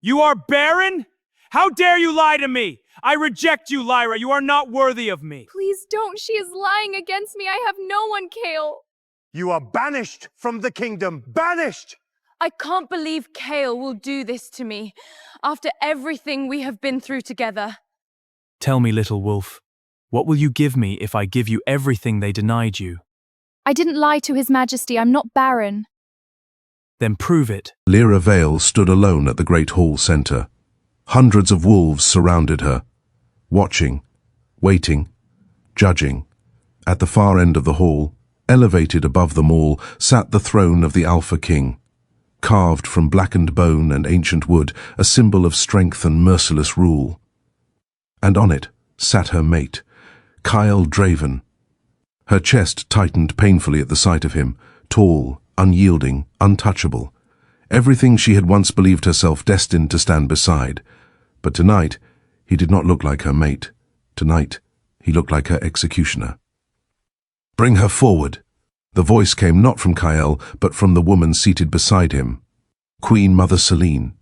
You are Barren? How dare you lie to me? I reject you, Lyra. You are not worthy of me. Please don't. She is lying against me. I have no one, Kael. You are banished from the kingdom. Banished! I can't believe Kael will do this to me after everything we have been through together. Tell me, little wolf, what will you give me if I give you everything they denied you? I didn't lie to His Majesty. I'm not Barren. Then prove it. Lyra Vale stood alone at the great hall centre. Hundreds of wolves surrounded her, watching, waiting, judging. At the far end of the hall, elevated above them all, sat the throne of the Alpha King. Carved from blackened bone and ancient wood, a symbol of strength and merciless rule. And on it sat her mate, Kael Draven. Her chest tightened painfully at the sight of him, tall, unyielding, untouchable. Everything she had once believed herself destined to stand beside. But tonight, he did not look like her mate. Tonight, he looked like her executioner. "Bring her forward." The voice came not from Kael, but from the woman seated beside him, Queen Mother Selene.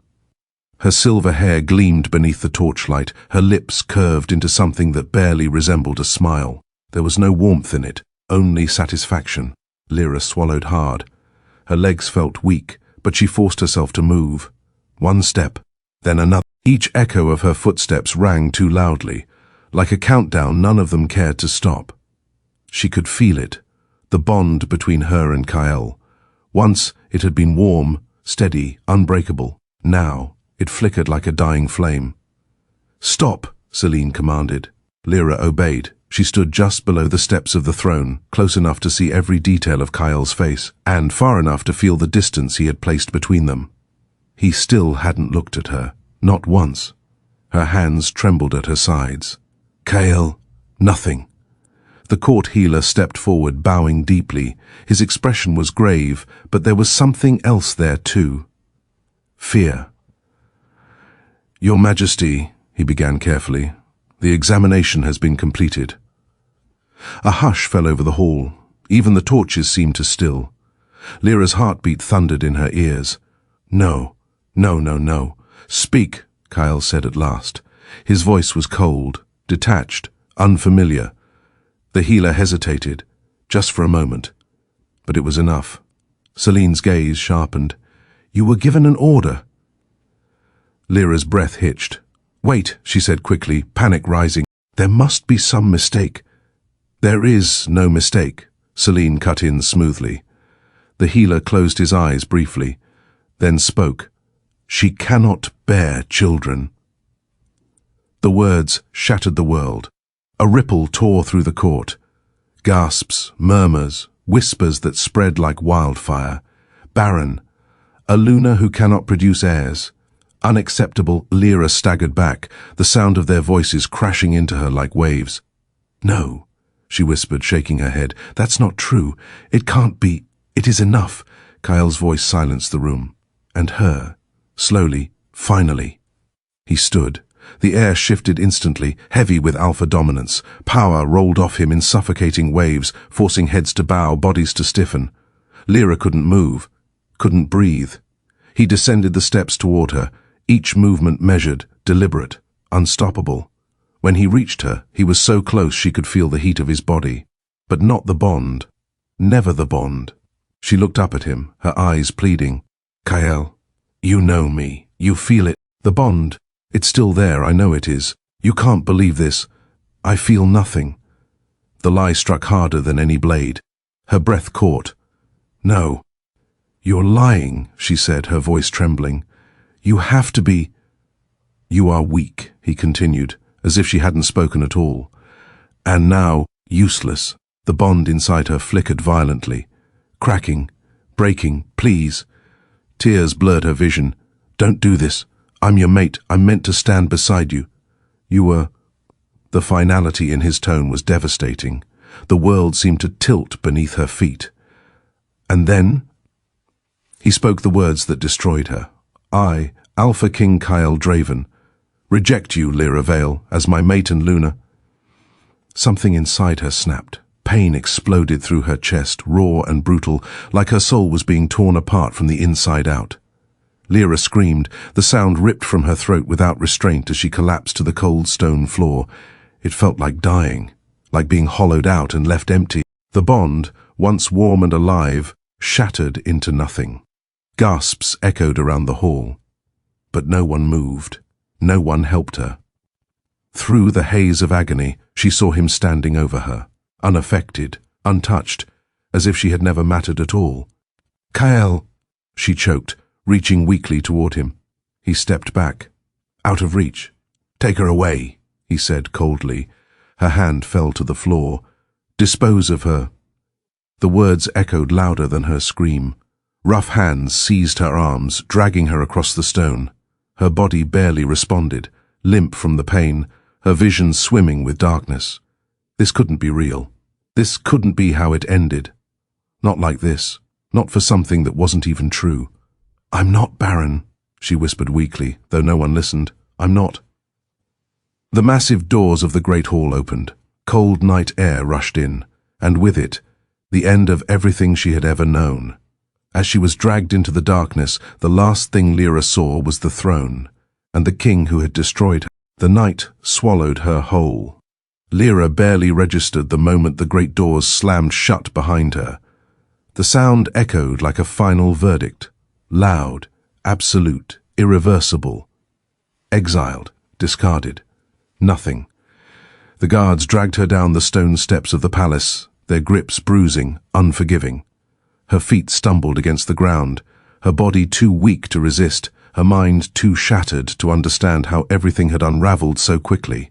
Her silver hair gleamed beneath the torchlight, her lips curved into something that barely resembled a smile. There was no warmth in it, only satisfaction. Lyra swallowed hard. Her legs felt weak, but she forced herself to move. One step, then another. Each echo of her footsteps rang too loudly. Like a countdown, none of them cared to stop. She could feel it, the bond between her and Kael. Once it had been warm, steady, unbreakable. Now it flickered like a dying flame. "Stop," Selene commanded. Lyra obeyed. She stood just below the steps of the throne, close enough to see every detail of Kael's face, and far enough to feel the distance he had placed between them. He still hadn't looked at her, not once. Her hands trembled at her sides. "Kael, nothing." The court healer stepped forward, bowing deeply. His expression was grave, but there was something else there too. Fear. "Your Majesty," he began carefully, "the examination has been completed." A hush fell over the hall. Even the torches seemed to still. Lyra's heartbeat thundered in her ears. "No, no, no, no. Speak," Kael said at last. His voice was cold, detached, unfamiliar. The healer hesitated, just for a moment. But it was enough. Selene's gaze sharpened. "You were given an order." Lyra's breath hitched. "Wait," she said quickly, panic rising. "There must be some mistake." "There is no mistake," Selene cut in smoothly. The healer closed his eyes briefly, then spoke. "She cannot bear children." The words shattered the world. A ripple tore through the court. Gasps, murmurs, whispers that spread like wildfire. Barren, a Luna who cannot produce heirs. Unacceptable. Lyra staggered back, the sound of their voices crashing into her like waves. "No," she whispered, shaking her head. "That's not true. It can't be. It is enough." Kael's voice silenced the room. And her, slowly, finally. He stood. The air shifted instantly, heavy with alpha dominance. Power rolled off him in suffocating waves, forcing heads to bow, bodies to stiffen. Lyra couldn't move, couldn't breathe. He descended the steps toward her, each movement measured, deliberate, unstoppable. When he reached her, he was so close she could feel the heat of his body. But not the bond. Never the bond. She looked up at him, her eyes pleading. "Kael, you know me. You feel it. The bond. It's still there, I know it is. You can't believe this. I feel nothing." The lie struck harder than any blade. Her breath caught. "No. You're lying," she said, her voice trembling. "You have to be." "You are weak," he continued, as if she hadn't spoken at all. "And now, useless." The bond inside her flickered violently. Cracking, breaking, "Please." Tears blurred her vision. "Don't do this. I'm your mate. I'm meant to stand beside you. You were..." The finality in his tone was devastating. The world seemed to tilt beneath her feet. And then he spoke the words that destroyed her. "I, Alpha King Kael Draven, reject you, Lyra Vale, as my mate and Luna." Something inside her snapped. Pain exploded through her chest, raw and brutal, like her soul was being torn apart from the inside out. Lyra screamed. The sound ripped from her throat without restraint as she collapsed to the cold stone floor. It felt like dying, like being hollowed out and left empty. The bond, once warm and alive, shattered into nothing. Gasps echoed around the hall. But no one moved. No one helped her. Through the haze of agony, she saw him standing over her, unaffected, untouched, as if she had never mattered at all. "Kael," she choked, reaching weakly toward him. He stepped back. Out of reach. "Take her away," he said coldly. Her hand fell to the floor. "Dispose of her." The words echoed louder than her scream. Rough hands seized her arms, dragging her across the stone. Her body barely responded, limp from the pain, her vision swimming with darkness. This couldn't be real. This couldn't be how it ended. Not like this. Not for something that wasn't even true. "I'm not Barren," she whispered weakly, though no one listened. "I'm not." The massive doors of the great hall opened. Cold night air rushed in, and with it, the end of everything she had ever known. As she was dragged into the darkness, the last thing Lyra saw was the throne, and the king who had destroyed her. The night swallowed her whole. Lyra barely registered the moment the great doors slammed shut behind her. The sound echoed like a final verdict. Loud, absolute, irreversible. Exiled, discarded. Nothing. The guards dragged her down the stone steps of the palace, their grips bruising, unforgiving. Her feet stumbled against the ground, her body too weak to resist, her mind too shattered to understand how everything had unraveled so quickly.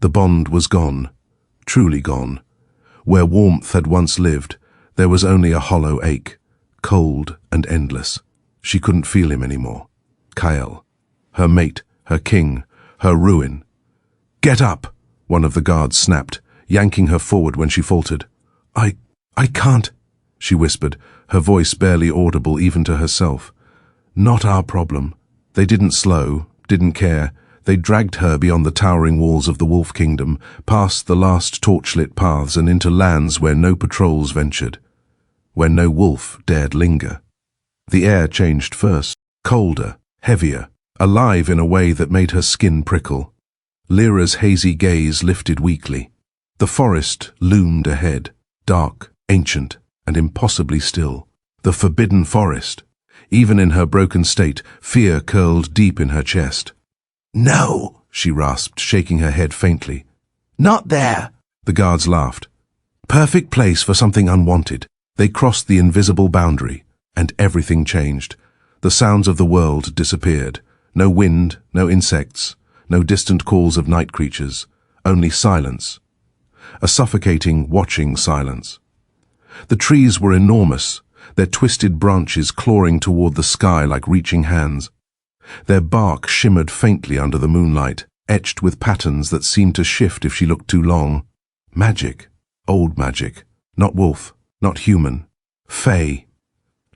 The bond was gone, truly gone. Where warmth had once lived, there was only a hollow ache, cold and endless. She couldn't feel him anymore. Kael, her mate, her king, her ruin. "Get up!" one of the guards snapped, yanking her forward when she faltered. I can't," she whispered, her voice barely audible even to herself. Not our problem. They didn't slow, didn't care. They dragged her beyond the towering walls of the Wolf Kingdom, past the last torchlit paths and into lands where no patrols ventured, where no wolf dared linger. The air changed first, colder, heavier, alive in a way that made her skin prickle. Lyra's hazy gaze lifted weakly. The forest loomed ahead, dark, ancient, and impossibly still. The forbidden forest. Even in her broken state, fear curled deep in her chest. "No," she rasped, shaking her head faintly. "Not there." The guards laughed. Perfect place for something unwanted. They crossed the invisible boundary, and everything changed. The sounds of the world disappeared. No wind, no insects, no distant calls of night creatures, only silence. A suffocating, watching silence. The trees were enormous, their twisted branches clawing toward the sky like reaching hands. Their bark shimmered faintly under the moonlight, etched with patterns that seemed to shift if she looked too long. Magic. Old magic. Not wolf. Not human. Fae.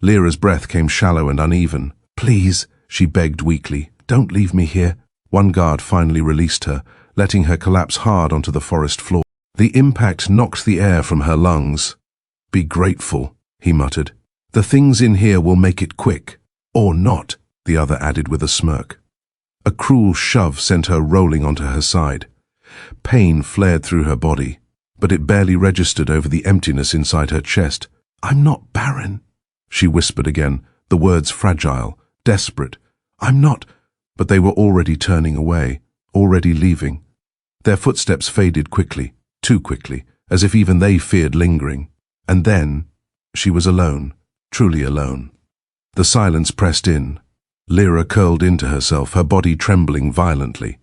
Lyra's breath came shallow and uneven. "Please," she begged weakly, "don't leave me here." One guard finally released her, letting her collapse hard onto the forest floor. The impact knocked the air from her lungs. "Be grateful," he muttered. "The things in here will make it quick. Or not," the other added with a smirk. A cruel shove sent her rolling onto her side. Pain flared through her body, but it barely registered over the emptiness inside her chest. "I'm not Barren," she whispered again, the words fragile, desperate. "I'm not—" But they were already turning away, already leaving. Their footsteps faded quickly, too quickly, as if even they feared lingering. And then, she was alone, truly alone. The silence pressed in. Lyra curled into herself, her body trembling violently.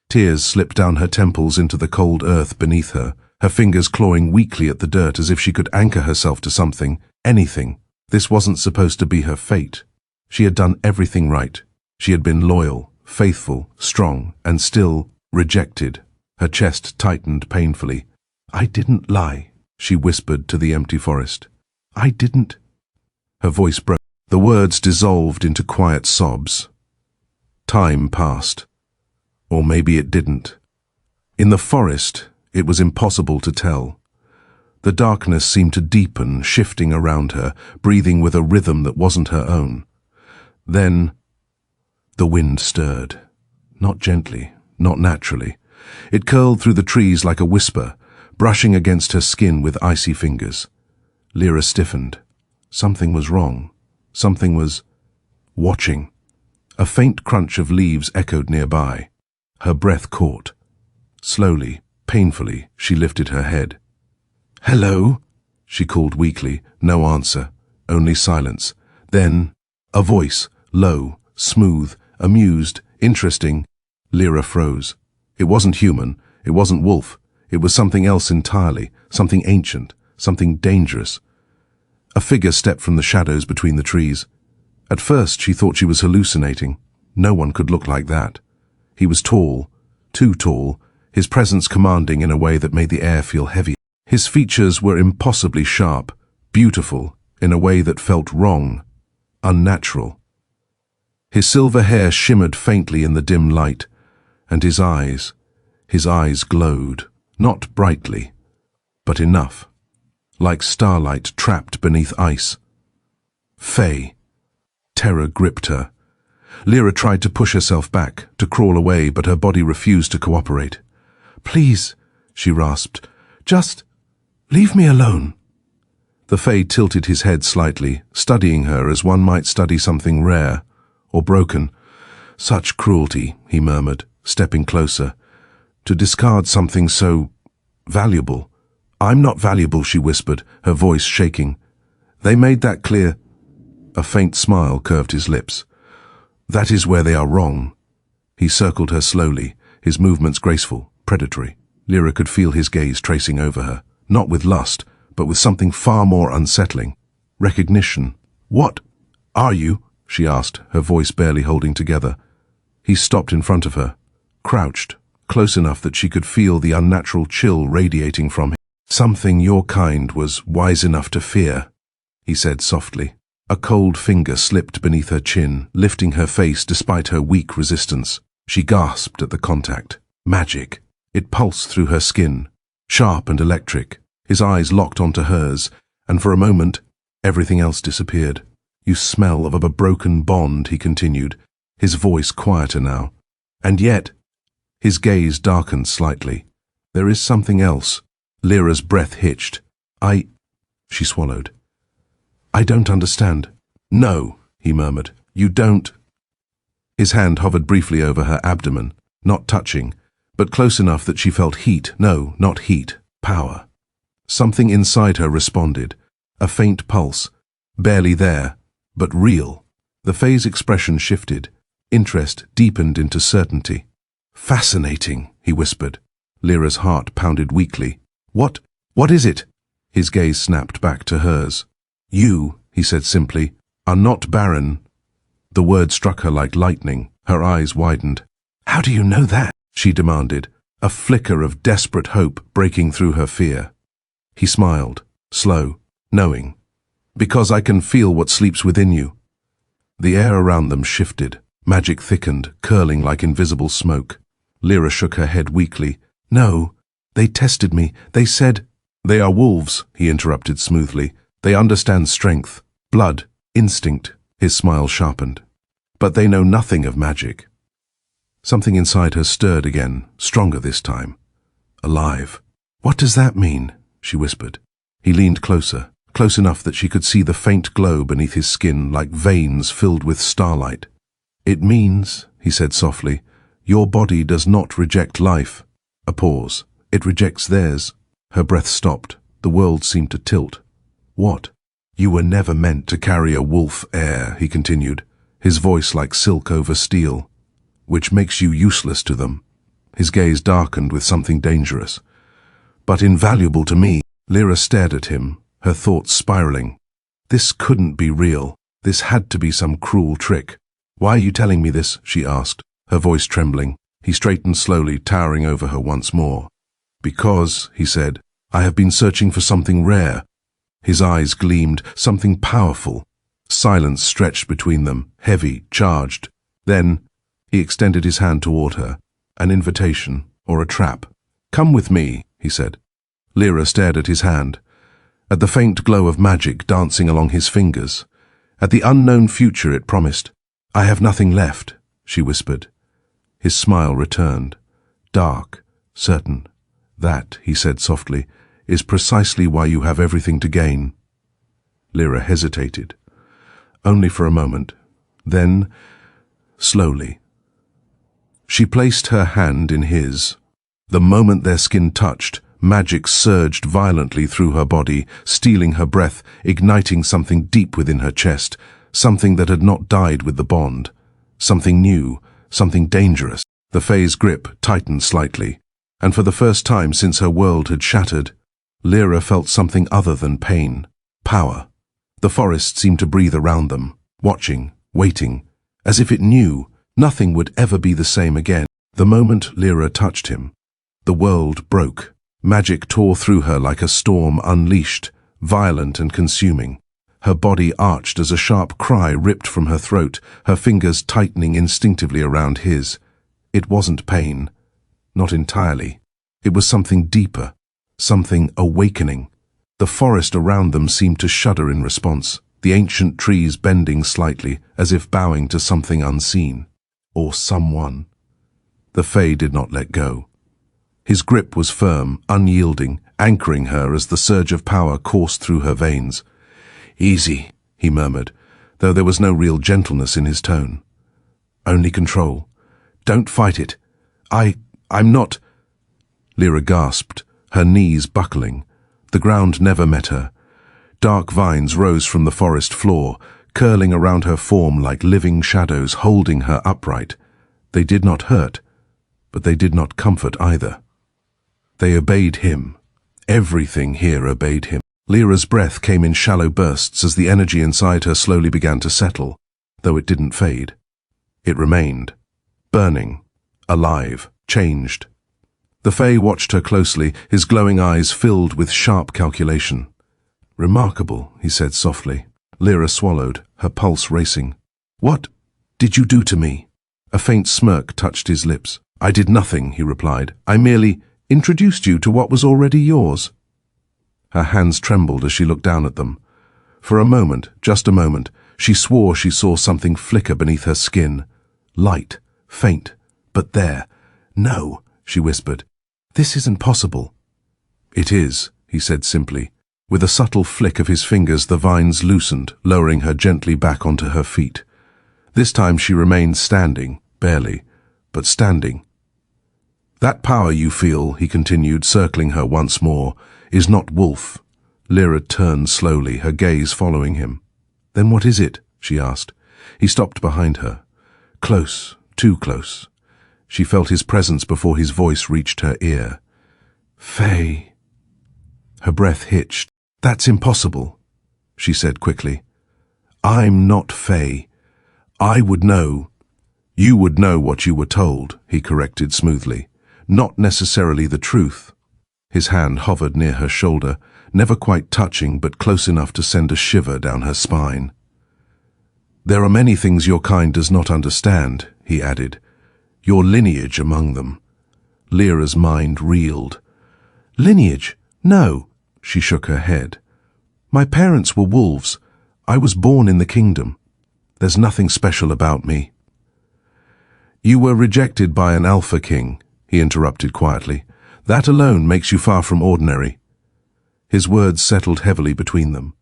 Tears slipped down her temples into the cold earth beneath her, her fingers clawing weakly at the dirt as if she could anchor herself to something, anything. This wasn't supposed to be her fate. She had done everything right. She had been loyal, faithful, strong, and still rejected. Her chest tightened painfully. "I didn't lie," she whispered to the empty forest. "I didn't." Her voice broke. The words dissolved into quiet sobs. Time passed. Or maybe it didn't. In the forest, it was impossible to tell. The darkness seemed to deepen, shifting around her, breathing with a rhythm that wasn't her own. Then, The wind stirred. Not gently, not naturally. It curled through the trees like a whisper, brushing against her skin with icy fingers. Lyra stiffened. Something was wrong. Something was watching. A faint crunch of leaves echoed nearby. Her breath caught. Slowly, painfully, she lifted her head. "Hello?" she called weakly. No answer, only silence. Then, a voice, low, smooth, amused, interesting. Lyra froze. It wasn't human. It wasn't wolf. It was something else entirely, something ancient, something dangerous. A figure stepped from the shadows between the trees. At first she thought she was hallucinating. No one could look like that. He was tall, too tall, his presence commanding in a way that made the air feel heavy. His features were impossibly sharp, beautiful, in a way that felt wrong, unnatural. His silver hair shimmered faintly in the dim light, and his eyes glowed, not brightly, but enough, like starlight trapped beneath ice. Fae. Terror gripped her. Lyra tried to push herself back, to crawl away, but her body refused to cooperate. "Please," she rasped, "just leave me alone." The Fae tilted his head slightly, studying her as one might study something rare or broken. "Such cruelty," he murmured, stepping closer. "To discard something so valuable." "I'm not valuable," she whispered, her voice shaking. "They made that clear." A faint smile curved his lips. "That is where they are wrong." He circled her slowly, his movements graceful, predatory. Lyra could feel his gaze tracing over her, not with lust, but with something far more unsettling. Recognition. "What are you?" she asked, her voice barely holding together. He stopped in front of her, crouched, close enough that she could feel the unnatural chill radiating from him. "Something your kind was wise enough to fear," he said softly. A cold finger slipped beneath her chin, lifting her face despite her weak resistance. She gasped at the contact. Magic. It pulsed through her skin, sharp and electric. His eyes locked onto hers, and for a moment, everything else disappeared. "You smell of a broken bond," he continued, his voice quieter now. "And yet," his gaze darkened slightly, "there is something else." Lyra's breath hitched. She swallowed. "I don't understand." "No," he murmured. "You don't." His hand hovered briefly over her abdomen, not touching, but close enough that she felt heat. No, not heat, power. Something inside her responded, a faint pulse, barely there, but real. The Fae's expression shifted, interest deepened into certainty. "Fascinating," he whispered. Lyra's heart pounded weakly. What is it?" His gaze snapped back to hers. "You," he said simply, "are not Barren." The word struck her like lightning. Her eyes widened. "How do you know that?" she demanded, a flicker of desperate hope breaking through her fear. He smiled, slow, knowing. "Because I can feel what sleeps within you." The air around them shifted. Magic thickened, curling like invisible smoke. Lyra shook her head weakly. "No, they tested me. They said—" "They are wolves," he interrupted smoothly. "They understand strength, blood, instinct." His smile sharpened. "But they know nothing of magic." Something inside her stirred again, stronger this time. Alive. "What does that mean?" she whispered. He leaned closer, close enough that she could see the faint glow beneath his skin like veins filled with starlight. "It means," he said softly, "your body does not reject life." A pause. "It rejects theirs." Her breath stopped. The world seemed to tilt. "What?" "You were never meant to carry a wolf heir," he continued, his voice like silk over steel. "Which makes you useless to them." His gaze darkened with something dangerous. "But invaluable to me." Lyra stared at him, her thoughts spiraling. This couldn't be real. This had to be some cruel trick. "Why are you telling me this?" she asked, her voice trembling. He straightened slowly, towering over her once more. "Because," he said, "I have been searching for something rare." His eyes gleamed, something powerful. Silence stretched between them, heavy, charged. Then he extended his hand toward her, an invitation or a trap. "Come with me," he said. Lyra stared at his hand, at the faint glow of magic dancing along his fingers, at the unknown future it promised. "I have nothing left," she whispered. His smile returned. Dark, certain. That, he said softly, is precisely why you have everything to gain. Lyra hesitated. Only for a moment. Then, slowly. She placed her hand in his. The moment their skin touched, magic surged violently through her body, stealing her breath, igniting something deep within her chest, something that had not died with the bond. Something new, something dangerous. The Fae's grip tightened slightly, and for the first time since her world had shattered, Lyra felt something other than pain. Power. The forest seemed to breathe around them, watching, waiting, as if it knew nothing would ever be the same again. The moment Lyra touched him, the world broke. Magic tore through her like a storm unleashed, violent and consuming. Her body arched as a sharp cry ripped from her throat, her fingers tightening instinctively around his. It wasn't pain. Not entirely. It was something deeper, something awakening. The forest around them seemed to shudder in response, the ancient trees bending slightly, as if bowing to something unseen. Or someone. The Fae did not let go. His grip was firm, unyielding, anchoring her as the surge of power coursed through her veins. Easy, he murmured, though there was no real gentleness in his tone. Only control. Don't fight it. I'm not... Lyra gasped, her knees buckling. The ground never met her. Dark vines rose from the forest floor, curling around her form like living shadows, holding her upright. They did not hurt, but they did not comfort either. They obeyed him. Everything here obeyed him. Lyra's breath came in shallow bursts as the energy inside her slowly began to settle, though it didn't fade. It remained. Burning. Alive. Changed. The Fae watched her closely, his glowing eyes filled with sharp calculation. Remarkable, he said softly. Lyra swallowed, her pulse racing. What did you do to me? A faint smirk touched his lips. I did nothing, he replied. I merely introduced you to what was already yours. Her hands trembled as she looked down at them. For a moment, just a moment, she swore she saw something flicker beneath her skin. Light, faint, but there. No, she whispered. This isn't possible. It is, he said simply. With a subtle flick of his fingers, the vines loosened, lowering her gently back onto her feet. This time she remained standing, barely, but standing. That power you feel, he continued, circling her once more, is not wolf. Lyra turned slowly, her gaze following him. Then what is it? She asked. He stopped behind her. Close, too close. She felt his presence before his voice reached her ear. Fae. Her breath hitched. That's impossible, she said quickly. I'm not Fae. I would know. You would know what you were told, he corrected smoothly. Not necessarily the truth. His hand hovered near her shoulder, never quite touching but close enough to send a shiver down her spine. There are many things your kind does not understand, he added. Your lineage among them. Lyra's mind reeled. Lineage? No, she shook her head. My parents were wolves. I was born in the kingdom. There's nothing special about me. You were rejected by an Alpha King, he interrupted quietly. That alone makes you far from ordinary. His words settled heavily between them.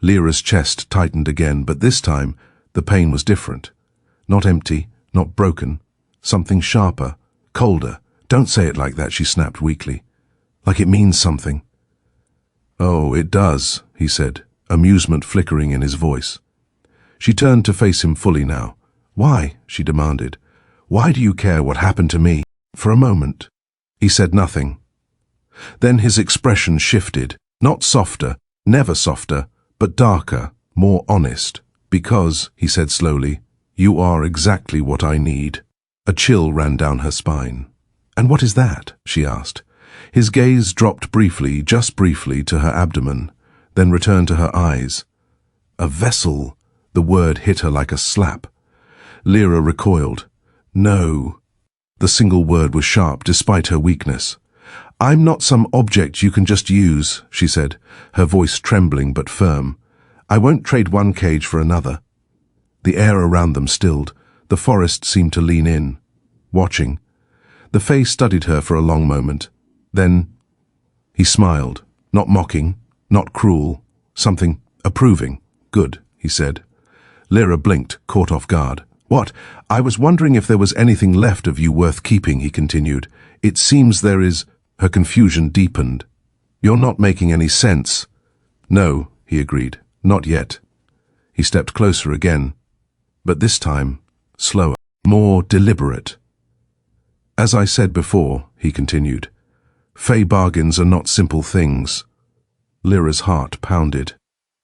Lyra's chest tightened again, but this time the pain was different. Not empty, not broken. Something sharper, colder. Don't say it like that, she snapped weakly. Like it means something. Oh, it does, he said, amusement flickering in his voice. She turned to face him fully now. Why? She demanded. Why do you care what happened to me? For a moment. He said nothing. Then his expression shifted, not softer, never softer, but darker, more honest. Because, he said slowly, you are exactly what I need. A chill ran down her spine. And what is that? She asked. His gaze dropped briefly, just briefly, to her abdomen, then returned to her eyes. A vessel. The word hit her like a slap. Lyra recoiled. No. The single word was sharp, despite her weakness. I'm not some object you can just use, she said, her voice trembling but firm. I won't trade one cage for another. The air around them stilled. The forest seemed to lean in, watching. The Fae studied her for a long moment. Then he smiled, not mocking, not cruel, something approving. "Good," he said. Lyra blinked, caught off guard. "What? I was wondering if there was anything left of you worth keeping," he continued. "It seems there is." Her confusion deepened. "You're not making any sense." "No," he agreed. "Not yet." He stepped closer again, but this time slower, more deliberate. "As I said before," he continued, "Fae bargains are not simple things." Lyra's heart pounded.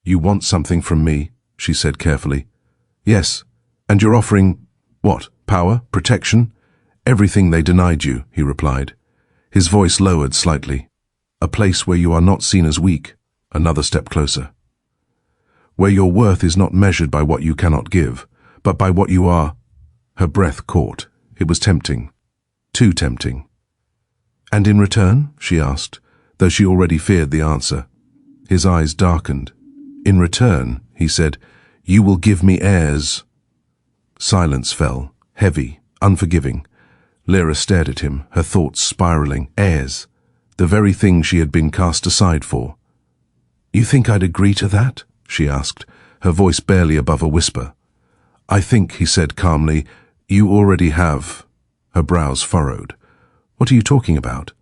"You want something from me," she said carefully. "Yes, and you're offering, what, power, protection? Everything they denied you," he replied. His voice lowered slightly. "A place where you are not seen as weak," another step closer. "Where your worth is not measured by what you cannot give, but by what you are." Her breath caught. It was tempting. Too tempting. "And in return?" she asked, though she already feared the answer. His eyes darkened. "In return," he said, "you will give me heirs." Silence fell, heavy, unforgiving. Lyra stared at him, her thoughts spiraling. Heirs. The very thing she had been cast aside for. "You think I'd agree to that?" she asked, her voice barely above a whisper. "I think," he said calmly, "you already have." Her brows furrowed. "What are you talking about?"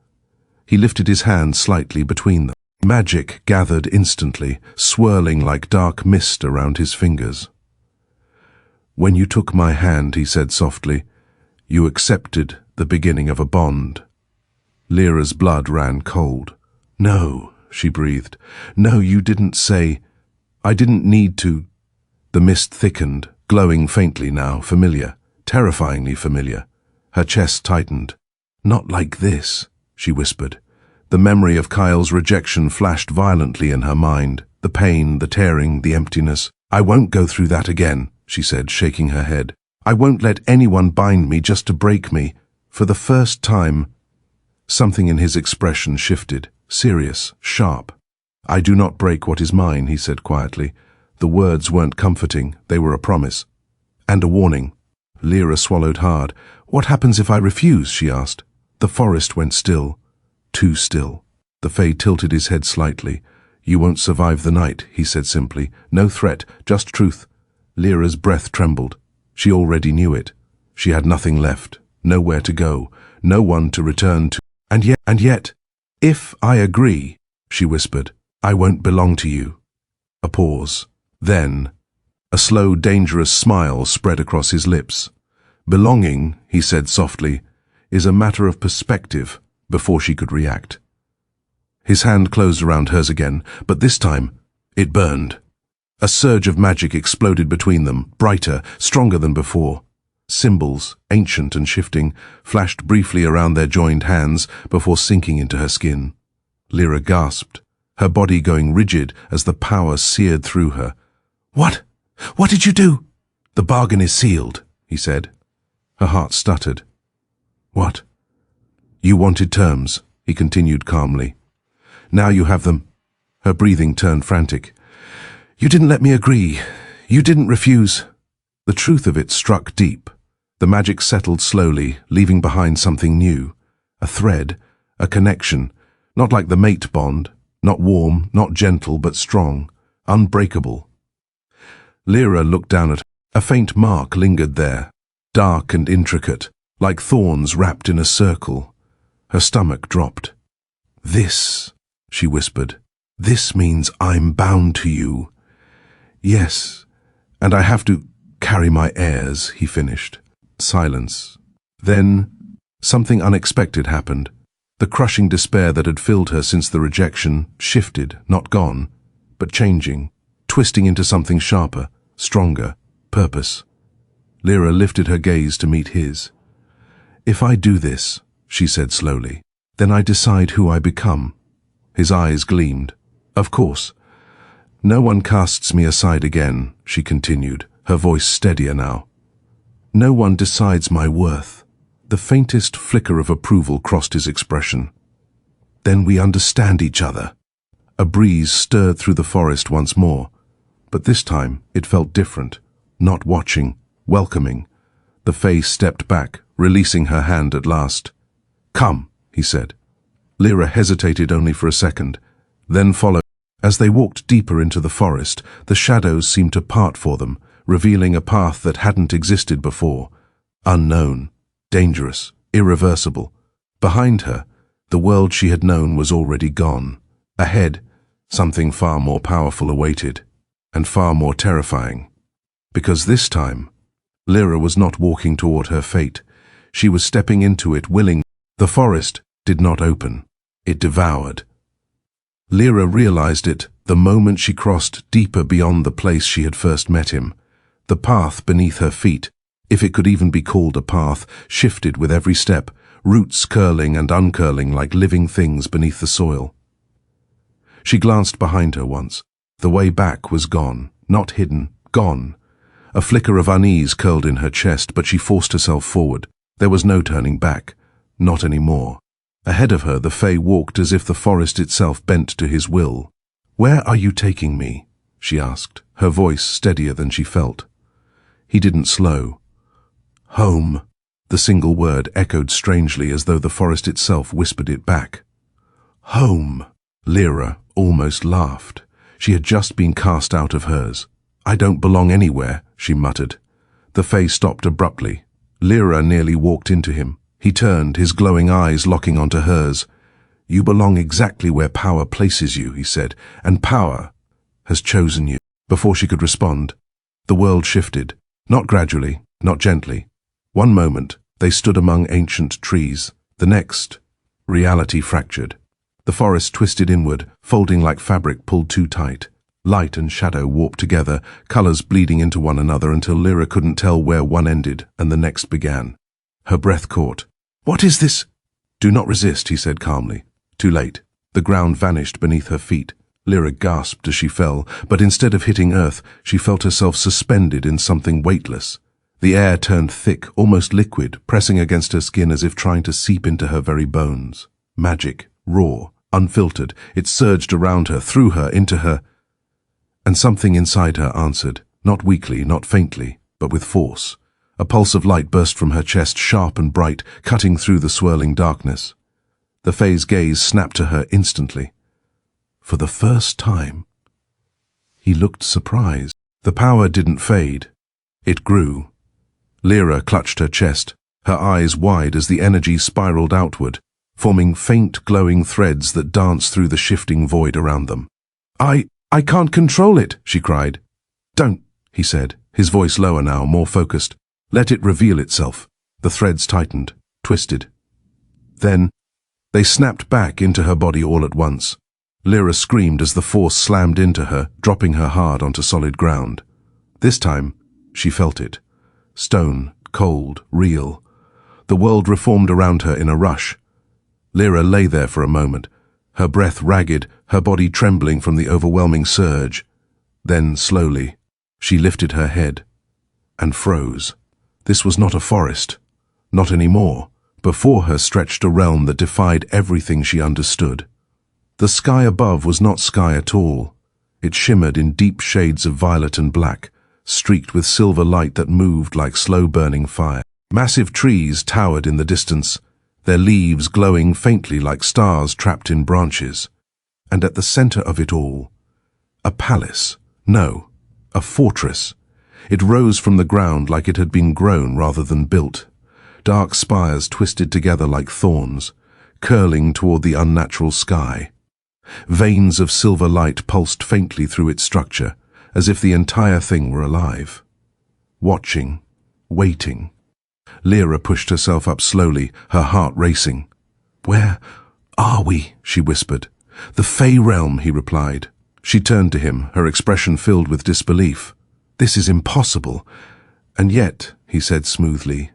He lifted his hand slightly between them. Magic gathered instantly, swirling like dark mist around his fingers. "When you took my hand," he said softly, "you accepted the beginning of a bond." Lyra's blood ran cold. "No," she breathed. "No, you didn't say. I didn't need to." The mist thickened, glowing faintly now, familiar, terrifyingly familiar. Her chest tightened. "Not like this," she whispered. The memory of Kael's rejection flashed violently in her mind. The pain, the tearing, the emptiness. "I won't go through that again," she said, shaking her head. "I won't let anyone bind me just to break me." For the first time, something in his expression shifted, serious, sharp. "I do not break what is mine," he said quietly. The words weren't comforting, they were a promise. And a warning. Lyra swallowed hard. "What happens if I refuse?" she asked. The forest went still. Too still. The Fae tilted his head slightly. "You won't survive the night," he said simply. "No threat, just truth." Lyra's breath trembled. She already knew it. She had nothing left, nowhere to go, no one to return to. And yet, "If I agree," she whispered, "I won't belong to you." A pause. Then, a slow, dangerous smile spread across his lips. "Belonging," he said softly, "is a matter of perspective." Before she could react, his hand closed around hers again, but this time it burned. A surge of magic exploded between them, brighter, stronger than before. Symbols, ancient and shifting, flashed briefly around their joined hands before sinking into her skin. Lyra gasped, her body going rigid as the power seared through her. "What? What did you do?" "The bargain is sealed," he said. Her heart stuttered. "What?" "You wanted terms," he continued calmly. "Now you have them." Her breathing turned frantic. "You didn't let me agree. You didn't refuse." The truth of it struck deep. The magic settled slowly, leaving behind something new. A thread, a connection, not like the mate bond, not warm, not gentle, but strong, unbreakable. Lyra looked down at her. A faint mark lingered there, dark and intricate, like thorns wrapped in a circle. Her stomach dropped. "This," she whispered, "this means I'm bound to you." "Yes, and I have to carry my heirs," he finished. Silence. Then, something unexpected happened. The crushing despair that had filled her since the rejection shifted, not gone, but changing, twisting into something sharper, stronger, purpose. Lyra lifted her gaze to meet his. "If I do this," she said slowly, "then I decide who I become." His eyes gleamed. "Of course. No one casts me aside again," she continued, her voice steadier now. "No one decides my worth." The faintest flicker of approval crossed his expression. "Then we understand each other." A breeze stirred through the forest once more, but this time it felt different, not watching, welcoming. The Fae stepped back, releasing her hand at last. "Come," he said. Lyra hesitated only for a second, then followed. As they walked deeper into the forest, the shadows seemed to part for them, revealing a path that hadn't existed before. Unknown, dangerous, irreversible. Behind her, the world she had known was already gone. Ahead, something far more powerful awaited, and far more terrifying. Because this time, Lyra was not walking toward her fate. She was stepping into it willingly. The forest did not open. It devoured. Lyra realized it the moment she crossed deeper beyond the place she had first met him. The path beneath her feet, if it could even be called a path, shifted with every step, roots curling and uncurling like living things beneath the soil. She glanced behind her once. The way back was gone, not hidden, gone. A flicker of unease curled in her chest, but she forced herself forward. There was no turning back, not anymore. Ahead of her, the Fae walked as if the forest itself bent to his will. "Where are you taking me?" she asked, her voice steadier than she felt. He didn't slow. "Home." The single word echoed strangely as though the forest itself whispered it back. "Home." Lyra almost laughed. She had just been cast out of hers. "I don't belong anywhere," she muttered. The Fae stopped abruptly. Lyra nearly walked into him. He turned, his glowing eyes locking onto hers. "You belong exactly where power places you," he said, "and power has chosen you." Before she could respond, the world shifted, not gradually, not gently. One moment, they stood among ancient trees. The next, reality fractured. The forest twisted inward, folding like fabric pulled too tight. Light and shadow warped together, colors bleeding into one another until Lyra couldn't tell where one ended and the next began. Her breath caught. "What is this?" "Do not resist," he said calmly. Too late. The ground vanished beneath her feet. Lyra gasped as she fell, but instead of hitting earth, she felt herself suspended in something weightless. The air turned thick, almost liquid, pressing against her skin as if trying to seep into her very bones. Magic, raw, unfiltered, it surged around her, through her, into her. And something inside her answered, not weakly, not faintly, but with force. A pulse of light burst from her chest, sharp and bright, cutting through the swirling darkness. The Fae's gaze snapped to her instantly. For the first time, he looked surprised. The power didn't fade. It grew. Lyra clutched her chest, her eyes wide as the energy spiraled outward, forming faint glowing threads that danced through the shifting void around them. I can't control it," she cried. "Don't," he said, his voice lower now, more focused. "Let it reveal itself." The threads tightened, twisted. Then, they snapped back into her body all at once. Lyra screamed as the force slammed into her, dropping her hard onto solid ground. This time, she felt it. Stone, cold, real. The world reformed around her in a rush. Lyra lay there for a moment, her breath ragged, her body trembling from the overwhelming surge. Then, slowly, she lifted her head and froze. This was not a forest. Not anymore. Before her stretched a realm that defied everything she understood. The sky above was not sky at all. It shimmered in deep shades of violet and black, streaked with silver light that moved like slow-burning fire. Massive trees towered in the distance, their leaves glowing faintly like stars trapped in branches. And at the center of it all, a palace. No, a fortress. It rose from the ground like it had been grown rather than built. Dark spires twisted together like thorns, curling toward the unnatural sky. Veins of silver light pulsed faintly through its structure, as if the entire thing were alive. Watching, waiting. Lyra pushed herself up slowly, her heart racing. "Where are we?" she whispered. "The Fae realm," he replied. She turned to him, her expression filled with disbelief. "This is impossible." "And yet," he said smoothly,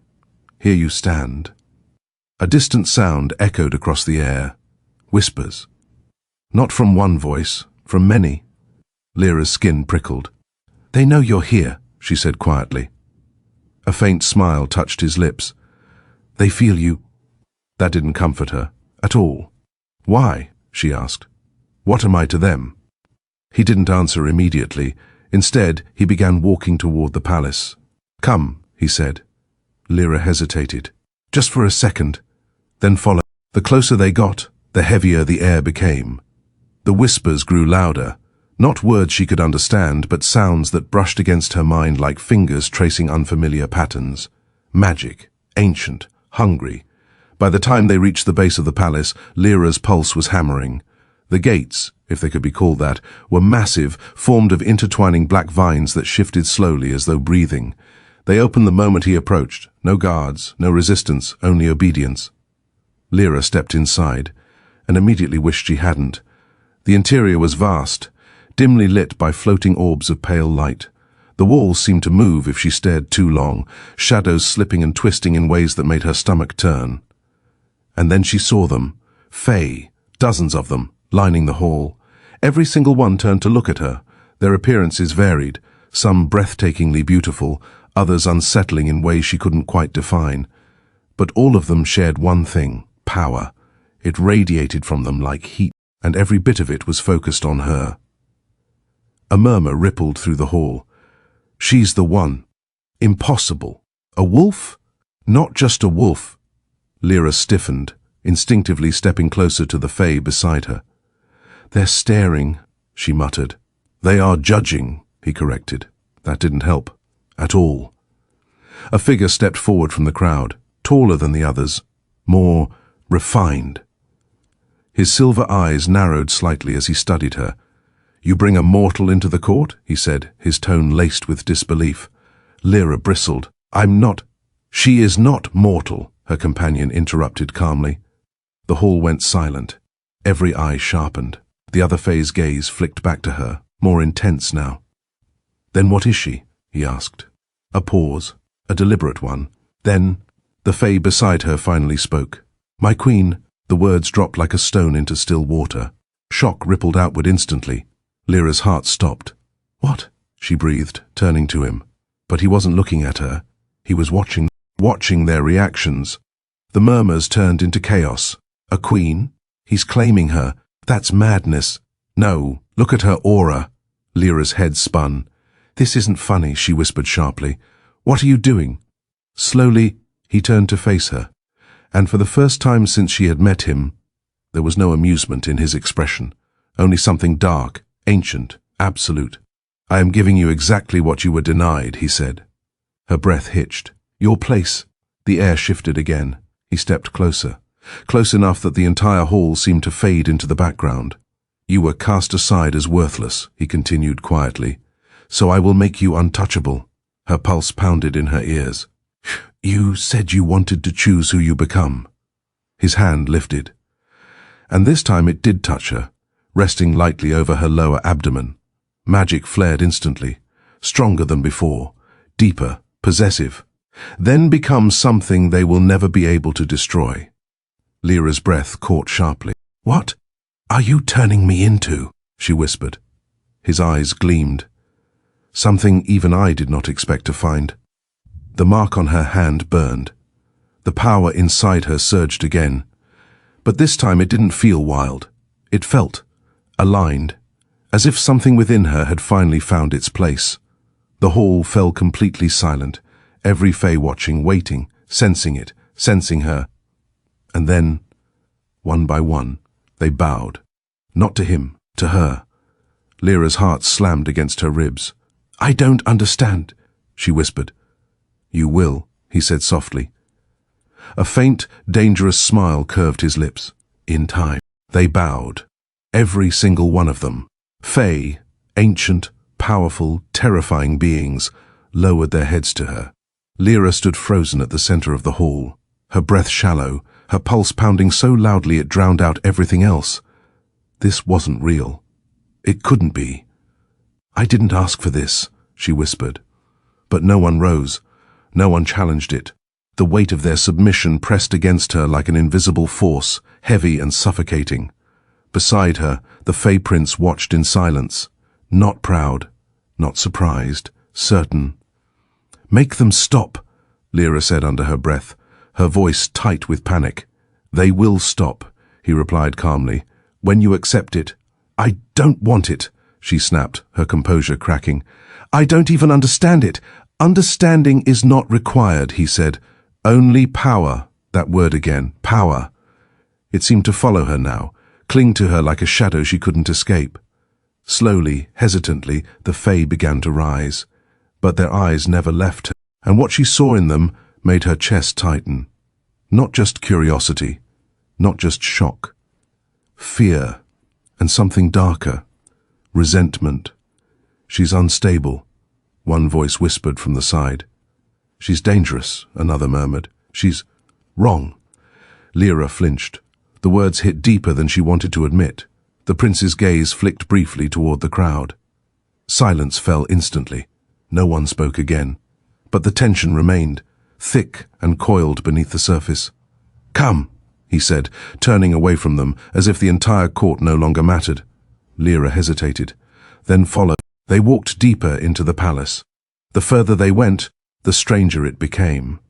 "here you stand." A distant sound echoed across the air. Whispers. Not from one voice, from many. Lyra's skin prickled. "They know you're here," she said quietly. A faint smile touched his lips. "They feel you." That didn't comfort her, at all. "Why?" she asked. "What am I to them?" He didn't answer immediately. Instead, he began walking toward the palace. "Come," he said. Lyra hesitated. Just for a second, then followed. The closer they got, the heavier the air became. The whispers grew louder, not words she could understand, but sounds that brushed against her mind like fingers tracing unfamiliar patterns. Magic, ancient, hungry. By the time they reached the base of the palace, Lyra's pulse was hammering. The gates, if they could be called that, were massive, formed of intertwining black vines that shifted slowly as though breathing. They opened the moment he approached. No guards, no resistance, only obedience. Lyra stepped inside, and immediately wished she hadn't. The interior was vast, dimly lit by floating orbs of pale light. The walls seemed to move if she stared too long, shadows slipping and twisting in ways that made her stomach turn. And then she saw them, Fae, dozens of them, lining the hall. Every single one turned to look at her. Their appearances varied, some breathtakingly beautiful, others unsettling in ways she couldn't quite define. But all of them shared one thing, power. It radiated from them like heat, and every bit of it was focused on her. A murmur rippled through the hall. She's the one. Impossible. A wolf? Not just a wolf. Lyra stiffened, instinctively stepping closer to the Fae beside her. They're staring, she muttered. They are judging, he corrected. That didn't help. At all. A figure stepped forward from the crowd, taller than the others, more refined. His silver eyes narrowed slightly as he studied her. You bring a mortal into the court? He said, his tone laced with disbelief. Lyra bristled. I'm not. She is not mortal, her companion interrupted calmly. The hall went silent. Every eye sharpened. The other Fae's gaze flicked back to her, more intense now. Then what is she? He asked. A pause, a deliberate one. Then, the Fae beside her finally spoke. My queen. The words dropped like a stone into still water. Shock rippled outward instantly. Lyra's heart stopped. What? She breathed, turning to him. But he wasn't looking at her. He was watching their reactions. The murmurs turned into chaos. A queen? He's claiming her. That's madness. No, look at her aura. Lyra's head spun. This isn't funny, she whispered sharply. What are you doing? Slowly, he turned to face her, and for the first time since she had met him, there was no amusement in his expression, only something dark, ancient, absolute. I am giving you exactly what you were denied, he said. Her breath hitched. Your place. The air shifted again. He stepped closer, close enough that the entire hall seemed to fade into the background. You were cast aside as worthless, he continued quietly. So I will make you untouchable. Her pulse pounded in her ears. You said you wanted to choose who you become. His hand lifted. And this time it did touch her, resting lightly over her lower abdomen. Magic flared instantly, stronger than before, deeper, possessive. Then become something they will never be able to destroy. Lyra's breath caught sharply. What are you turning me into? She whispered. His eyes gleamed. Something even I did not expect to find. The mark on her hand burned. The power inside her surged again. But this time it didn't feel wild. It felt aligned, as if something within her had finally found its place. The hall fell completely silent, every Fae watching, waiting, sensing it, sensing her. And then, one by one, they bowed. Not to him, to her. Lyra's heart slammed against her ribs. I don't understand, she whispered. You will, he said softly. A faint, dangerous smile curved his lips. In time, they bowed. Every single one of them. Fae, ancient, powerful, terrifying beings, lowered their heads to her. Lyra stood frozen at the center of the hall, her breath shallow, her pulse pounding so loudly it drowned out everything else. This wasn't real. It couldn't be. I didn't ask for this, she whispered. But no one rose. No one challenged it. The weight of their submission pressed against her like an invisible force, heavy and suffocating. Beside her, the Fae Prince watched in silence, not proud, not surprised, certain. Make them stop, Lyra said under her breath, her voice tight with panic. They will stop, he replied calmly, when you accept it. I don't want it, she snapped, her composure cracking. I don't even understand it. Understanding is not required, he said, Only power, that word again, power. It seemed to follow her now, cling to her like a shadow she couldn't escape. Slowly, hesitantly, the Fae began to rise, but their eyes never left her, and what she saw in them made her chest tighten. Not just curiosity, not just shock. Fear, and something darker. Resentment. She's unstable, one voice whispered from the side. She's dangerous, another murmured. She's wrong. Lyra flinched. The words hit deeper than she wanted to admit. The prince's gaze flicked briefly toward the crowd. Silence fell instantly. No one spoke again. But the tension remained, thick and coiled beneath the surface. "Come," he said, turning away from them, as if the entire court no longer mattered. Lyra hesitated, then followed. They walked deeper into the palace. The further they went, the stranger it became.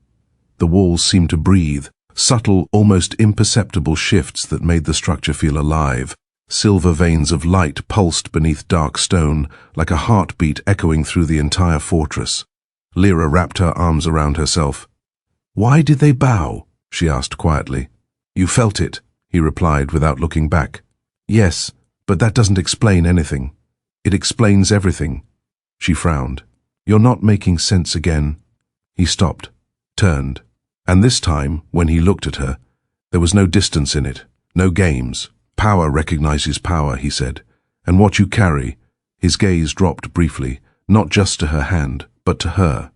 The walls seemed to breathe, subtle, almost imperceptible shifts that made the structure feel alive. Silver veins of light pulsed beneath dark stone, like a heartbeat echoing through the entire fortress. Lyra wrapped her arms around herself. "Why did they bow?" she asked quietly. "You felt it," he replied without looking back. "Yes, but that doesn't explain anything. It explains everything." She frowned. "You're not making sense again." He stopped, turned, and this time, when he looked at her, there was no distance in it, no games. "Power recognizes power," he said, "and what you carry." His gaze dropped briefly, not just to her hand, but to her.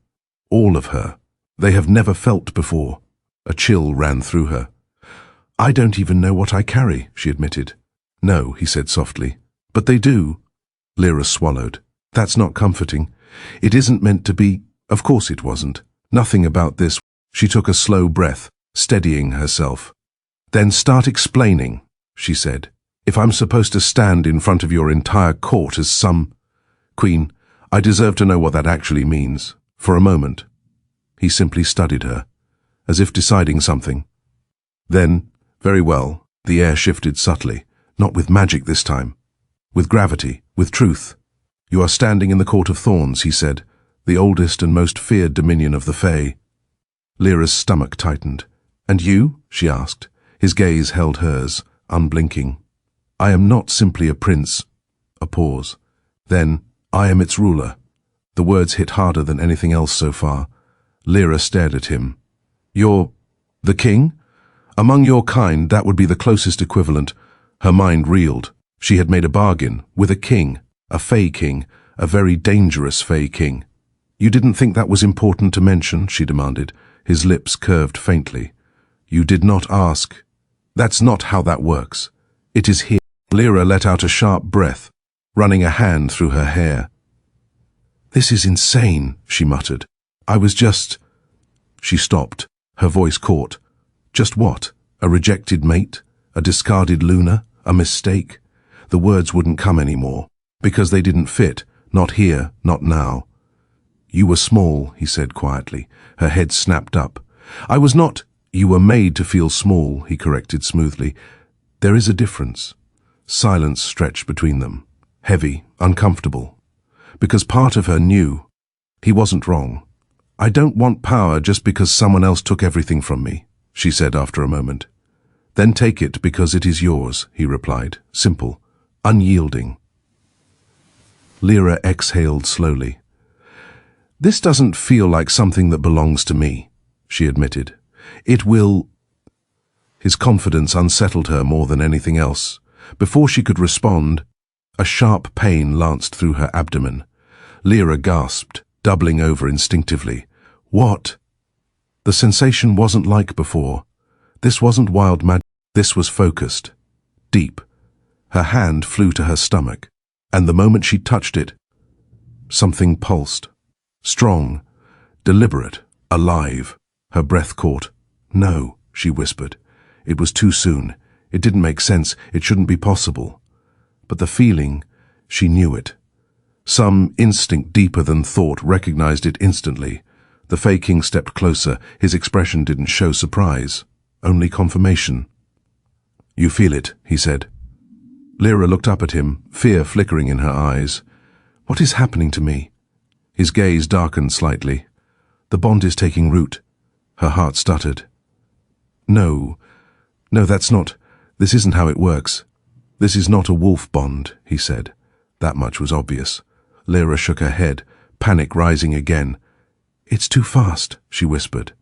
All of her. They have never felt before. A chill ran through her. "I don't even know what I carry," she admitted. "No," he said softly. "But they do." Lyra swallowed. "That's not comforting. It isn't meant to be." Of course it wasn't. Nothing about this. She took a slow breath, steadying herself. "Then start explaining," she said. "If I'm supposed to stand in front of your entire court as some queen, I deserve to know what that actually means." For a moment, he simply studied her, as if deciding something. Then, very well, the air shifted subtly, not with magic this time. With gravity, with truth. "You are standing in the Court of Thorns," he said, "the oldest and most feared dominion of the Fae." Lyra's stomach tightened. "And you?" she asked. His gaze held hers, unblinking. "I am not simply a prince." A pause. Then, "I am its ruler." The words hit harder than anything else so far. Lyra stared at him. "You're the king? Among your kind, that would be the closest equivalent." Her mind reeled. She had made a bargain with a king, a Fae king, a very dangerous Fae king. "You didn't think that was important to mention?" she demanded. His lips curved faintly. "You did not ask." "That's not how that works. It is here." Lyra let out a sharp breath, running a hand through her hair. "This is insane," she muttered. "I was just—" She stopped, her voice caught. Just what? A rejected mate? A discarded Luna? A mistake? The words wouldn't come anymore, because they didn't fit, not here, not now. "You were small," he said quietly. Her head snapped up. "I was not—" "You were made to feel small," he corrected smoothly. "There is a difference." Silence stretched between them, heavy, uncomfortable. Because part of her knew he wasn't wrong. "I don't want power just because someone else took everything from me," she said after a moment. "Then take it because it is yours," he replied, simple, unyielding. Lyra exhaled slowly. "This doesn't feel like something that belongs to me," she admitted. "It will—" His confidence unsettled her more than anything else. Before she could respond, a sharp pain lanced through her abdomen. Lyra gasped, doubling over instinctively. "What?" The sensation wasn't like before. This wasn't wild magic. This was focused, deep. Her hand flew to her stomach, and the moment she touched it, something pulsed. Strong, deliberate, alive. Her breath caught. "No," she whispered. It was too soon. It didn't make sense. It shouldn't be possible. But the feeling, she knew it. Some instinct deeper than thought recognized it instantly. The Fae King stepped closer. His expression didn't show surprise, only confirmation. "You feel it," he said. Lyra looked up at him, fear flickering in her eyes. "What is happening to me?" His gaze darkened slightly. "The bond is taking root. Her heart stuttered. No, that's not. This isn't how it works. This is not a wolf bond, he said. That much was obvious. Lyra shook her head, panic rising again. It's too fast, she whispered.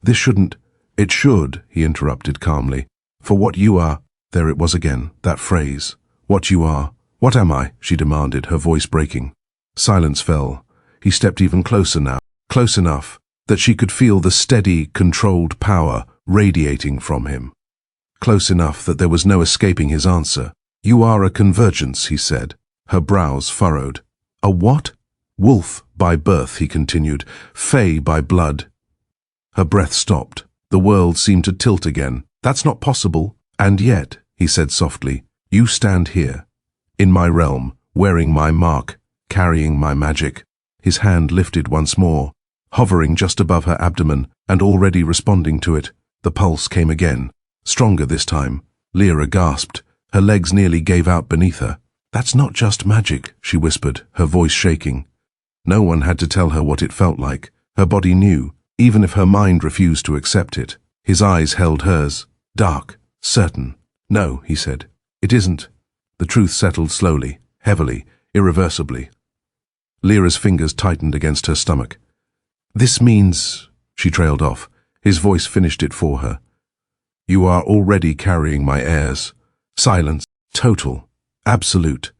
This shouldn't. It should, he interrupted calmly. For what you are. There it was again, that phrase. What you are. What am I? She demanded, her voice breaking. Silence fell. He stepped even closer now, close enough that she could feel the steady, controlled power radiating from him. Close enough that there was no escaping his answer. You are a convergence, he said, her brows furrowed. A what? Wolf by birth, he continued, Fae by blood. Her breath stopped. The world seemed to tilt again. That's not possible. And yet, he said softly, you stand here, in my realm, wearing my mark, carrying my magic. His hand lifted once more, hovering just above her abdomen and already responding to it. The pulse came again, stronger this time. Lyra gasped. Her legs nearly gave out beneath her. That's not just magic, she whispered, her voice shaking. No one had to tell her what it felt like. Her body knew, even if her mind refused to accept it. His eyes held hers, dark, certain. No, he said. It isn't. The truth settled slowly, heavily, irreversibly. Lyra's fingers tightened against her stomach. This means, she trailed off. His voice finished it for her. You are already carrying my heirs. Silence, total, absolute.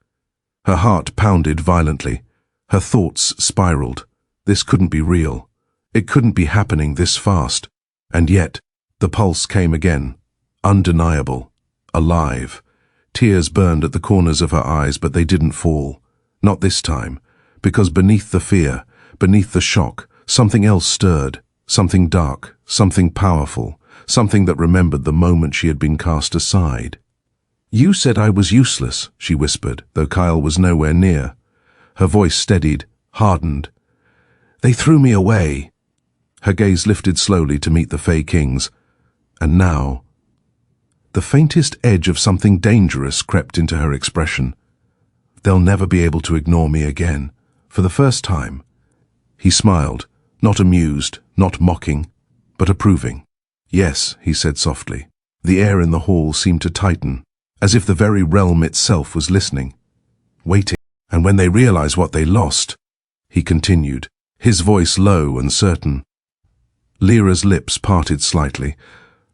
Her heart pounded violently. Her thoughts spiraled. This couldn't be real. It couldn't be happening this fast. And yet, the pulse came again. Undeniable. Alive. Tears burned at the corners of her eyes, but they didn't fall. Not this time. Because beneath the fear, beneath the shock, something else stirred. Something dark, something powerful, something that remembered the moment she had been cast aside. You said I was useless, she whispered, though Kael was nowhere near. Her voice steadied, hardened. They threw me away. Her gaze lifted slowly to meet the Fae King's. And now, the faintest edge of something dangerous crept into her expression. They'll never be able to ignore me again. For the first time. He smiled, not amused, not mocking, but approving. Yes, he said softly. The air in the hall seemed to tighten, as if the very realm itself was listening, waiting. And when they realize what they lost, he continued, his voice low and certain. Lyra's lips parted slightly.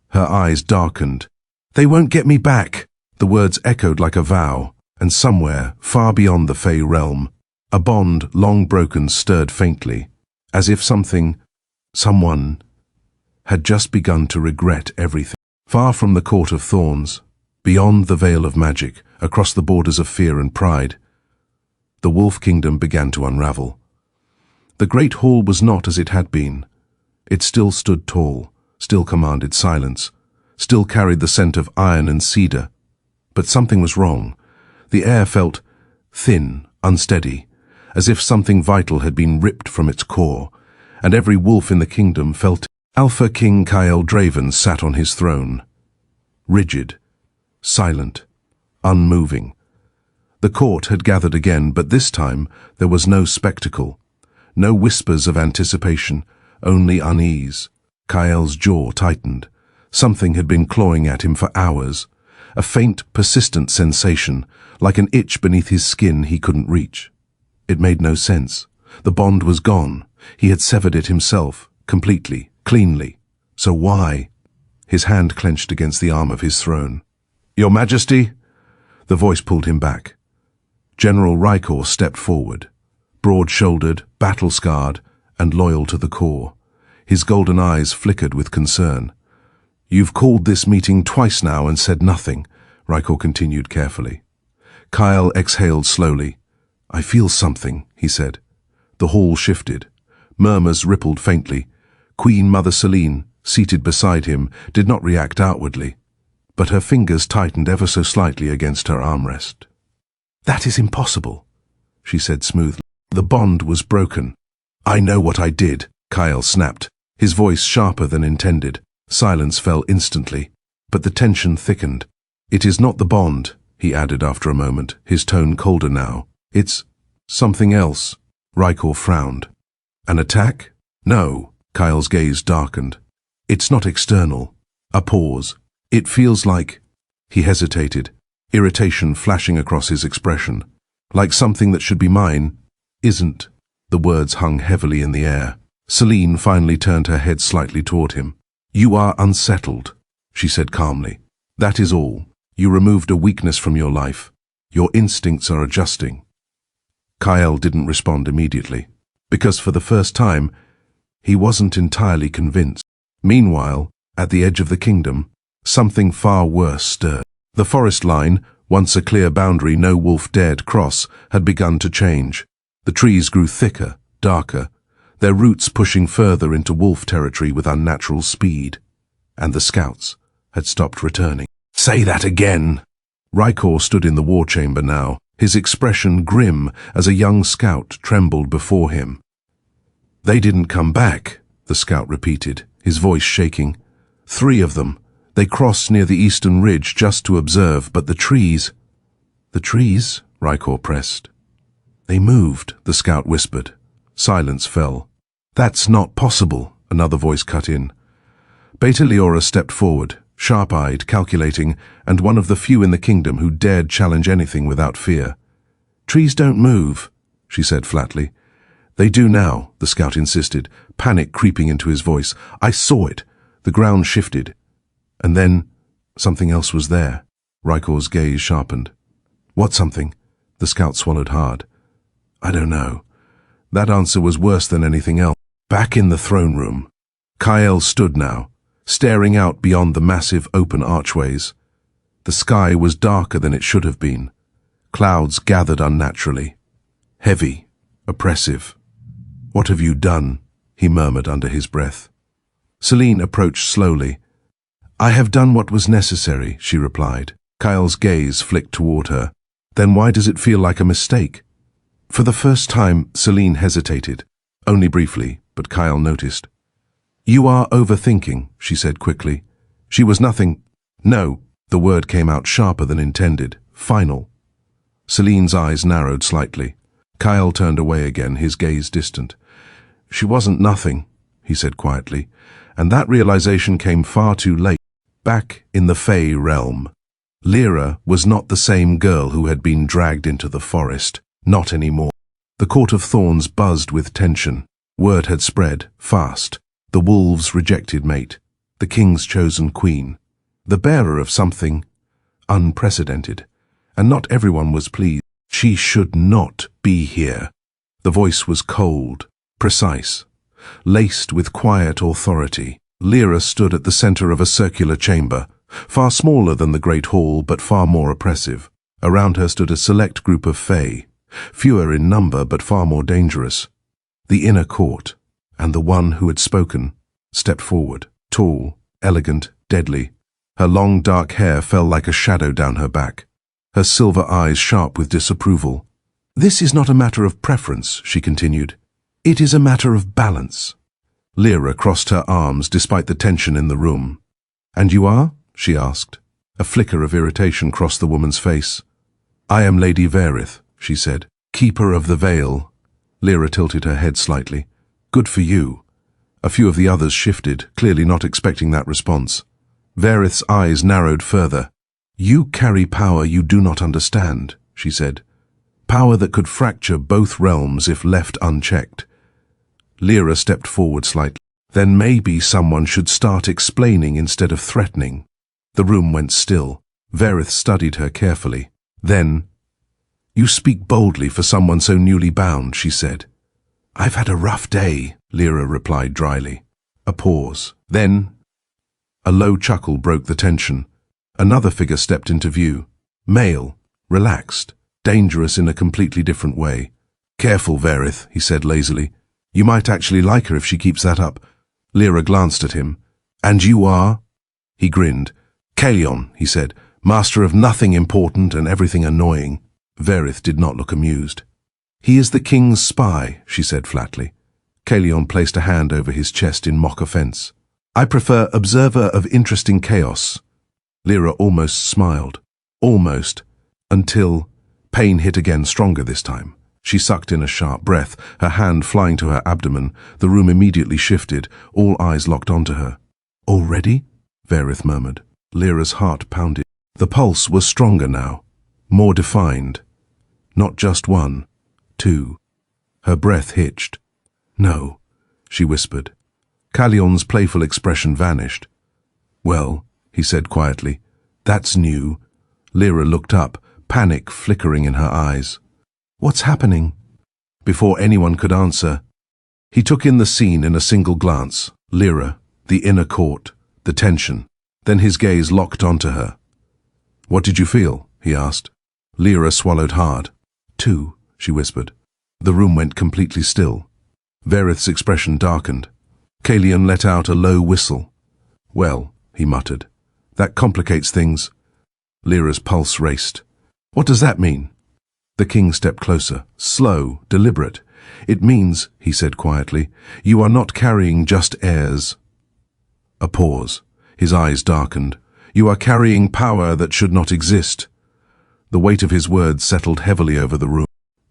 Her eyes darkened. They won't get me back. The words echoed like a vow, and somewhere, far beyond the Fae realm, a bond long broken stirred faintly, as if someone, had just begun to regret everything. Far from the court of thorns, beyond the veil of magic, across the borders of fear and pride, the wolf kingdom began to unravel. The great hall was not as it had been. It still stood tall, still commanded silence, still carried the scent of iron and cedar. But something was wrong. The air felt thin, unsteady, as if something vital had been ripped from its core, and every wolf in the kingdom felt it. Alpha King Kael Draven sat on his throne, rigid, silent, unmoving. The court had gathered again, but this time there was no spectacle, no whispers of anticipation, only unease. Kael's jaw tightened. Something had been clawing at him for hours, a faint, persistent sensation, like an itch beneath his skin he couldn't reach. It made no sense. The bond was gone. He had severed it himself, completely, cleanly. So why? His hand clenched against the arm of his throne. Your Majesty? The voice pulled him back. General Rykor stepped forward, broad-shouldered, battle-scarred, and loyal to the core. His golden eyes flickered with concern. You've called this meeting twice now and said nothing, Rykor continued carefully. Kael exhaled slowly. I feel something, he said. The hall shifted. Murmurs rippled faintly. Queen Mother Selene, seated beside him, did not react outwardly, but her fingers tightened ever so slightly against her armrest. That is impossible, she said smoothly. The bond was broken. I know what I did, Kael snapped, his voice sharper than intended. Silence fell instantly, but the tension thickened. It is not the bond, he added after a moment, his tone colder now. It's something else. Rykor frowned. An attack? No. Kael's gaze darkened. It's not external. A pause. It feels like... He hesitated, irritation flashing across his expression. Like something that should be mine, isn't. The words hung heavily in the air. Selene finally turned her head slightly toward him. You are unsettled, she said calmly. That is all. You removed a weakness from your life. Your instincts are adjusting. Kael didn't respond immediately, because for the first time, he wasn't entirely convinced. Meanwhile, at the edge of the kingdom, something far worse stirred. The forest line, once a clear boundary no wolf dared cross, had begun to change. The trees grew thicker, darker, their roots pushing further into wolf territory with unnatural speed. And the scouts had stopped returning. Say that again! Rykor stood in the war chamber now, his expression grim as a young scout trembled before him. They didn't come back, the scout repeated, his voice shaking. 3 of them. They crossed near the eastern ridge just to observe, but the trees... The trees? Rykor pressed. They moved, the scout whispered. Silence fell. That's not possible, another voice cut in. Beta Lyra stepped forward, sharp-eyed, calculating, and one of the few in the kingdom who dared challenge anything without fear. Trees don't move, she said flatly. They do now, the scout insisted, panic creeping into his voice. I saw it. The ground shifted. And then, something else was there. Rykor's gaze sharpened. What something? The scout swallowed hard. I don't know. That answer was worse than anything else. Back in the throne room, Kael stood now, staring out beyond the massive open archways. The sky was darker than it should have been. Clouds gathered unnaturally. Heavy, oppressive. What have you done? He murmured under his breath. Selene approached slowly. I have done what was necessary, she replied. Kael's gaze flicked toward her. Then why does it feel like a mistake? For the first time, Selene hesitated. Only briefly, but Kael noticed. You are overthinking, she said quickly. She was nothing. No, the word came out sharper than intended. Final. Selene's eyes narrowed slightly. Kael turned away again, his gaze distant. She wasn't nothing, he said quietly, and that realization came far too late. Back in the Fae realm, Lyra was not the same girl who had been dragged into the forest. Not anymore. The Court of Thorns buzzed with tension. Word had spread, fast. The wolves' rejected mate, the king's chosen queen, the bearer of something unprecedented. And not everyone was pleased. She should not be here. The voice was cold, precise, laced with quiet authority. Lyra stood at the center of a circular chamber, far smaller than the great hall but far more oppressive. Around her stood a select group of Fae, fewer in number but far more dangerous. The inner court, and the one who had spoken, stepped forward, tall, elegant, deadly. Her long dark hair fell like a shadow down her back, her silver eyes sharp with disapproval. This is not a matter of preference, she continued. It is a matter of balance. Lyra crossed her arms despite the tension in the room. And you are? She asked. A flicker of irritation crossed the woman's face. I am Lady Varith, she said. Keeper of the Veil. Lyra tilted her head slightly. Good for you. A few of the others shifted, clearly not expecting that response. Varith's eyes narrowed further. You carry power you do not understand, she said. Power that could fracture both realms if left unchecked. Lyra stepped forward slightly. Then maybe someone should start explaining instead of threatening. The room went still. Varith studied her carefully. Then, You speak boldly for someone so newly bound, she said. I've had a rough day, Lyra replied dryly. A pause. Then, a low chuckle broke the tension. Another figure stepped into view. Male, relaxed, dangerous in a completely different way. Careful, Varith, he said lazily. You might actually like her if she keeps that up. Lyra glanced at him. And you are? He grinned. Kaelion, he said, master of nothing important and everything annoying. Varith did not look amused. He is the king's spy, she said flatly. Kaelion placed a hand over his chest in mock offense. I prefer observer of interesting chaos. Lyra almost smiled. Almost. Until pain hit again, stronger this time. She sucked in a sharp breath, her hand flying to her abdomen. The room immediately shifted, all eyes locked onto her. Already? Varith murmured. Lyra's heart pounded. The pulse was stronger now, more defined. Not just one, two. Her breath hitched. No, she whispered. Kalion's playful expression vanished. Well, he said quietly, that's new. Lyra looked up, panic flickering in her eyes. What's happening? Before anyone could answer, he took in the scene in a single glance. Lyra, the inner court, the tension. Then his gaze locked onto her. What did you feel? He asked. Lyra swallowed hard. Two, she whispered. The room went completely still. Varith's expression darkened. Kalion let out a low whistle. Well, he muttered, that complicates things. Lyra's pulse raced. What does that mean? The king stepped closer, slow, deliberate. It means, he said quietly, you are not carrying just heirs. A pause. His eyes darkened. You are carrying power that should not exist. The weight of his words settled heavily over the room.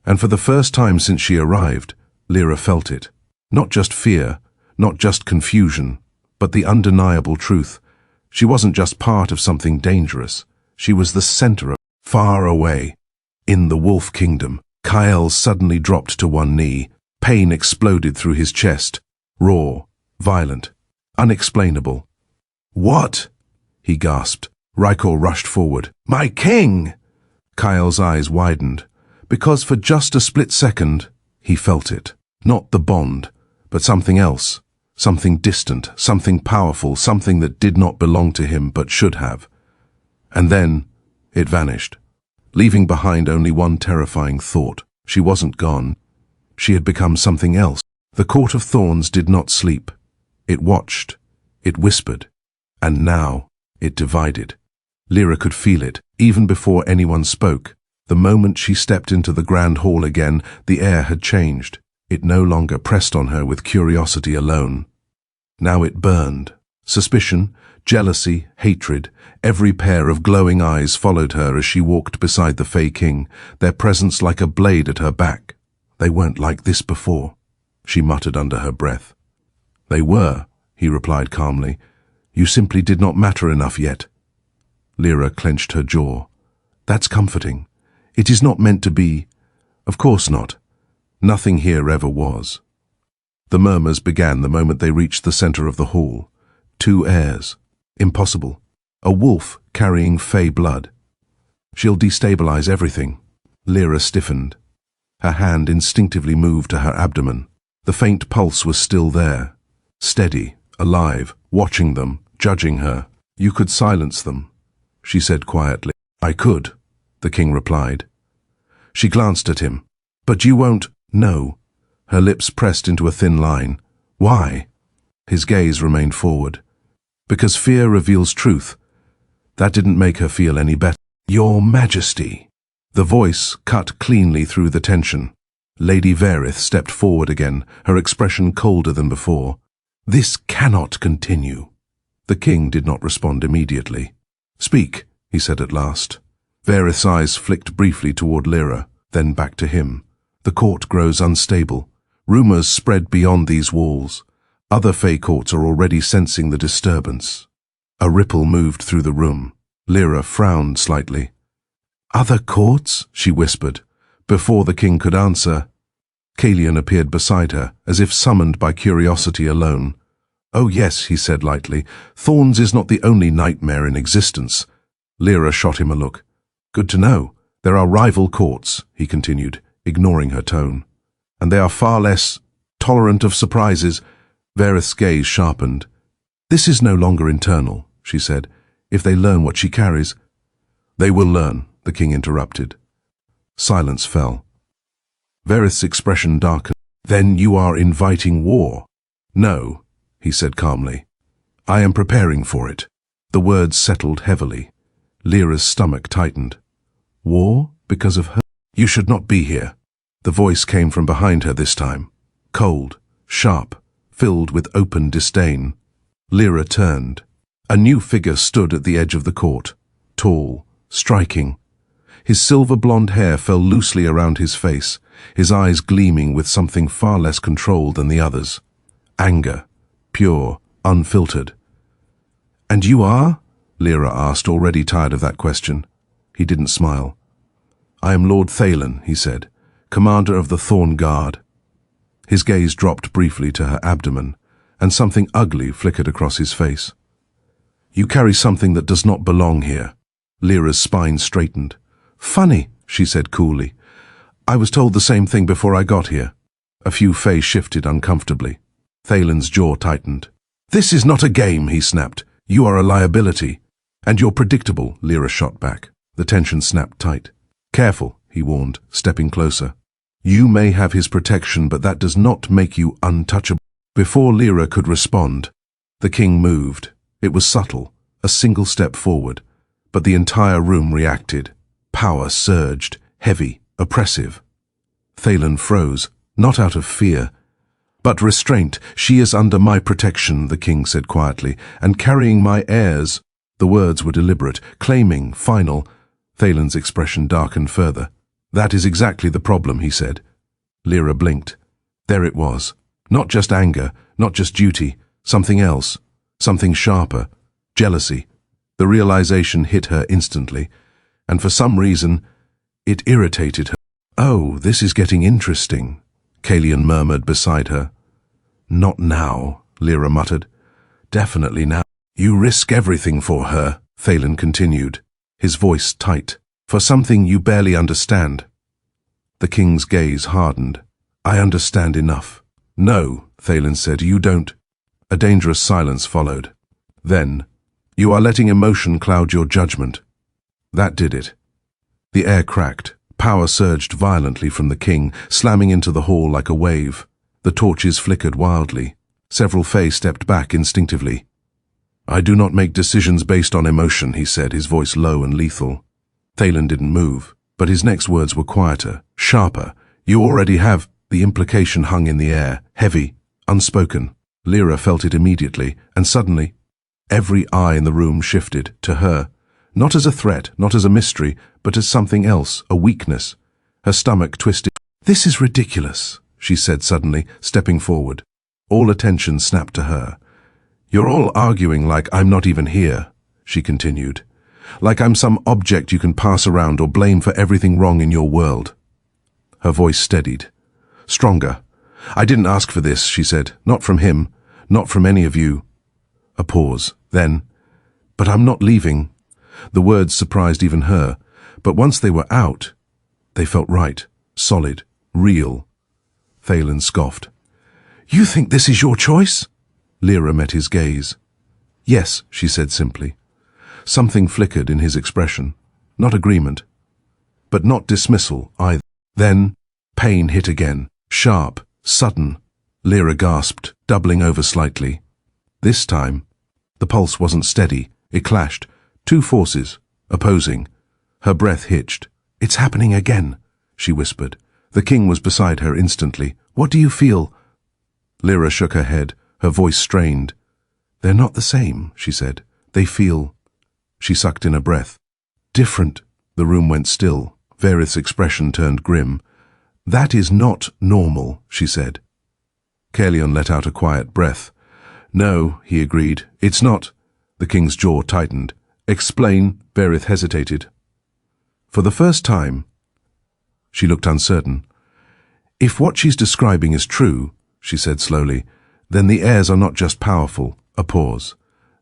And for the first time since she arrived, Lyra felt it. Not just fear, not just confusion, but the undeniable truth. She wasn't just part of something dangerous. She was the center of far away. In the Wolf Kingdom, Kael suddenly dropped to one knee. Pain exploded through his chest. Raw, violent, unexplainable. What? He gasped. Rykor rushed forward. My king! Kael's eyes widened, because for just a split second, he felt it. Not the bond, but something else. Something distant, something powerful, something that did not belong to him but should have. And then, it vanished, leaving behind only one terrifying thought. She wasn't gone. She had become something else. The Court of Thorns did not sleep. It watched. It whispered. And now, it divided. Lyra could feel it, even before anyone spoke. The moment she stepped into the grand hall again, the air had changed. It no longer pressed on her with curiosity alone. Now it burned. Suspicion, jealousy, hatred, every pair of glowing eyes followed her as she walked beside the Fae King, their presence like a blade at her back. They weren't like this before, she muttered under her breath. They were, he replied calmly. You simply did not matter enough yet. Lyra clenched her jaw. That's comforting. It is not meant to be. Of course not. Nothing here ever was. The murmurs began the moment they reached the center of the hall. 2 heirs. Impossible. A wolf carrying Fae blood. She'll destabilize everything. Lyra stiffened. Her hand instinctively moved to her abdomen. The faint pulse was still there. Steady, alive, watching them, judging her. You could silence them, she said quietly. I could, the king replied. She glanced at him. But you won't. No. Her lips pressed into a thin line. Why? His gaze remained forward. Because fear reveals truth. That didn't make her feel any better. Your Majesty. The voice cut cleanly through the tension. Lady Varith stepped forward again, her expression colder than before. This cannot continue. The king did not respond immediately. Speak, he said at last. Varith's eyes flicked briefly toward Lyra, then back to him. The court grows unstable. Rumors spread beyond these walls. Other Fae courts are already sensing the disturbance. A ripple moved through the room. Lyra frowned slightly. Other courts? She whispered. Before the king could answer, Kalion appeared beside her, as if summoned by curiosity alone. Oh yes, he said lightly. Thorns is not the only nightmare in existence. Lyra shot him a look. Good to know. There are rival courts, he continued, ignoring her tone. And they are far less tolerant of surprises. Varith's gaze sharpened. This is no longer internal, she said. If they learn what she carries. They will learn, the king interrupted. Silence fell. Varith's expression darkened. Then you are inviting war? No, he said calmly. I am preparing for it. The words settled heavily. Lyra's stomach tightened. War? Because of her? You should not be here. The voice came from behind her this time. Cold, sharp, filled with open disdain. Lyra turned. A new figure stood at the edge of the court. Tall, striking. His silver blonde hair fell loosely around his face, his eyes gleaming with something far less controlled than the others. Anger, pure, unfiltered. And you are? Lyra asked, already tired of that question. He didn't smile. I am Lord Thalen, he said, commander of the Thorn Guard. His gaze dropped briefly to her abdomen, and something ugly flickered across his face. You carry something that does not belong here. Lyra's spine straightened. Funny, she said coolly. I was told the same thing before I got here. A few Fae shifted uncomfortably. Thalen's jaw tightened. This is not a game, he snapped. You are a liability. And you're predictable, Lyra shot back. The tension snapped tight. Careful, he warned, stepping closer. You may have his protection, but that does not make you untouchable. Before Lyra could respond, the king moved. It was subtle, a single step forward, but the entire room reacted. Power surged, heavy, oppressive. Thalen froze, not out of fear, but restraint. She is under my protection, the king said quietly, and carrying my heirs. The words were deliberate, claiming, final. Thalen's expression darkened further. That is exactly the problem, he said. Lyra blinked. There it was. Not just anger, not just duty, something else, something sharper, jealousy. The realization hit her instantly, and for some reason, it irritated her. Oh, this is getting interesting, Kael murmured beside her. Not now, Lyra muttered. Definitely now. You risk everything for her, Thalen continued, his voice tight, for something you barely understand. The king's gaze hardened. I understand enough. No, Thalen said, you don't. A dangerous silence followed. Then, you are letting emotion cloud your judgment. That did it. The air cracked. Power surged violently from the king, slamming into the hall like a wave. The torches flickered wildly. Several Fae stepped back instinctively. I do not make decisions based on emotion, he said, his voice low and lethal. Thalen didn't move, but his next words were quieter, sharper. You already have. The implication hung in the air, heavy, unspoken. Lyra felt it immediately, and suddenly, every eye in the room shifted to her. Not as a threat, not as a mystery, but as something else, a weakness. Her stomach twisted. This is ridiculous, she said suddenly, stepping forward. All attention snapped to her. You're all arguing like I'm not even here, she continued. Like I'm some object you can pass around or blame for everything wrong in your world. Her voice steadied. Stronger. I didn't ask for this, she said. Not from him. Not from any of you. A pause. Then, but I'm not leaving. The words surprised even her. But once they were out, they felt right, solid, real. Thalen scoffed. You think this is your choice? Lyra met his gaze. Yes, she said simply. Something flickered in his expression. Not agreement, but not dismissal either. Then, pain hit again. Sharp, sudden. Lyra gasped, doubling over slightly. This time, the pulse wasn't steady. It clashed. Two forces, opposing. Her breath hitched. It's happening again, she whispered. The king was beside her instantly. What do you feel? Lyra shook her head, her voice strained. They're not the same, she said. They feel... She sucked in a breath. Different. The room went still. Varith's expression turned grim. That is not normal, she said. Kael let out a quiet breath. No, he agreed. It's not. The king's jaw tightened. Explain, Varith hesitated. For the first time, she looked uncertain. If what she's describing is true, she said slowly, then the heirs are not just powerful. A pause.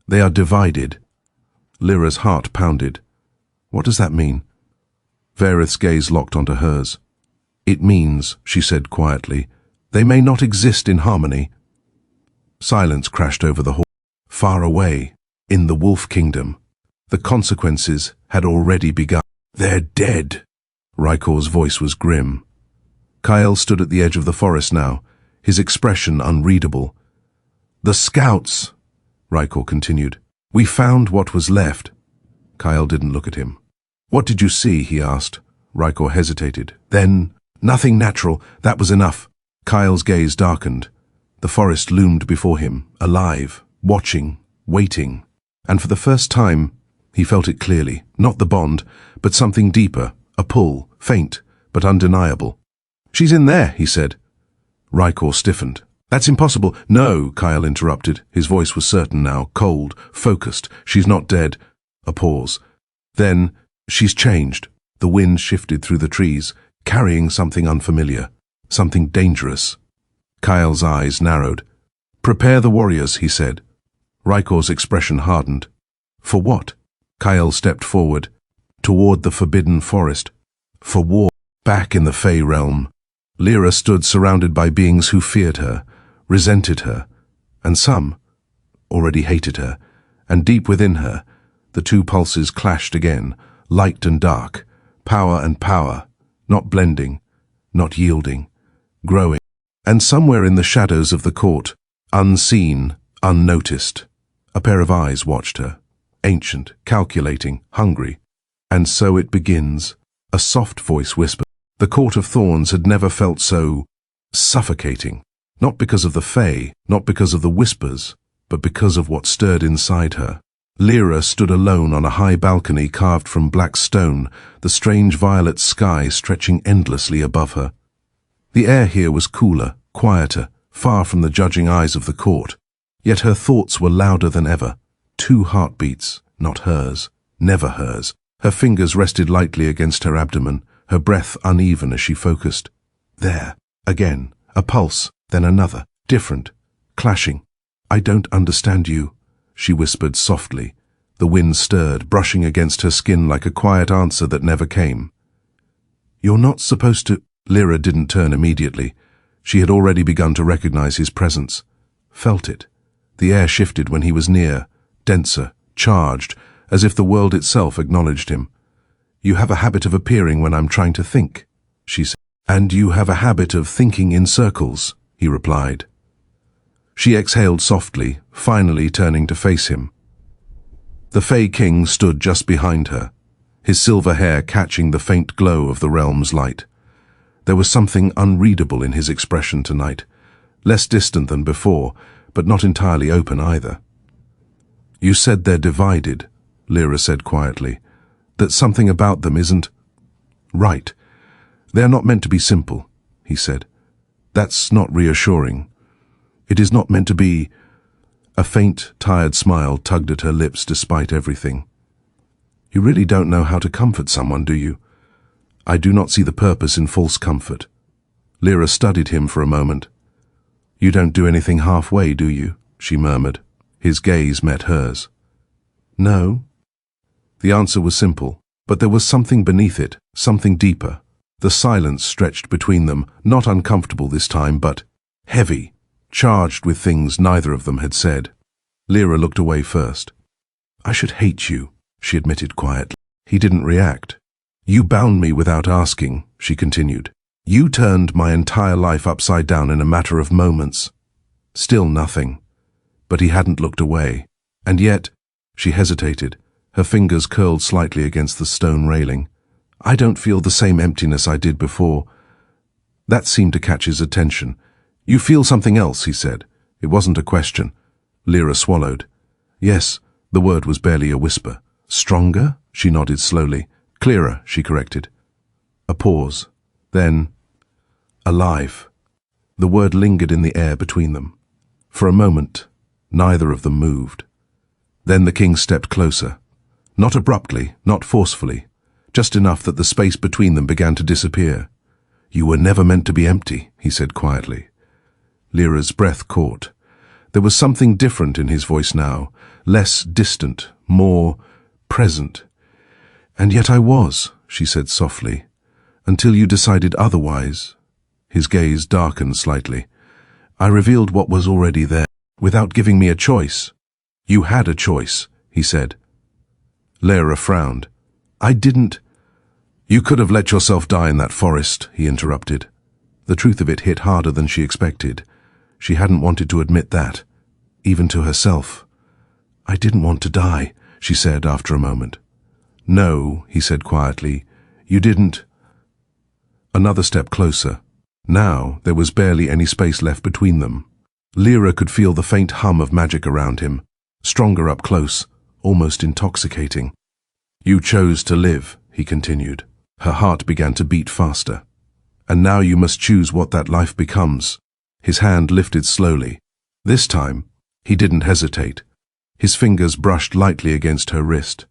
They are divided. Lyra's heart pounded. What does that mean? Varith's gaze locked onto hers. It means, she said quietly, they may not exist in harmony. Silence crashed over the hall. Far away, in the Wolf Kingdom, the consequences had already begun. They're dead. Rykor's voice was grim. Kael stood at the edge of the forest now, his expression unreadable. The scouts, Rykor continued. We found what was left. Kael didn't look at him. What did you see? He asked. Rykor hesitated. Then, nothing natural. That was enough. Kael's gaze darkened. The forest loomed before him, alive, watching, waiting. And for the first time, he felt it clearly. Not the bond, but something deeper, a pull, faint, but undeniable. She's in there, he said. Rykor stiffened. That's impossible. No, Kael interrupted. His voice was certain now, cold, focused. She's not dead. A pause. Then, she's changed. The wind shifted through the trees, carrying something unfamiliar, something dangerous. Kael's eyes narrowed. Prepare the warriors, he said. Rykor's expression hardened. For what? Kael stepped forward, toward the forbidden forest. For war. Back in the Fae realm, Lyra stood surrounded by beings who feared her, resented her, and some already hated her, and deep within her, the two pulses clashed again, light and dark, power and power, not blending, not yielding, growing. And somewhere in the shadows of the court, unseen, unnoticed, a pair of eyes watched her, ancient, calculating, hungry. And so it begins, a soft voice whispered. The Court of Thorns had never felt so suffocating, not because of the Fae, not because of the whispers, but because of what stirred inside her. Lyra stood alone on a high balcony carved from black stone, the strange violet sky stretching endlessly above her. The air here was cooler, quieter, far from the judging eyes of the court. Yet her thoughts were louder than ever. 2 heartbeats, not hers, never hers. Her fingers rested lightly against her abdomen, her breath uneven as she focused. There, again, a pulse, then another, different, clashing. I don't understand you, she whispered softly. The wind stirred, brushing against her skin like a quiet answer that never came. You're not supposed to... Lyra didn't turn immediately. She had already begun to recognize his presence. Felt it. The air shifted when he was near, denser, charged, as if the world itself acknowledged him. You have a habit of appearing when I'm trying to think, she said. And you have a habit of thinking in circles, he replied. She exhaled softly, finally turning to face him. The Fae King stood just behind her, his silver hair catching the faint glow of the realm's light. There was something unreadable in his expression tonight, less distant than before, but not entirely open either. You said they're divided, Lyra said quietly, that something about them isn't right. They're not meant to be simple, he said. That's not reassuring. It is not meant to be... A faint, tired smile tugged at her lips despite everything. You really don't know how to comfort someone, do you? I do not see the purpose in false comfort. Lyra studied him for a moment. You don't do anything halfway, do you? She murmured. His gaze met hers. No. The answer was simple, but there was something beneath it, something deeper. The silence stretched between them, not uncomfortable this time, but heavy, charged with things neither of them had said. Lyra looked away first. I should hate you, she admitted quietly. He didn't react. You bound me without asking, she continued. You turned my entire life upside down in a matter of moments. Still nothing. But he hadn't looked away. And yet, she hesitated, her fingers curled slightly against the stone railing. I don't feel the same emptiness I did before. That seemed to catch his attention. You feel something else, he said. It wasn't a question. Lyra swallowed. Yes, the word was barely a whisper. Stronger? She nodded slowly. Clearer, she corrected. A pause. Then, alive. The word lingered in the air between them. For a moment, neither of them moved. Then the king stepped closer. Not abruptly, not forcefully, just enough that the space between them began to disappear. You were never meant to be empty, he said quietly. Lyra's breath caught. There was something different in his voice now, less distant, more present. And yet I was, she said softly, until you decided otherwise. His gaze darkened slightly. I revealed what was already there, without giving me a choice. You had a choice, he said. Lyra frowned. I didn't... You could have let yourself die in that forest, he interrupted. The truth of it hit harder than she expected. She hadn't wanted to admit that, even to herself. I didn't want to die, she said after a moment. No, he said quietly, you didn't. Another step closer. Now there was barely any space left between them. Lyra could feel the faint hum of magic around him, stronger up close, almost intoxicating. You chose to live, he continued. Her heart began to beat faster. And now you must choose what that life becomes. His hand lifted slowly. This time, he didn't hesitate. His fingers brushed lightly against her wrist.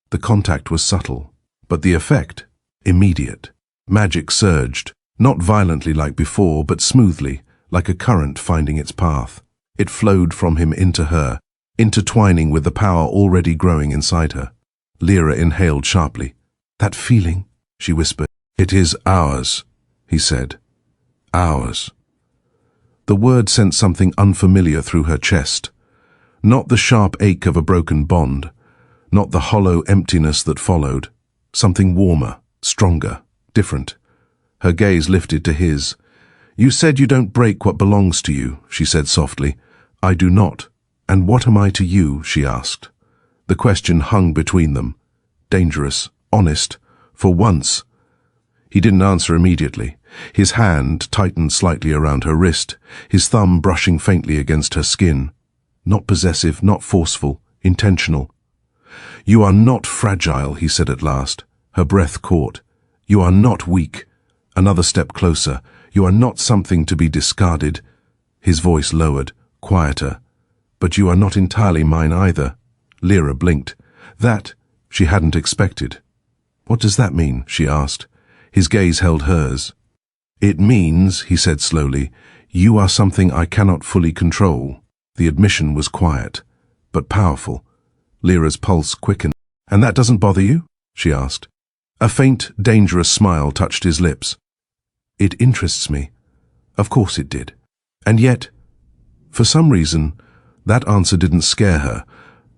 The contact was subtle, but the effect, immediate. Magic surged, not violently like before, but smoothly, like a current finding its path. It flowed from him into her, intertwining with the power already growing inside her. Lyra inhaled sharply. "That feeling," she whispered. "It is ours," he said. "Ours." The word sent something unfamiliar through her chest. Not the sharp ache of a broken bond, not the hollow emptiness that followed. Something warmer, stronger, different. Her gaze lifted to his. "You said you don't break what belongs to you," she said softly. "I do not. And what am I to you?" she asked. The question hung between them. Dangerous, honest, for once. He didn't answer immediately. His hand tightened slightly around her wrist, his thumb brushing faintly against her skin. Not possessive, not forceful, intentional. "You are not fragile," he said at last. Her breath caught. "You are not weak." Another step closer. "You are not something to be discarded." His voice lowered, quieter. "But you are not entirely mine either." Lyra blinked. That she hadn't expected. "What does that mean?" she asked. His gaze held hers. "It means," he said slowly, "you are something I cannot fully control." The admission was quiet, but powerful. Lyra's pulse quickened. "And that doesn't bother you?" she asked. A faint, dangerous smile touched his lips. "It interests me." Of course it did. And yet, for some reason, that answer didn't scare her,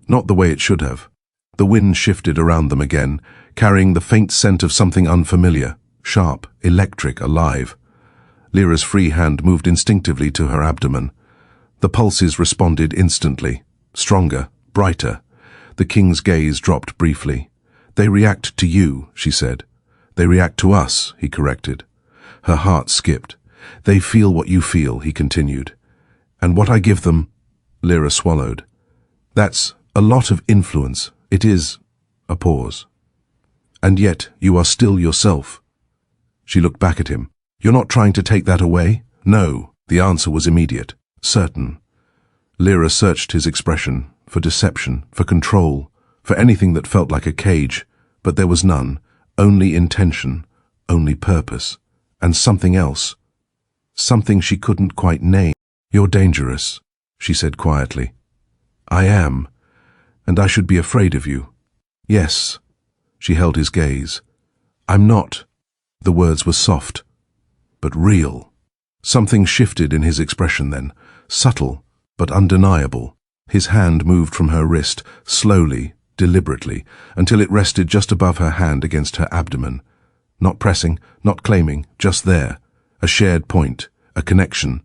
not the way it should have. The wind shifted around them again, carrying the faint scent of something unfamiliar, sharp, electric, alive. Lyra's free hand moved instinctively to her abdomen. The pulses responded instantly, stronger, brighter. The king's gaze dropped briefly. "They react to you," she said. "They react to us," he corrected. Her heart skipped. "They feel what you feel," he continued. "And what I give them," Lyra swallowed. "That's a lot of influence. It is," a pause. "And yet you are still yourself." She looked back at him. "You're not trying to take that away?" "No." The answer was immediate, certain. Lyra searched his expression, for deception, for control, for anything that felt like a cage, but there was none, only intention, only purpose, and something else. Something she couldn't quite name. "You're dangerous," she said quietly. "I am, and I should be afraid of you." "Yes." She held his gaze. "I'm not." The words were soft, but real. Something shifted in his expression then, subtle, but undeniable. His hand moved from her wrist, slowly, deliberately, until it rested just above her hand against her abdomen. Not pressing, not claiming, just there. A shared point, a connection.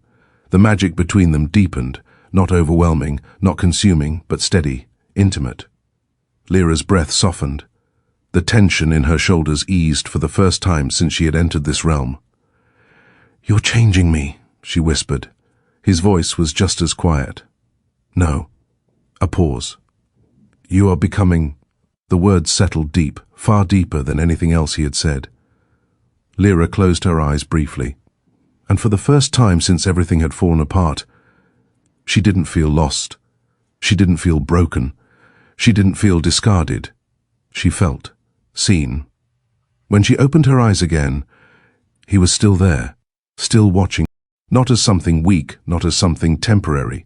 The magic between them deepened, not overwhelming, not consuming, but steady, intimate. Lyra's breath softened. The tension in her shoulders eased for the first time since she had entered this realm. "You're changing me," she whispered. His voice was just as quiet. "No." A pause. "You are becoming—" The words settled deep, far deeper than anything else he had said. Lyra closed her eyes briefly, and for the first time since everything had fallen apart, she didn't feel lost. She didn't feel broken. She didn't feel discarded. She felt seen. When she opened her eyes again, he was still there, still watching, not as something weak, not as something temporary,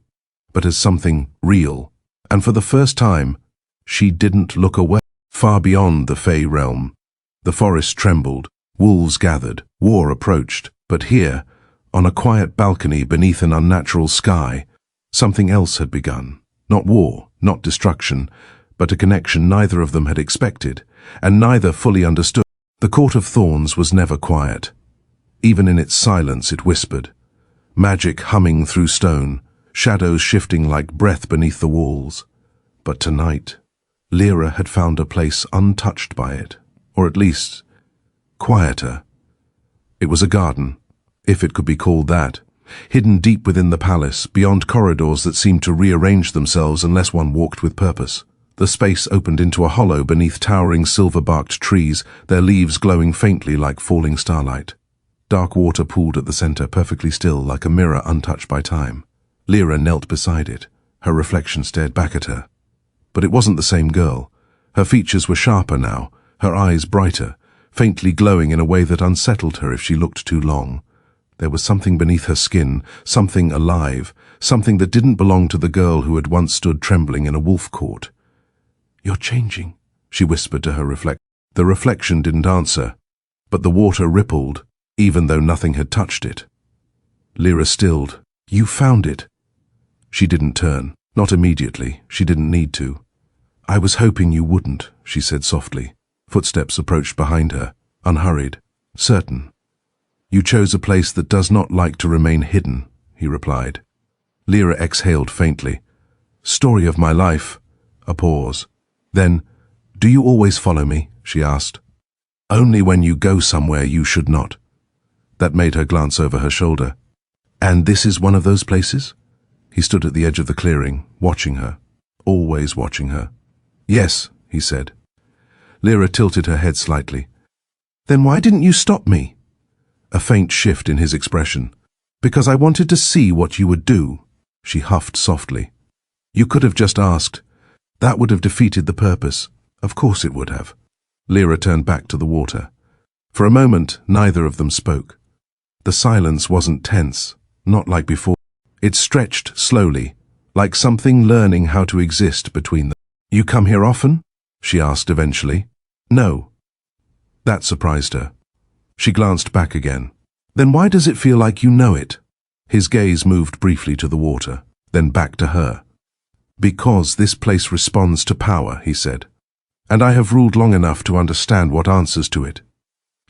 but as something real. And for the first time, she didn't look away. Far beyond the Fae realm, the forest trembled, wolves gathered, war approached. But here, on a quiet balcony beneath an unnatural sky, something else had begun. Not war, not destruction, but a connection neither of them had expected, and neither fully understood. The Court of Thorns was never quiet. Even in its silence it whispered. Magic humming through stone, shadows shifting like breath beneath the walls. But tonight, Lyra had found a place untouched by it, or at least, quieter. It was a garden, if it could be called that, hidden deep within the palace, beyond corridors that seemed to rearrange themselves unless one walked with purpose. The space opened into a hollow beneath towering silver-barked trees, their leaves glowing faintly like falling starlight. Dark water pooled at the center, perfectly still, like a mirror untouched by time. Lyra knelt beside it. Her reflection stared back at her. But it wasn't the same girl. Her features were sharper now, her eyes brighter, faintly glowing in a way that unsettled her if she looked too long. There was something beneath her skin, something alive, something that didn't belong to the girl who had once stood trembling in a wolf court. "You're changing," she whispered to her reflection. The reflection didn't answer, but the water rippled, even though nothing had touched it. Lyra stilled. "You found it." She didn't turn. Not immediately. She didn't need to. "I was hoping you wouldn't," she said softly. Footsteps approached behind her, unhurried, certain. "You chose a place that does not like to remain hidden," he replied. Lyra exhaled faintly. "Story of my life." A pause. Then, "Do you always follow me?" she asked. "Only when you go somewhere you should not." That made her glance over her shoulder. "And this is one of those places?" He stood at the edge of the clearing, watching her, always watching her. "Yes," he said. Lyra tilted her head slightly. "Then why didn't you stop me?" A faint shift in his expression. "Because I wanted to see what you would do," she huffed softly. "You could have just asked. That would have defeated the purpose. Of course it would have." Lyra turned back to the water. For a moment, neither of them spoke. The silence wasn't tense, not like before. It stretched slowly, like something learning how to exist between them. "You come here often?" she asked eventually. "No." That surprised her. She glanced back again. "Then why does it feel like you know it?" His gaze moved briefly to the water, then back to her. "Because this place responds to power," he said. "And I have ruled long enough to understand what answers to it."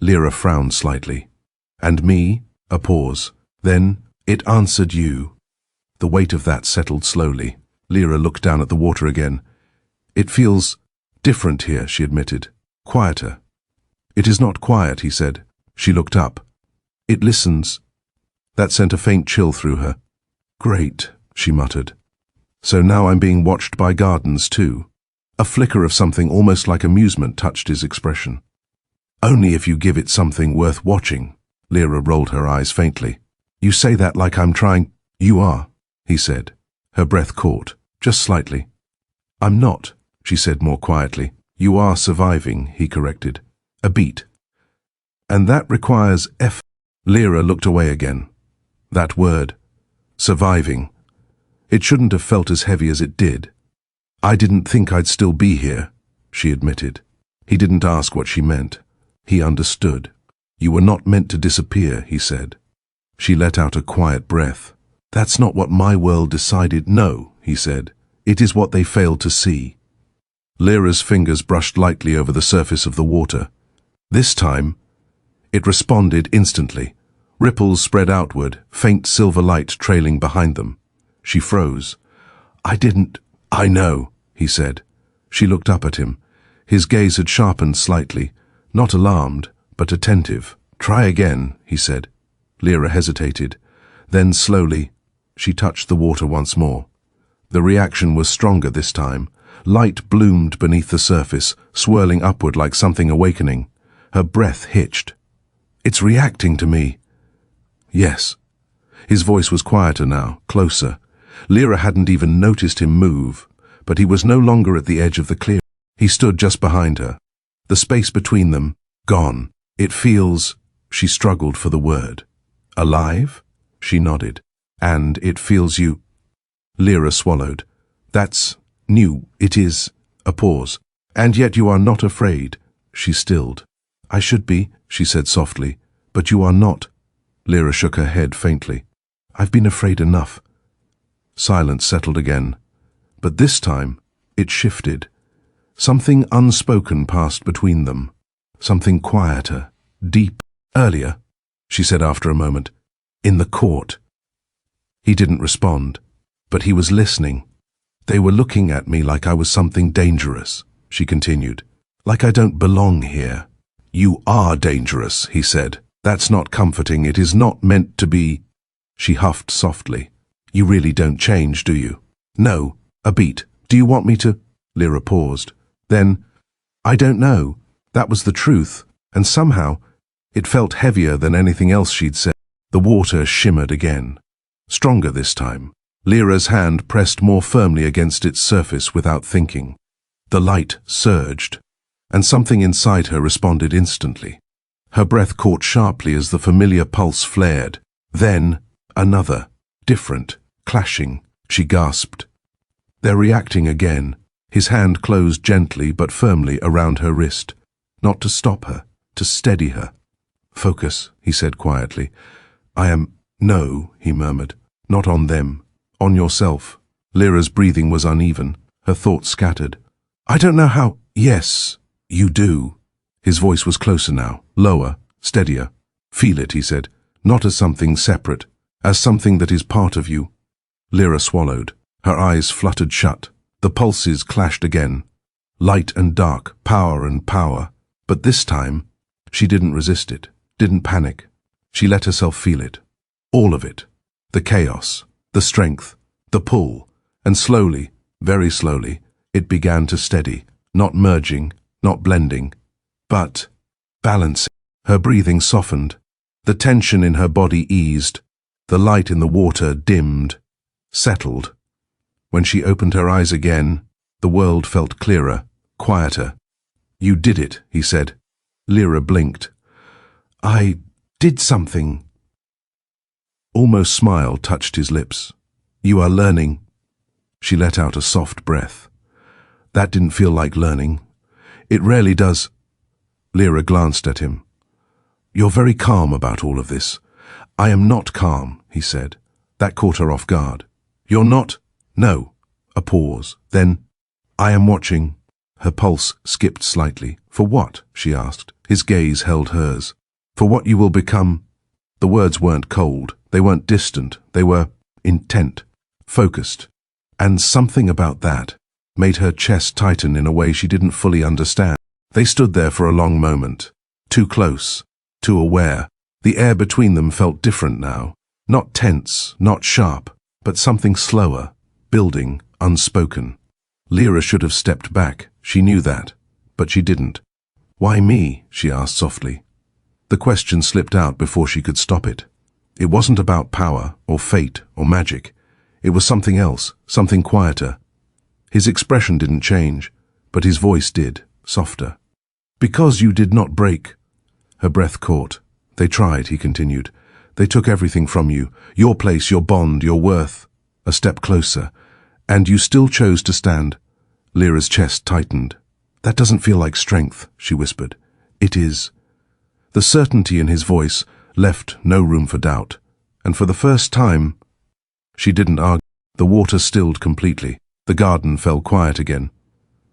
Lyra frowned slightly. "And me?" A pause. Then, "It answered you." The weight of that settled slowly. Lyra looked down at the water again. "It feels different here," she admitted. "Quieter." "It is not quiet," he said. She looked up. "It listens." That sent a faint chill through her. "Great," she muttered. "So now I'm being watched by gardens too." A flicker of something almost like amusement touched his expression. "Only if you give it something worth watching." Lyra rolled her eyes faintly. "You say that like I'm trying—" "You are," he said. Her breath caught, just slightly. "I'm not," she said more quietly. "You are surviving," he corrected. "A beat. And that requires effort." Lyra looked away again. That word, surviving. It shouldn't have felt as heavy as it did. "I didn't think I'd still be here," she admitted. He didn't ask what she meant. He understood. "You were not meant to disappear," he said. She let out a quiet breath. "That's not what my world decided." "No," he said. "It is what they failed to see." Lyra's fingers brushed lightly over the surface of the water. This time, it responded instantly. Ripples spread outward, faint silver light trailing behind them. She froze. "I didn't—" "I know," he said. She looked up at him. His gaze had sharpened slightly, not alarmed, but attentive. "Try again," he said. Lyra hesitated. Then slowly, she touched the water once more. The reaction was stronger this time. Light bloomed beneath the surface, swirling upward like something awakening. Her breath hitched. "It's reacting to me." "Yes." His voice was quieter now, closer. Lyra hadn't even noticed him move, but he was no longer at the edge of the clearing. He stood just behind her. The space between them, gone. "It feels—" She struggled for the word. "Alive?" She nodded. "And it feels you—" Lyra swallowed. "That's new. It is—" A pause. "And yet you are not afraid." She stilled. "I should be," she said softly. "But you are not." Lyra shook her head faintly. "I've been afraid enough." Silence settled again. But this time, it shifted. Something unspoken passed between them. Something quieter, deep. "Earlier," she said after a moment, "in the court." He didn't respond, but he was listening. "They were looking at me like I was something dangerous," she continued. "Like I don't belong here." "You are dangerous," he said. "That's not comforting. It is not meant to be." She huffed softly. "You really don't change, do you?" "No." A beat. "Do you want me to—" Lyra paused. Then, "I don't know. That was the truth. And somehow, It felt heavier than anything else she'd said. The water shimmered again. Stronger this time. Lyra's hand pressed more firmly against its surface without thinking. The light surged, and something inside her responded instantly. Her breath caught sharply as the familiar pulse flared. Then, another, different, clashing. She gasped. They're reacting again. His hand closed gently but firmly around her wrist. Not to stop her, to steady her. Focus, he said quietly. No, he murmured. Not on them. On yourself. Lyra's breathing was uneven, her thoughts scattered. I don't know how. Yes, you do. His voice was closer now, lower, steadier. Feel it, he said, not as something separate, as something that is part of you. Lyra swallowed. Her eyes fluttered shut. The pulses clashed again. Light and dark, power and power. But this time, she didn't resist it, didn't panic. She let herself feel it. All of it. The chaos, the strength, the pull. And slowly, very slowly, it began to steady, not merging, not blending, but balancing. Her breathing softened. The tension in her body eased. The light in the water dimmed, settled. When she opened her eyes again, the world felt clearer, quieter. You did it, he said. Lyra blinked. I did something. Almost smile touched his lips. You are learning. She let out a soft breath. That didn't feel like learning. It rarely does. Lyra glanced at him. You're very calm about all of this. I am not calm, he said. That caught her off guard. You're not? No. A pause. Then, I am watching. Her pulse skipped slightly. For what? She asked. His gaze held hers. For what you will become. The words weren't cold. They weren't distant. They were intent, focused. And something about that made her chest tighten in a way she didn't fully understand. They stood there for a long moment. Too close, too aware. The air between them felt different now. Not tense, not sharp, but something slower, building, unspoken. Lyra should have stepped back. She knew that, but she didn't. Why me? She asked softly. The question slipped out before she could stop it. It wasn't about power, or fate, or magic. It was something else, something quieter. His expression didn't change, but his voice did, softer. Because you did not break. Her breath caught. They tried, he continued. They took everything from you, your place, your bond, your worth. A step closer. And you still chose to stand. Lyra's chest tightened. That doesn't feel like strength, she whispered. It is. The certainty in his voice left no room for doubt. And for the first time, she didn't argue. The water stilled completely. The garden fell quiet again.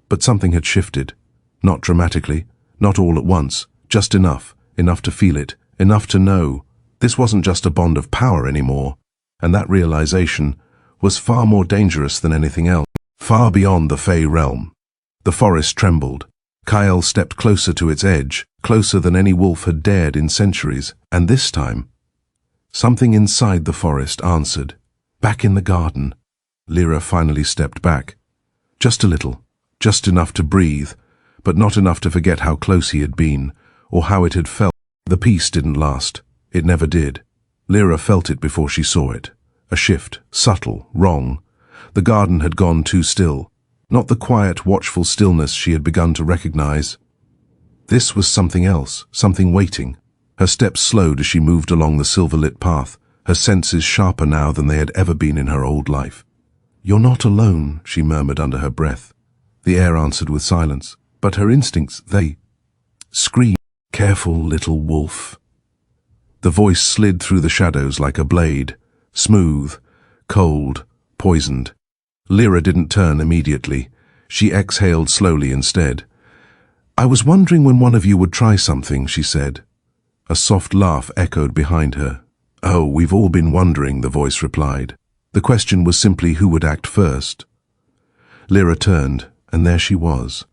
But something had shifted. Not dramatically, not all at once, just enough to feel it, enough to know. This wasn't just a bond of power anymore, and that realization was far more dangerous than anything else, far beyond the Fae realm. The forest trembled. Kael stepped closer to its edge, closer than any wolf had dared in centuries, and this time, something inside the forest answered. Back in the garden. Lyra finally stepped back. Just a little, just enough to breathe, but not enough to forget how close he had been, or how it had felt. The peace didn't last. It never did. Lyra felt it before she saw it. A shift, subtle, wrong. The garden had gone too still. Not the quiet, watchful stillness she had begun to recognize. This was something else, something waiting. Her steps slowed as she moved along the silver-lit path, her senses sharper now than they had ever been in her old life. You're not alone, she murmured under her breath. The air answered with silence, but her instincts, they screamed. Careful, little wolf. The voice slid through the shadows like a blade, smooth, cold, poisoned. Lyra didn't turn immediately. She exhaled slowly instead. I was wondering when one of you would try something, she said. A soft laugh echoed behind her. Oh, we've all been wondering, the voice replied. The question was simply who would act first. Lyra turned, and there she was.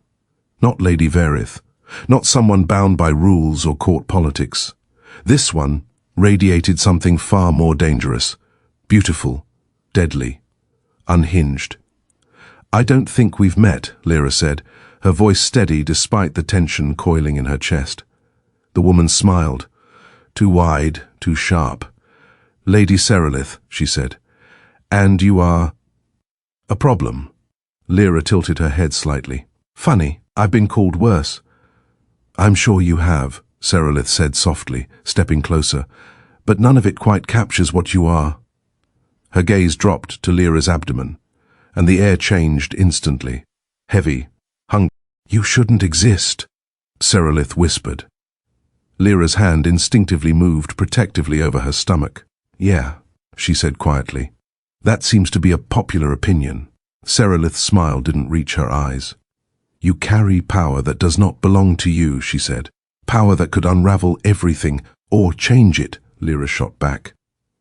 Not Lady Verith, not someone bound by rules or court politics. This one radiated something far more dangerous, beautiful, deadly, unhinged. I don't think we've met, Lyra said, her voice steady despite the tension coiling in her chest. The woman smiled, too wide, too sharp. "Lady Serelith," she said, "and you are a problem." Lyra tilted her head slightly. "Funny, I've been called worse." "I'm sure you have," Serelith said softly, stepping closer, "but none of it quite captures what you are." Her gaze dropped to Lyra's abdomen, and the air changed instantly. Heavy, hungry. "You shouldn't exist," Serelith whispered. Lyra's hand instinctively moved protectively over her stomach. "Yeah," she said quietly. "That seems to be a popular opinion." Serelith's smile didn't reach her eyes. "You carry power that does not belong to you," she said. "Power that could unravel everything, or change it," Lyra shot back.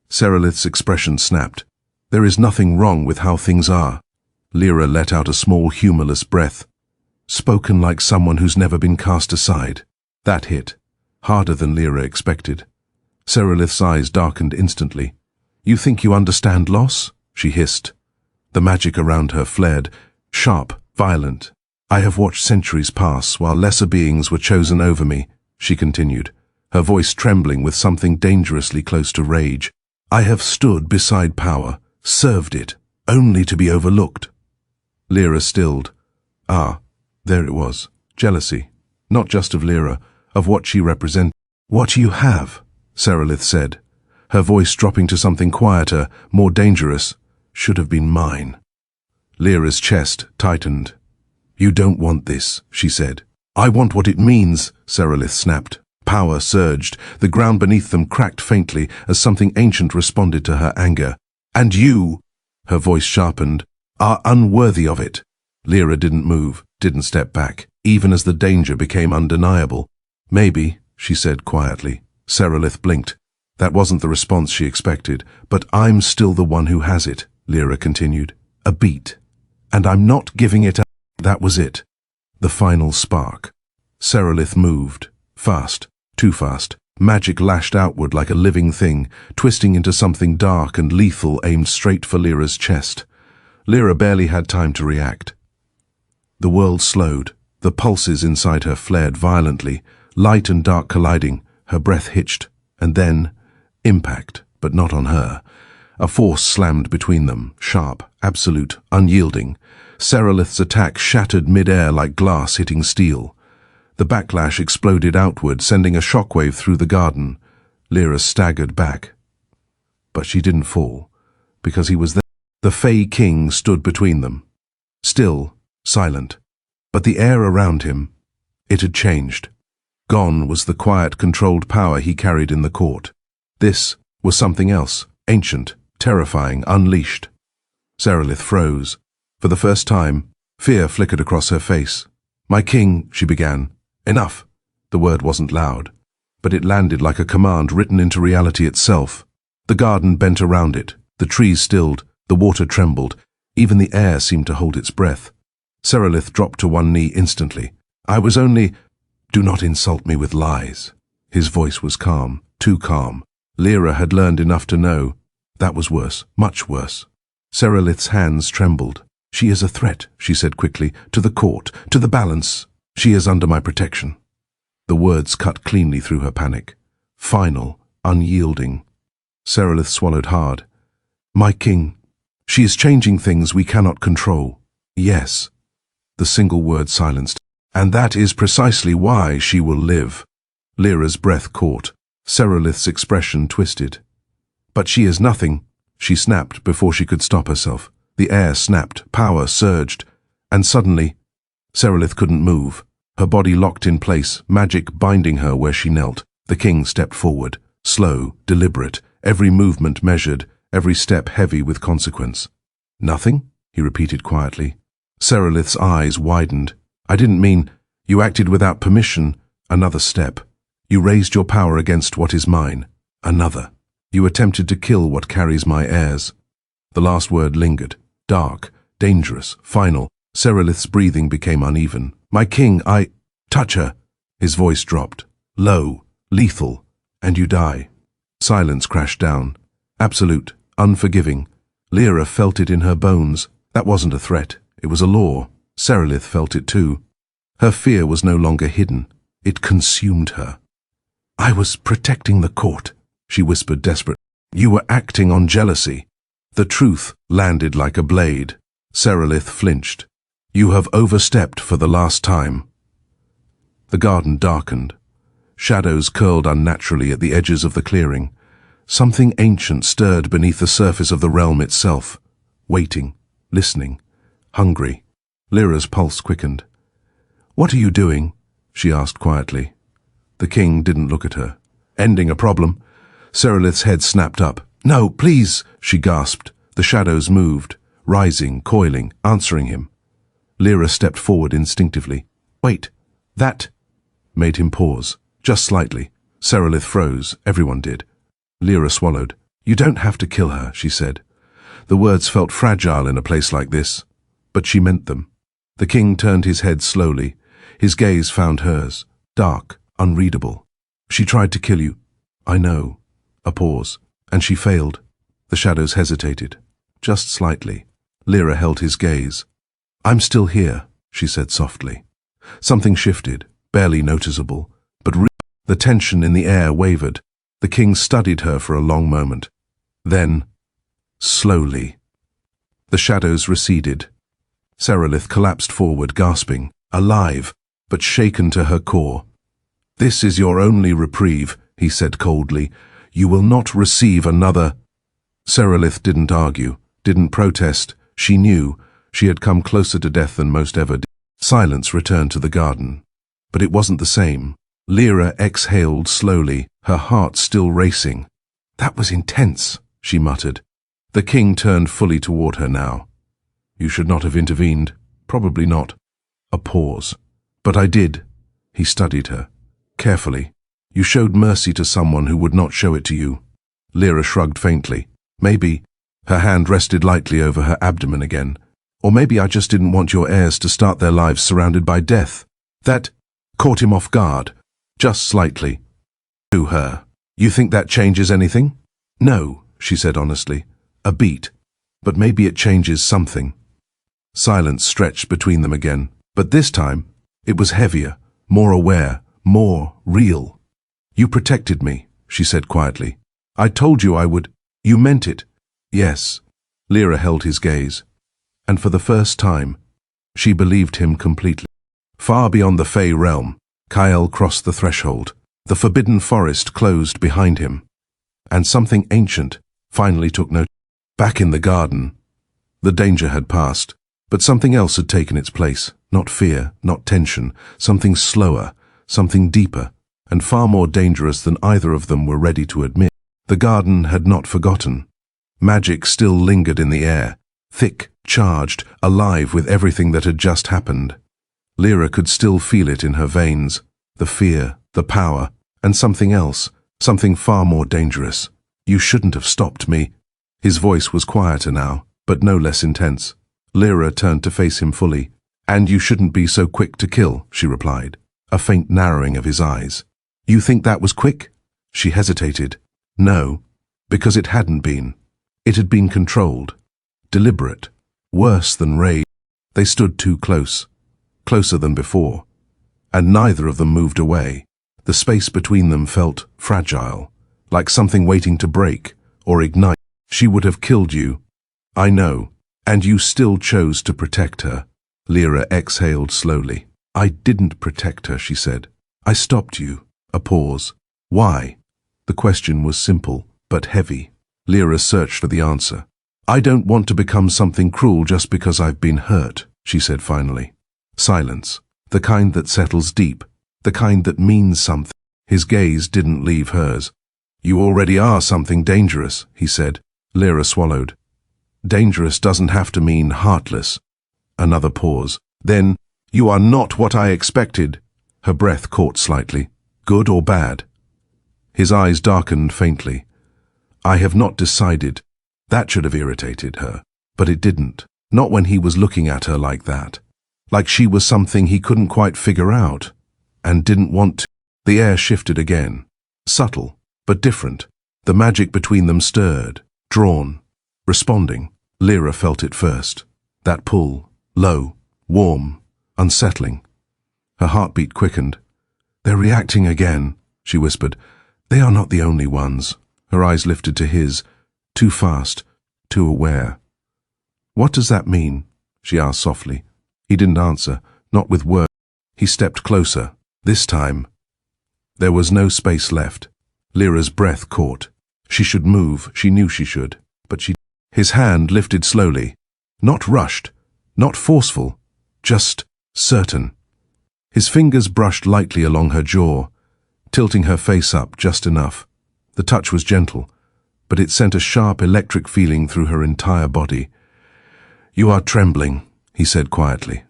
Serelith's expression snapped. "There is nothing wrong with how things are." Lyra let out a small, humorless breath. Spoken like someone who's never been cast aside. That hit, harder than Lyra expected. Serelith's eyes darkened instantly. "You think you understand loss?" she hissed. The magic around her flared, sharp, violent. "I have watched centuries pass while lesser beings were chosen over me," she continued, her voice trembling with something dangerously close to rage. "I have stood beside power, served it, only to be overlooked." Lyra stilled. Ah, there it was. Jealousy. Not just of Lyra, of what she represented. "What you have," Serelith said, her voice dropping to something quieter, more dangerous, "should have been mine." Lyra's chest tightened. "You don't want this," she said. "I want what it means," Serelith snapped. Power surged. The ground beneath them cracked faintly as something ancient responded to her anger. "And you," her voice sharpened, "are unworthy of it." Lyra didn't move, didn't step back, even as the danger became undeniable. "Maybe," she said quietly. Serelith blinked. That wasn't the response she expected. "But I'm still the one who has it," Lyra continued. "A beat. And I'm not giving it up." That was it. The final spark. Serelith moved. Fast. Too fast. Magic lashed outward like a living thing, twisting into something dark and lethal aimed straight for Lyra's chest. Lyra barely had time to react. The world slowed. The pulses inside her flared violently, light and dark colliding, her breath hitched, and then impact, but not on her. A force slammed between them, sharp, absolute, unyielding. Serelith's attack shattered mid-air like glass hitting steel. The backlash exploded outward, sending a shockwave through the garden. Lyra staggered back. But she didn't fall, because he was there. The Fae King stood between them. Still, silent. But the air around him, it had changed. Gone was the quiet, controlled power he carried in the court. This was something else, ancient, terrifying, unleashed. Serelith froze. For the first time, fear flickered across her face. "My king," she began. "Enough." The word wasn't loud, but it landed like a command written into reality itself. The garden bent around it, the trees stilled, the water trembled, even the air seemed to hold its breath. Serelith dropped to one knee instantly. "I was only—" "Do not insult me with lies." His voice was calm, too calm. Lyra had learned enough to know. That was worse, much worse. Serelith's hands trembled. "She is a threat," she said quickly, "to the court, to the balance. She is under my protection." The words cut cleanly through her panic. Final, unyielding. Serelith swallowed hard. "My king, she is changing things we cannot control." "Yes." The single word silenced. "And that is precisely why she will live." Lyra's breath caught. Serelith's expression twisted. "But she is nothing," she snapped before she could stop herself. The air snapped, power surged, and suddenly, Serelith couldn't move. Her body locked in place, magic binding her where she knelt. The king stepped forward, slow, deliberate, every movement measured, every step heavy with consequence. "Nothing?" he repeated quietly. Serelith's eyes widened. "I didn't mean, you acted without permission." Another step. "You raised your power against what is mine." Another. "You attempted to kill what carries my heirs." The last word lingered. Dark, dangerous, final. Serelith's breathing became uneven. "My king, I—" "Touch her!" His voice dropped. Low, lethal, and you die. Silence crashed down. Absolute, unforgiving. Lyra felt it in her bones. That wasn't a threat. It was a law. Serelith felt it too. Her fear was no longer hidden. It consumed her. I was protecting the court, she whispered desperately. You were acting on jealousy. The truth landed like a blade. Serelith flinched. You have overstepped for the last time. The garden darkened. Shadows curled unnaturally at the edges of the clearing. Something ancient stirred beneath the surface of the realm itself, waiting, listening, hungry. Lyra's pulse quickened. What are you doing? She asked quietly. The king didn't look at her. Ending a problem. Serelith's head snapped up. No, please, she gasped. The shadows moved, rising, coiling, answering him. Lyra stepped forward instinctively. Wait, that made him pause, just slightly. Serelith froze, everyone did. Lyra swallowed. You don't have to kill her, she said. The words felt fragile in a place like this, but she meant them. The king turned his head slowly. His gaze found hers, dark, unreadable. She tried to kill you. I know. A pause. And she failed. The shadows hesitated. Just slightly. Lyra held his gaze. I'm still here, she said softly. Something shifted, barely noticeable, but the tension in the air wavered. The king studied her for a long moment. Then, slowly, the shadows receded. Serelith collapsed forward, gasping, alive, but shaken to her core. This is your only reprieve, he said coldly. You will not receive another. Serelith didn't argue, didn't protest. She knew she had come closer to death than most ever did. Silence returned to the garden. But it wasn't the same. Lyra exhaled slowly, her heart still racing. That was intense, she muttered. The king turned fully toward her now. You should not have intervened. Probably not. A pause. But I did. He studied her. Carefully. You showed mercy to someone who would not show it to you. Lyra shrugged faintly. Maybe. Her hand rested lightly over her abdomen again. Or maybe I just didn't want your heirs to start their lives surrounded by death. That caught him off guard. Just slightly. To her. You think that changes anything? No, she said honestly. A beat. But maybe it changes something. Silence stretched between them again. But this time, it was heavier, more aware, more real. You protected me, she said quietly. I told you I would. You meant it. Yes. Lyra held his gaze. And for the first time, she believed him completely. Far beyond the Fae realm, Kael crossed the threshold. The forbidden forest closed behind him. And something ancient finally took note. Back in the garden, the danger had passed, but something else had taken its place. Not fear, not tension, something slower, something deeper, and far more dangerous than either of them were ready to admit. The garden had not forgotten. Magic still lingered in the air, thick, charged, alive with everything that had just happened. Lyra could still feel it in her veins, the fear, the power, and something else, something far more dangerous. You shouldn't have stopped me. His voice was quieter now, but no less intense. Lyra turned to face him fully. And you shouldn't be so quick to kill, she replied, a faint narrowing of his eyes. You think that was quick? She hesitated. No, because it hadn't been. It had been controlled, deliberate, worse than rage. They stood too close, closer than before, and neither of them moved away. The space between them felt fragile, like something waiting to break or ignite. She would have killed you. I know, and you still chose to protect her. Lyra exhaled slowly. I didn't protect her, she said. I stopped you. A pause. Why? The question was simple, but heavy. Lyra searched for the answer. I don't want to become something cruel just because I've been hurt, she said finally. Silence. The kind that settles deep. The kind that means something. His gaze didn't leave hers. You already are something dangerous, he said. Lyra swallowed. Dangerous doesn't have to mean heartless. Another pause. Then, you are not what I expected. Her breath caught slightly. Good or bad? His eyes darkened faintly. I have not decided. That should have irritated her. But it didn't. Not when he was looking at her like that. Like she was something he couldn't quite figure out. And didn't want to. The air shifted again. Subtle, but different. The magic between them stirred, drawn, responding. Lyra felt it first. That pull. Low, warm, unsettling. Her heartbeat quickened. They're reacting again. she whispered. They are not the only ones. Her eyes lifted to his, too fast, too aware. What does that mean? She asked softly. He didn't answer, not with words. He stepped closer. This time, there was no space left. Lyra's breath caught. She should move, she knew she should, but she... His hand lifted slowly, not rushed, not forceful, just certain. His fingers brushed lightly along her jaw, tilting her face up just enough. The touch was gentle, but it sent a sharp electric feeling through her entire body. You are trembling, he said quietly.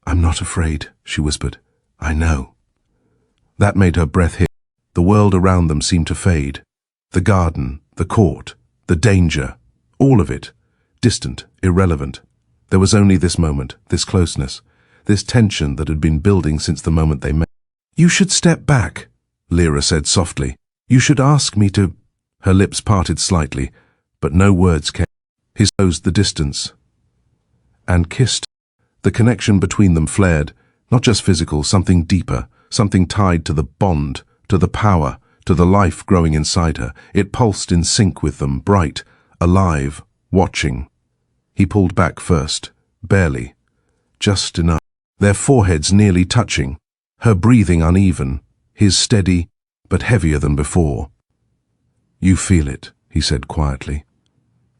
I'm not afraid, she whispered. I know. That made her breath hit. The world around them seemed to fade. The garden, the court, the danger, all of it, distant, irrelevant. There was only this moment, this closeness, this tension that had been building since the moment they met. You should step back, Lyra said softly. You should ask me to... Her lips parted slightly, but no words came. He closed the distance and kissed. The connection between them flared, not just physical, something deeper, something tied to the bond, to the power, to the life growing inside her. It pulsed in sync with them, bright, alive, watching. He pulled back first, barely, just enough. Their foreheads nearly touching, her breathing uneven, his steady, but heavier than before. You feel it, he said quietly.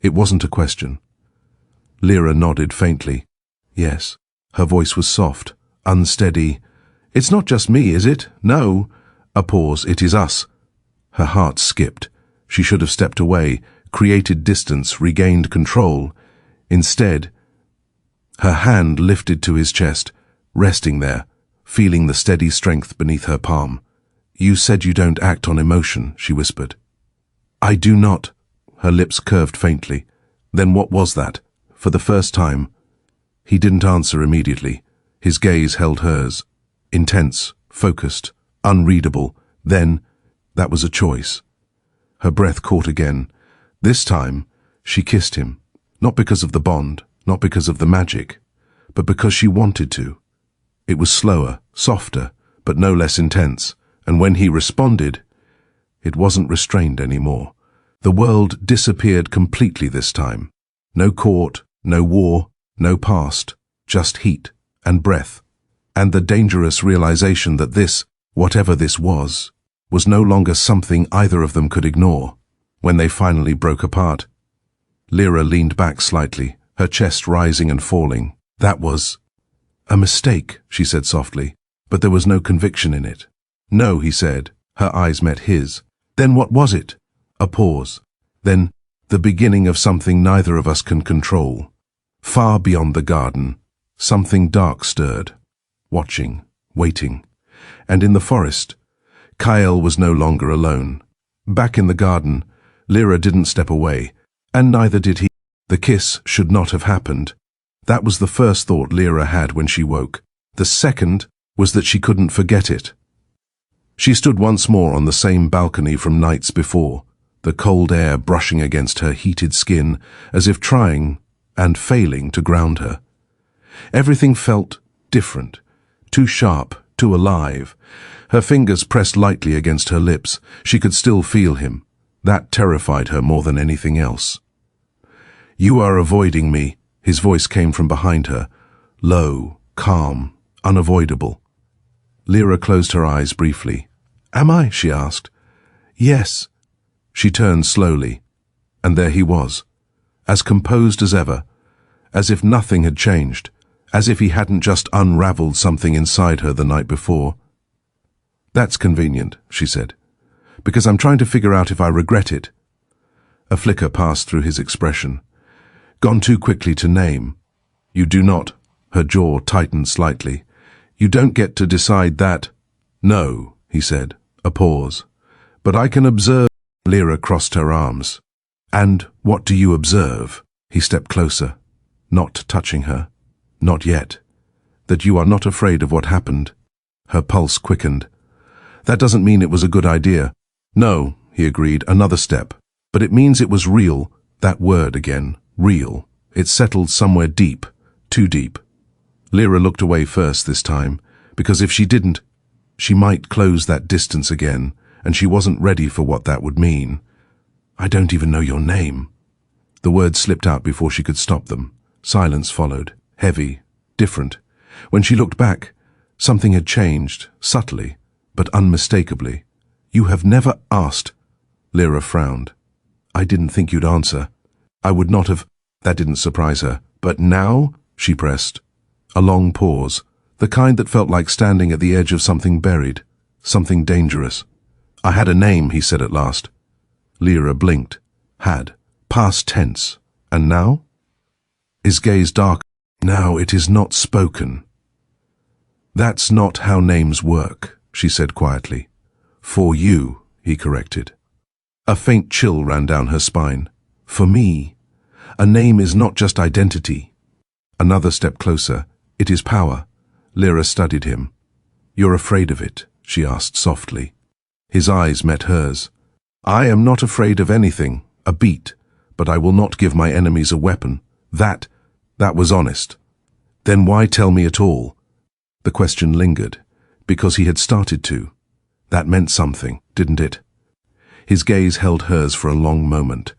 It wasn't a question. Lyra nodded faintly. Yes. Her voice was soft, unsteady. It's not just me, is it? No. A pause. It is us. Her heart skipped. She should have stepped away, created distance, regained control. Instead, her hand lifted to his chest, resting there, feeling the steady strength beneath her palm. You said you don't act on emotion, she whispered. I do not. Her lips curved faintly. Then what was that? For the first time. He didn't answer immediately. His gaze held hers. Intense, focused, unreadable. Then, that was a choice. Her breath caught again. This time, she kissed him. Not because of the bond, not because of the magic, but because she wanted to. It was slower, softer, but no less intense. And when he responded, it wasn't restrained anymore. The world disappeared completely this time. No court, no war, no past, just heat and breath. And the dangerous realization that this, whatever this was no longer something either of them could ignore. When they finally broke apart, Lyra leaned back slightly, her chest rising and falling. That was a mistake, she said softly, but there was no conviction in it. No, he said. Her eyes met his. Then what was it? A pause. Then the beginning of something neither of us can control. Far beyond the garden, something dark stirred, watching, waiting. And in the forest, Kael was no longer alone. Back in the garden, Lyra didn't step away, and neither did he. The kiss should not have happened. That was the first thought Lyra had when she woke. The second was that she couldn't forget it. She stood once more on the same balcony from nights before, the cold air brushing against her heated skin, as if trying and failing to ground her. Everything felt different, too sharp, too alive. Her fingers pressed lightly against her lips. She could still feel him. That terrified her more than anything else. You are avoiding me, his voice came from behind her, low, calm, unavoidable. Lyra closed her eyes briefly. Am I? She asked. Yes. She turned slowly, and there he was, as composed as ever, as if nothing had changed, as if he hadn't just unraveled something inside her the night before. That's convenient, she said, because I'm trying to figure out if I regret it. A flicker passed through his expression. Gone too quickly to name. You do not. Her jaw tightened slightly. You don't get to decide that. No, he said, a pause. But I can observe. Lyra crossed her arms. And what do you observe? He stepped closer, not touching her. Not yet. That you are not afraid of what happened. Her pulse quickened. That doesn't mean it was a good idea. No, he agreed, another step. But it means it was real, that word again, real. It settled somewhere deep, too deep. Lyra looked away first this time, because if she didn't, she might close that distance again, and she wasn't ready for what that would mean. "I don't even know your name." The words slipped out before she could stop them. Silence followed, heavy, different. When she looked back, something had changed, subtly, but unmistakably. "You have never asked." Lyra frowned. "I didn't think you'd answer. I would not have." That didn't surprise her. "But now?" she pressed. A long pause, the kind that felt like standing at the edge of something buried, something dangerous. "I had a name," he said at last. Lyra blinked. Had. Past tense. And now? His gaze darkened. "Now it is not spoken." "That's not how names work," she said quietly. "For you," he corrected. A faint chill ran down her spine. "For me, a name is not just identity." Another step closer. "It is power." Lyra studied him. "You're afraid of it?" she asked softly. His eyes met hers. "I am not afraid of anything, a beat, but I will not give my enemies a weapon. That was honest." "Then why tell me at all?" The question lingered, because he had started to. That meant something, didn't it? His gaze held hers for a long moment.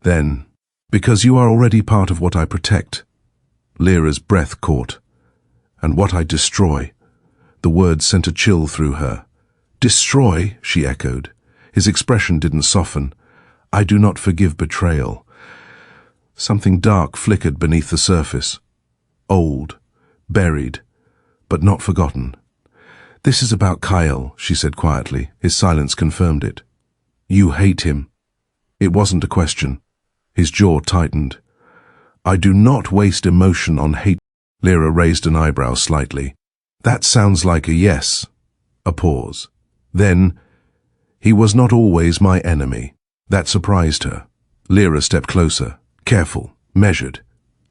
Then, "Because you are already part of what I protect." Lyra's breath caught. "And what I destroy." The words sent a chill through her. "Destroy?" she echoed. His expression didn't soften. "I do not forgive betrayal." Something dark flickered beneath the surface. Old, buried, but not forgotten. "This is about Kael," she said quietly. His silence confirmed it. "You hate him." It wasn't a question. His jaw tightened. "I do not waste emotion on hate." Lyra raised an eyebrow slightly. "That sounds like a yes." A pause. Then, "He was not always my enemy." That surprised her. Lyra stepped closer, careful, measured.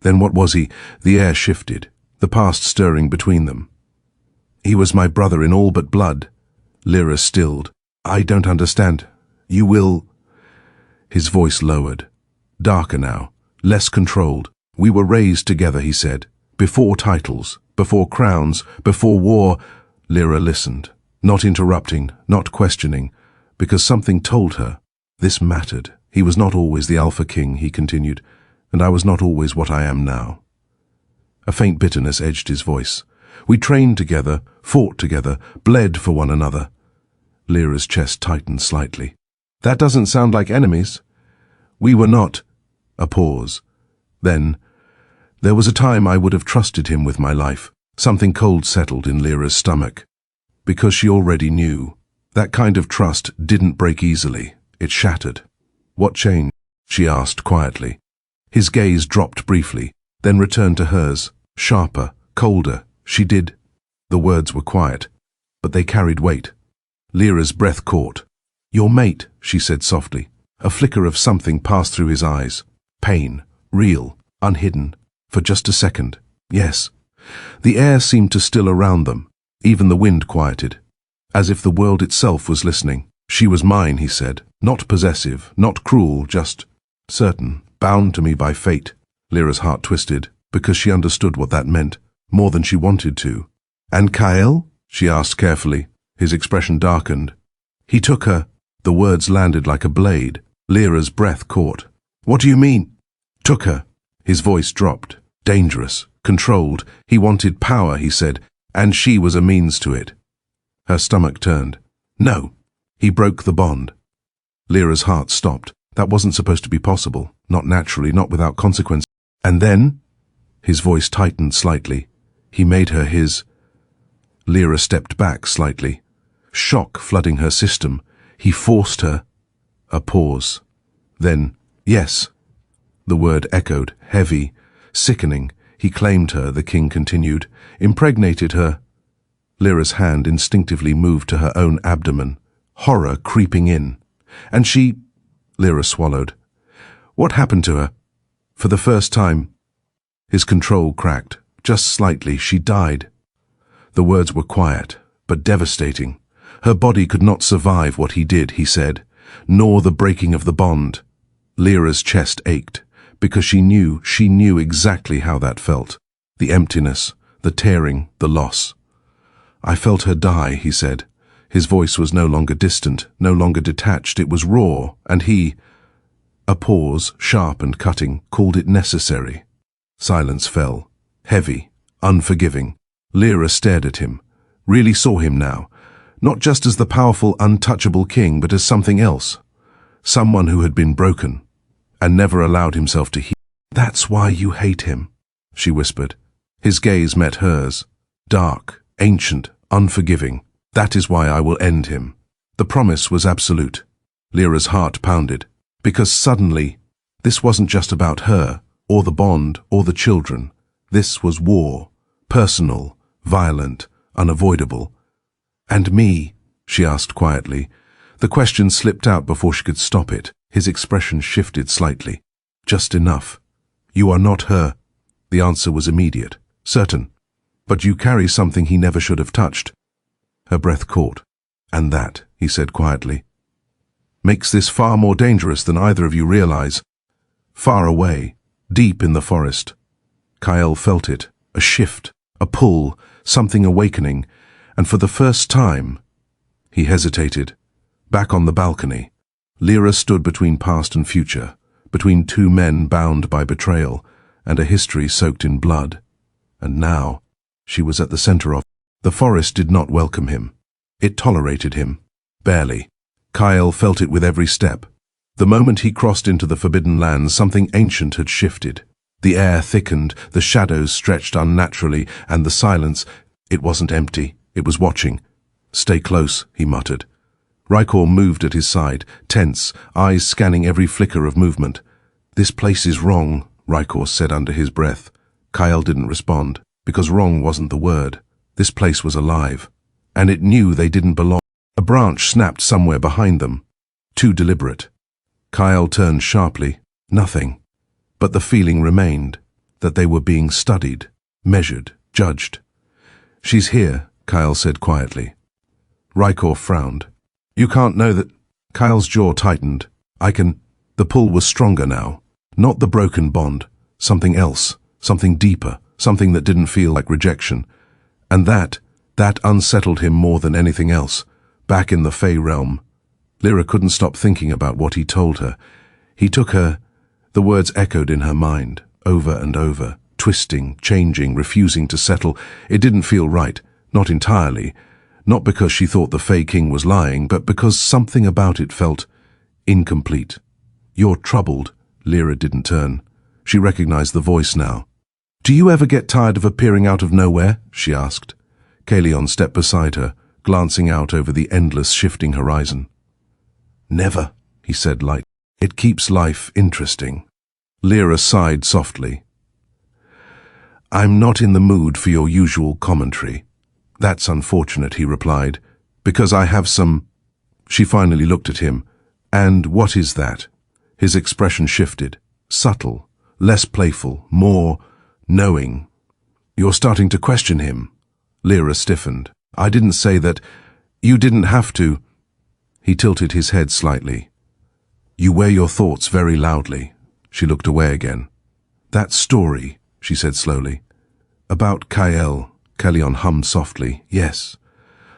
Then what was he? The air shifted, the past stirring between them. "He was my brother in all but blood." Lyra stilled. "I don't understand. You will—" His voice lowered. Darker now, less controlled. "We were raised together," he said. "Before titles, before crowns, before war." Lyra listened, not interrupting, not questioning, because something told her this mattered. "He was not always the Alpha King," he continued, "and I was not always what I am now." A faint bitterness edged his voice. "We trained together, fought together, bled for one another." Lyra's chest tightened slightly. "That doesn't sound like enemies." "We were not." A pause. Then, "There was a time I would have trusted him with my life." Something cold settled in Lyra's stomach. Because she already knew. That kind of trust didn't break easily. It shattered. "What changed?" she asked quietly. His gaze dropped briefly, then returned to hers, sharper, colder. "She did." The words were quiet, but they carried weight. Lyra's breath caught. "Your mate," she said softly. A flicker of something passed through his eyes. Pain, real, unhidden, for just a second. "Yes." The air seemed to still around them. Even the wind quieted, as if the world itself was listening. "She was mine," he said. "Not possessive, not cruel, just certain, bound to me by fate." Lyra's heart twisted, because she understood what that meant, more than she wanted to. "And Kael?" she asked carefully. His expression darkened. "He took her." The words landed like a blade. Lyra's breath caught. "What do you mean?" "Took her." His voice dropped. Dangerous, controlled. He wanted power, he said, and she was a means to it. Her stomach turned. "No." He broke the bond. Lyra's heart stopped. That wasn't supposed to be possible. Not naturally, not without consequence. "And then?" His voice tightened slightly. "He made her his." Lyra stepped back slightly. Shock flooding her system. "He forced her." A pause. Then, "Yes." The word echoed, heavy, sickening. "He claimed her," the king continued. "Impregnated her." Lyra's hand instinctively moved to her own abdomen, horror creeping in. "And she—" Lyra swallowed. "What happened to her?" "For the first time." His control cracked. Just slightly. "She died." The words were quiet, but devastating. Her body could not survive what he did, he said, nor the breaking of the bond. Lyra's chest ached, because she knew exactly how that felt. The emptiness, the tearing, the loss. "I felt her die," he said. His voice was no longer distant, no longer detached, it was raw, and he, a pause, sharp and cutting, called it necessary. Silence fell, heavy, unforgiving. Lyra stared at him, really saw him now, not just as the powerful, untouchable king, but as something else. Someone who had been broken, and never allowed himself to heal. "That's why you hate him," she whispered. His gaze met hers, dark, ancient, unforgiving. "That is why I will end him." The promise was absolute. Lyra's heart pounded, because suddenly, this wasn't just about her, or the bond, or the children. This was war, personal, violent, unavoidable. "And me?" she asked quietly. The question slipped out before she could stop it. His expression shifted slightly. "Just enough. You are not her." The answer was immediate, certain. "But you carry something he never should have touched." Her breath caught. "And that," he said quietly, "makes this far more dangerous than either of you realize." Far away, deep in the forest, Kael felt it, a shift, a pull, something awakening, and for the first time, he hesitated. Back on the balcony, Lyra stood between past and future, between two men bound by betrayal and a history soaked in blood. And now, she was at the center of. The forest did not welcome him. It tolerated him. Barely. Kael felt it with every step. The moment he crossed into the forbidden lands, something ancient had shifted. The air thickened, the shadows stretched unnaturally, and the silence, it wasn't empty, it was watching. "Stay close," he muttered. Rykor moved at his side, tense, eyes scanning every flicker of movement. "This place is wrong," Rykor said under his breath. Kael didn't respond, because wrong wasn't the word. This place was alive, and it knew they didn't belong. A branch snapped somewhere behind them. Too deliberate. Kael turned sharply. Nothing. But the feeling remained, that they were being studied, measured, judged. "She's here," Kael said quietly. Rykor frowned. "You can't know that." Kael's jaw tightened. "I can." The pull was stronger now. Not the broken bond. Something else. Something deeper. Something that didn't feel like rejection. And that unsettled him more than anything else. Back in the Fae realm, Lyra couldn't stop thinking about what he told her. He took her. The words echoed in her mind, over and over, twisting, changing, refusing to settle. It didn't feel right, not entirely. Not because she thought the Fae King was lying, but because something about it felt incomplete. "You're troubled." Lyra didn't turn. She recognized the voice now. "Do you ever get tired of appearing out of nowhere?" she asked. Kaelion stepped beside her, glancing out over the endless shifting horizon. "Never," he said lightly. "It keeps life interesting." Lyra sighed softly. "I'm not in the mood for your usual commentary." "That's unfortunate," he replied, "because I have some." She finally looked at him. "And what is that?" His expression shifted, subtle, less playful, more knowing. "You're starting to question him." Lyra stiffened. "I didn't say that. You didn't have to." He tilted his head slightly. "You wear your thoughts very loudly." She looked away again. "That story," she said slowly. "About Kael," Kaelion hummed softly. "Yes.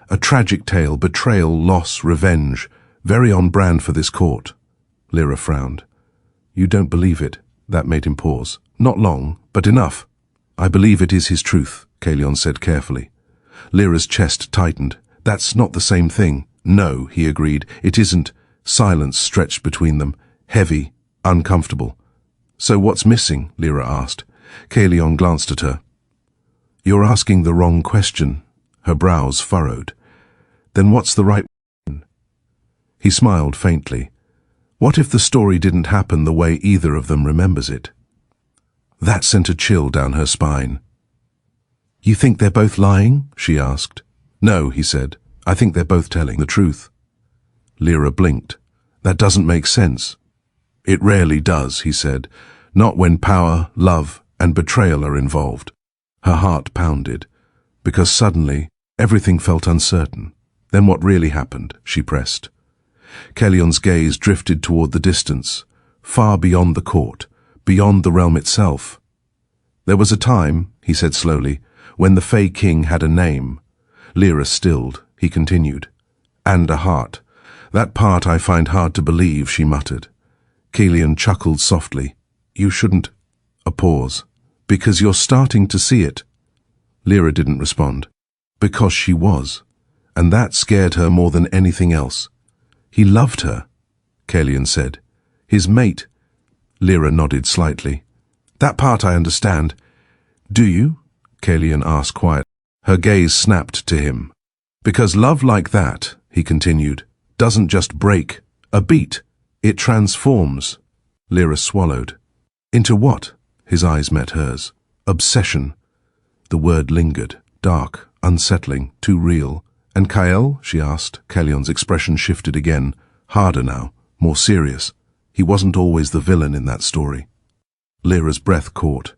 A tragic tale, betrayal, loss, revenge. Very on brand for this court." Lyra frowned. "You don't believe it?" That made him pause. "Not long, but enough." "I believe it is his truth," Kaelion said carefully. Lyra's chest tightened. "That's not the same thing." "No," he agreed. "It isn't." Silence stretched between them, heavy, uncomfortable. "So what's missing?" Lyra asked. Kaelion glanced at her. "You're asking the wrong question." Her brows furrowed. "Then what's the right one?" He smiled faintly. "What if the story didn't happen the way either of them remembers it?" That sent a chill down her spine. "You think they're both lying?" she asked. "No," he said. "I think they're both telling the truth." Lyra blinked. "That doesn't make sense." "It rarely does," he said. "Not when power, love, and betrayal are involved." Her heart pounded, because suddenly everything felt uncertain. "Then what really happened?" she pressed. Kaelion's gaze drifted toward the distance, far beyond the court, beyond the realm itself. "There was a time," he said slowly, "when the Fae King had a name." Lyra stilled. He continued. And a heart. That part I find hard to believe, she muttered. Kaelion chuckled softly. You shouldn't. A pause. Because you're starting to see it. Lyra didn't respond. Because she was. And that scared her more than anything else. He loved her, Kaelion said. His mate. Lyra nodded slightly. That part I understand. Do you? Kaelion asked quietly. Her gaze snapped to him. Because love like that, he continued, doesn't just break a beat. It transforms. Lyra swallowed. Into what? His eyes met hers. Obsession. The word lingered. Dark, unsettling, too real. And Kael? She asked. Kaelion's expression shifted again. Harder now. More serious. He wasn't always the villain in that story. Lyra's breath caught.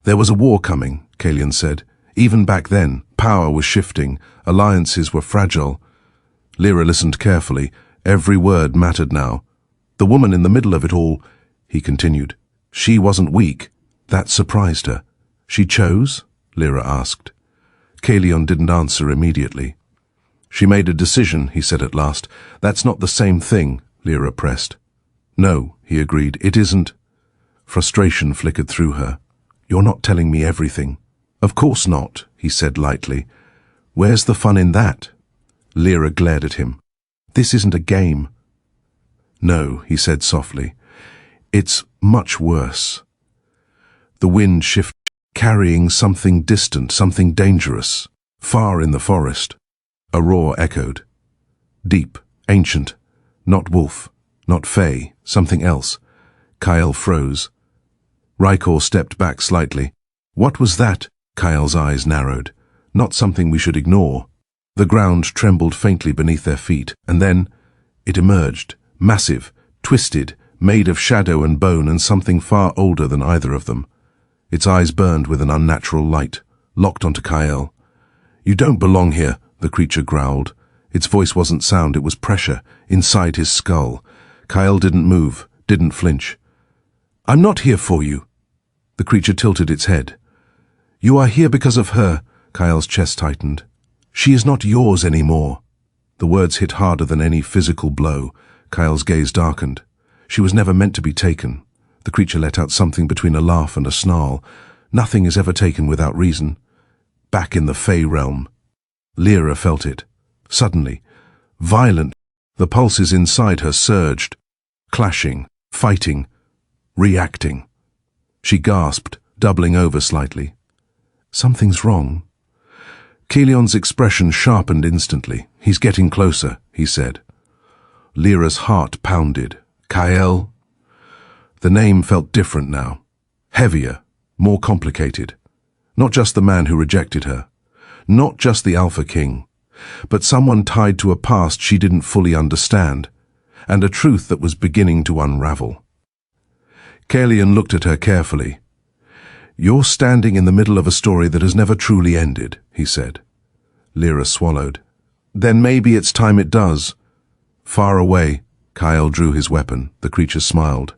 There was a war coming, Kaelion said. Even back then, power was shifting. Alliances were fragile. Lyra listened carefully. Every word mattered now. The woman in the middle of it all, he continued. She wasn't weak. That surprised her. She chose? Lyra asked. Kaelion didn't answer immediately. She made a decision, he said at last. That's not the same thing, Lyra pressed. No, he agreed, it isn't. Frustration flickered through her. You're not telling me everything. Of course not, he said lightly. Where's the fun in that? Lyra glared at him. This isn't a game. No, he said softly. It's much worse. The wind shifted, carrying something distant, something dangerous, far in the forest. A roar echoed. Deep, ancient, not wolf, not Fae, something else. Kael froze. Rykor stepped back slightly. What was that? Kael's eyes narrowed. Not something we should ignore. The ground trembled faintly beneath their feet, and then it emerged, massive, twisted, made of shadow and bone and something far older than either of them. Its eyes burned with an unnatural light, locked onto Kael. You don't belong here, the creature growled. Its voice wasn't sound, it was pressure, inside his skull. Kael didn't move, didn't flinch. I'm not here for you. The creature tilted its head. You are here because of her, Kael's chest tightened. She is not yours anymore. The words hit harder than any physical blow. Kael's gaze darkened. She was never meant to be taken. The creature let out something between a laugh and a snarl. Nothing is ever taken without reason. Back in the Fae realm. Lyra felt it. Suddenly. Violent. The pulses inside her surged. Clashing. Fighting. Reacting. She gasped, doubling over slightly. Something's wrong. Kaelion's expression sharpened instantly. He's getting closer, he said. Lyra's heart pounded. Kael? The name felt different now. Heavier, more complicated. Not just the man who rejected her. Not just the Alpha King. But someone tied to a past she didn't fully understand. And a truth that was beginning to unravel. Kaelion looked at her carefully. You're standing in the middle of a story that has never truly ended, he said. Lyra swallowed. Then maybe it's time it does. Far away, Kael drew his weapon. The creature smiled.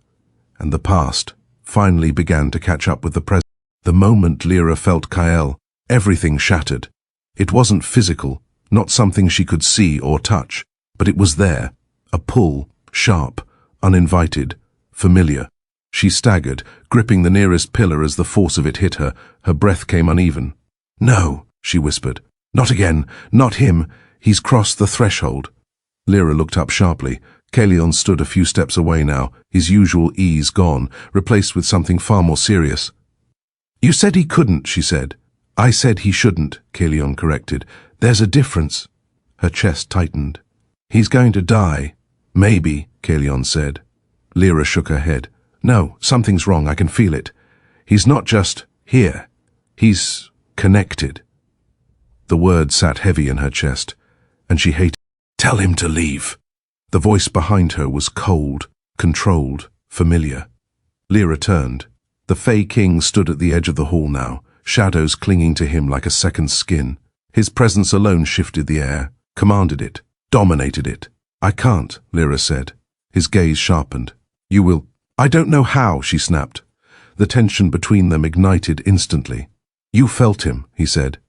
And the past finally began to catch up with the present. The moment Lyra felt Kael, everything shattered. It wasn't physical, not something she could see or touch, but it was there. A pull, sharp, uninvited, familiar. She staggered, gripping the nearest pillar as the force of it hit her. Her breath came uneven. No, she whispered. Not again. Not him. He's crossed the threshold. Lyra looked up sharply. Kaelion stood a few steps away now, his usual ease gone, replaced with something far more serious. You said he couldn't, she said. I said he shouldn't, Kaelion corrected. There's a difference. Her chest tightened. He's going to die. Maybe, Kaelion said. Lyra shook her head. No, something's wrong, I can feel it. He's not just here. He's connected. The word sat heavy in her chest, and she hated. Tell him to leave. The voice behind her was cold, controlled, familiar. Lyra turned. The Fae King stood at the edge of the hall now, shadows clinging to him like a second skin. His presence alone shifted the air, commanded it, dominated it. I can't, Lyra said. His gaze sharpened. You will. I don't know how, she snapped. The tension between them ignited instantly. You felt him, he said.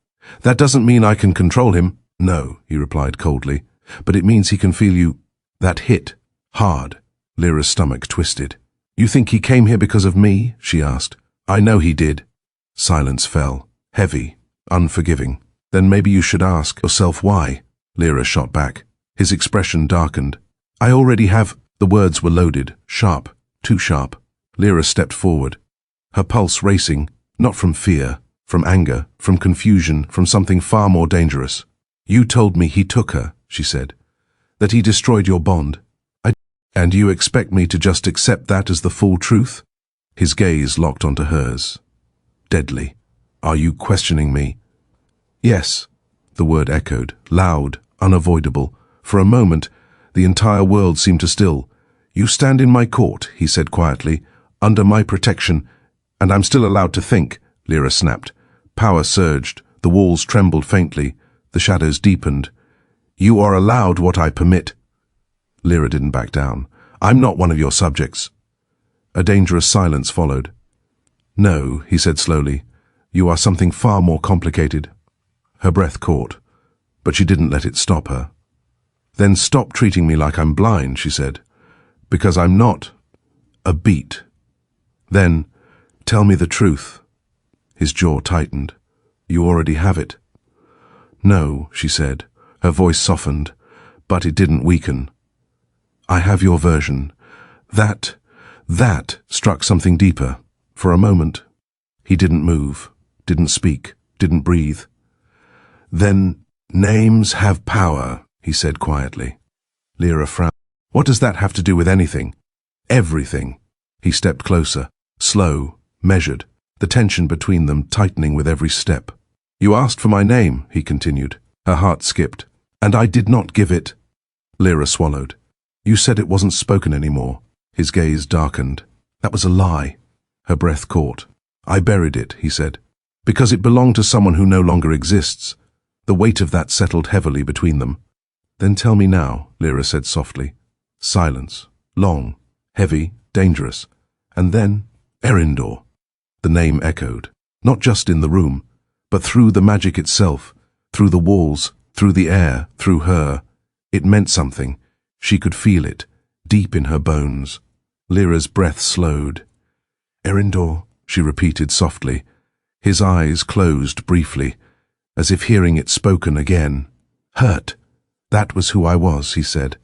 That doesn't mean I can control him. No, he replied coldly. But it means he can feel you. That hit. Hard. Lyra's stomach twisted. You think he came here because of me? She asked. I know he did. Silence fell. Heavy. Unforgiving. Then maybe you should ask yourself why. Lyra shot back. His expression darkened. I already have. The words were loaded. Sharp. Too sharp. Lyra stepped forward. Her pulse racing. Not from fear. From anger. From confusion. From something far more dangerous. You told me he took her, she said. That he destroyed your bond. And you expect me to just accept that as the full truth? His gaze locked onto hers. Deadly. Are you questioning me? Yes, the word echoed, loud, unavoidable. For a moment, the entire world seemed to still. You stand in my court, he said quietly, under my protection, and I'm still allowed to think, Lyra snapped. Power surged, the walls trembled faintly, the shadows deepened. You are allowed what I permit. Lyra didn't back down. I'm not one of your subjects. A dangerous silence followed. No, he said slowly, you are something far more complicated. Her breath caught, but she didn't let it stop her. Then stop treating me like I'm blind, she said, because I'm not. A beat. Then, tell me the truth. His jaw tightened. You already have it. No, she said, her voice softened, but it didn't weaken. I have your version. That struck something deeper. For a moment, he didn't move, didn't speak, didn't breathe. Then, names have power, he said quietly. Lyra frowned. What does that have to do with anything? Everything. He stepped closer, slow, measured, the tension between them tightening with every step. You asked for my name, he continued. Her heart skipped. And I did not give it. Lyra swallowed. You said it wasn't spoken anymore. His gaze darkened. That was a lie. Her breath caught. I buried it, he said, because it belonged to someone who no longer exists. The weight of that settled heavily between them. Then tell me now, Lyra said softly. Silence. Long. Heavy. Dangerous. And then, Erindor. The name echoed. Not just in the room, but through the magic itself, through the walls, through the air, through her. It meant something. She could feel it, deep in her bones. Lyra's breath slowed. Erindor, she repeated softly. His eyes closed briefly, as if hearing it spoken again. Hurt. That was who I was, he said.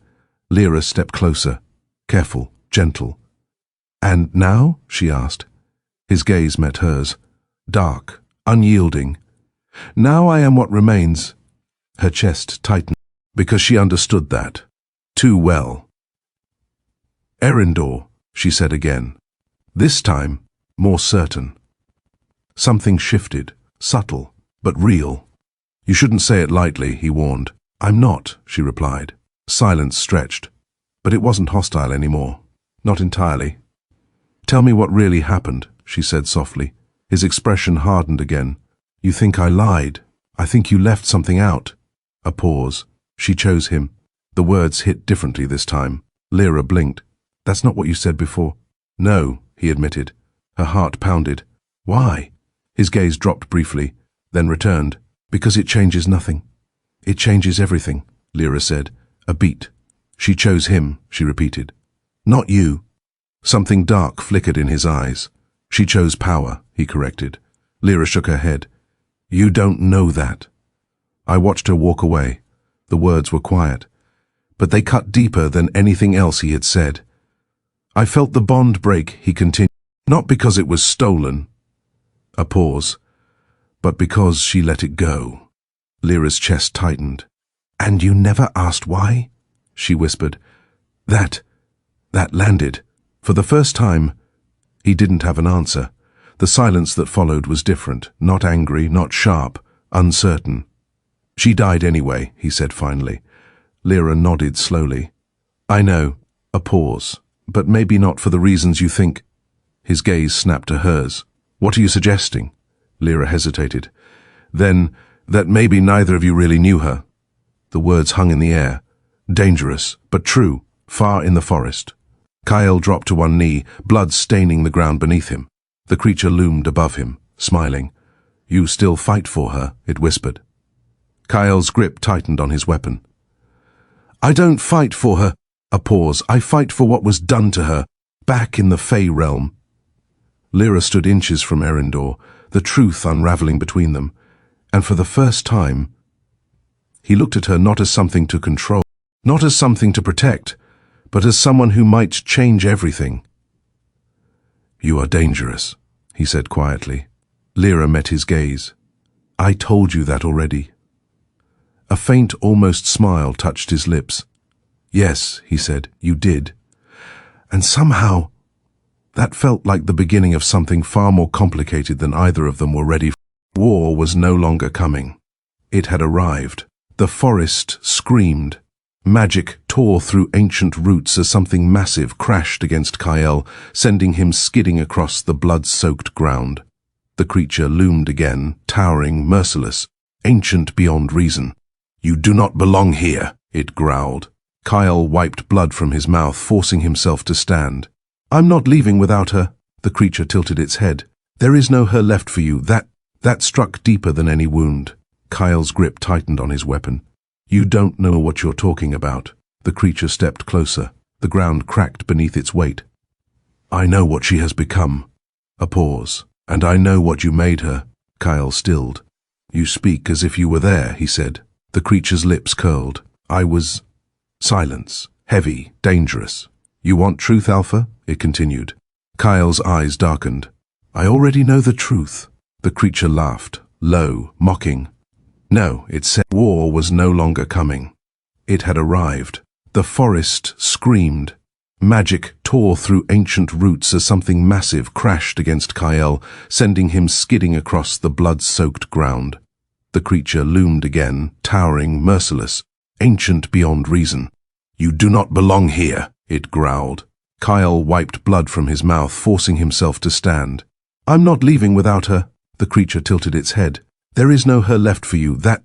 Lyra stepped closer, careful, gentle. And now? She asked. His gaze met hers, dark, unyielding. Now I am what remains. Her chest tightened, because she understood that. Too well. Erindor, she said again. This time, more certain. Something shifted, subtle, but real. You shouldn't say it lightly, he warned. I'm not, she replied. Silence stretched. But it wasn't hostile anymore. Not entirely. Tell me what really happened, she said softly. His expression hardened again. You think I lied. I think you left something out. A pause. She chose him. The words hit differently this time. Lyra blinked. That's not what you said before. No, he admitted. Her heart pounded. Why? His gaze dropped briefly, then returned. Because it changes nothing. It changes everything, Lyra said. A beat. She chose him, she repeated. Not you. Something dark flickered in his eyes. She chose power, he corrected. Lyra shook her head. You don't know that. I watched her walk away. The words were quiet, but they cut deeper than anything else he had said. I felt the bond break, he continued, not because it was stolen. A pause. But because she let it go. Lyra's chest tightened. And you never asked why? She whispered. That landed. For the first time, he didn't have an answer. The silence that followed was different, not angry, not sharp, uncertain. She died anyway, he said finally. Lyra nodded slowly. I know. A pause. But maybe not for the reasons you think. His gaze snapped to hers. What are you suggesting? Lyra hesitated. Then, that maybe neither of you really knew her. The words hung in the air. Dangerous, but true, far in the forest. Kael dropped to one knee, blood staining the ground beneath him. The creature loomed above him, smiling. You still fight for her, it whispered. Kael's grip tightened on his weapon. I don't fight for her. A pause. I fight for what was done to her, back in the Fae realm. Lyra stood inches from Erindor, the truth unraveling between them, and for the first time, he looked at her not as something to control, not as something to protect, but as someone who might change everything. You are dangerous, he said quietly. Lyra met his gaze. I told you that already. A faint, almost smile touched his lips. Yes, he said, you did. And somehow, that felt like the beginning of something far more complicated than either of them were ready for. War was no longer coming. It had arrived. The forest screamed. Magic tore through ancient roots as something massive crashed against Kael, sending him skidding across the blood-soaked ground. The creature loomed again, towering, merciless, ancient beyond reason. You do not belong here, it growled. Kael wiped blood from his mouth, forcing himself to stand. I'm not leaving without her. The creature tilted its head. There is no her left for you. That struck deeper than any wound. Kael's grip tightened on his weapon. You don't know what you're talking about. The creature stepped closer. The ground cracked beneath its weight. I know what she has become. A pause. And I know what you made her. Kael stilled. You speak as if you were there, he said. The creature's lips curled. I was... Silence. Heavy. Dangerous. You want truth, Alpha? It continued. Kael's eyes darkened. I already know the truth. The creature laughed, low, mocking. No, it said war was no longer coming. It had arrived. The forest screamed. Magic tore through ancient roots as something massive crashed against Kael, sending him skidding across the blood-soaked ground. The creature loomed again, towering, merciless, ancient beyond reason. You do not belong here, it growled. Kael wiped blood from his mouth, forcing himself to stand. I'm not leaving without her. The creature tilted its head. There is no her left for you. That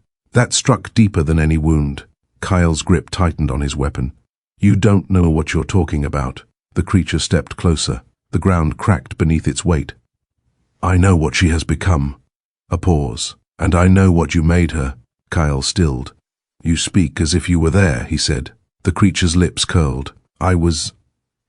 struck deeper than any wound. Kael's grip tightened on his weapon. You don't know what you're talking about. The creature stepped closer. The ground cracked beneath its weight. I know what she has become. A pause. And I know what you made her. Kael stilled. You speak as if you were there, he said. The creature's lips curled. I was...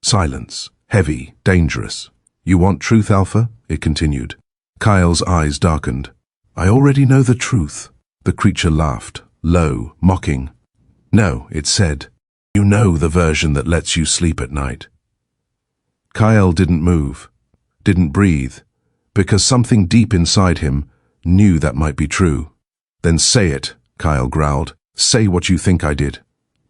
Silence. Heavy. Dangerous. You want truth, Alpha? It continued. Kael's eyes darkened. I already know the truth. The creature laughed, low, mocking. No, it said. You know the version that lets you sleep at night. Kael didn't move, didn't breathe, because something deep inside him knew that might be true. Then say it, Kael growled. Say what you think I did.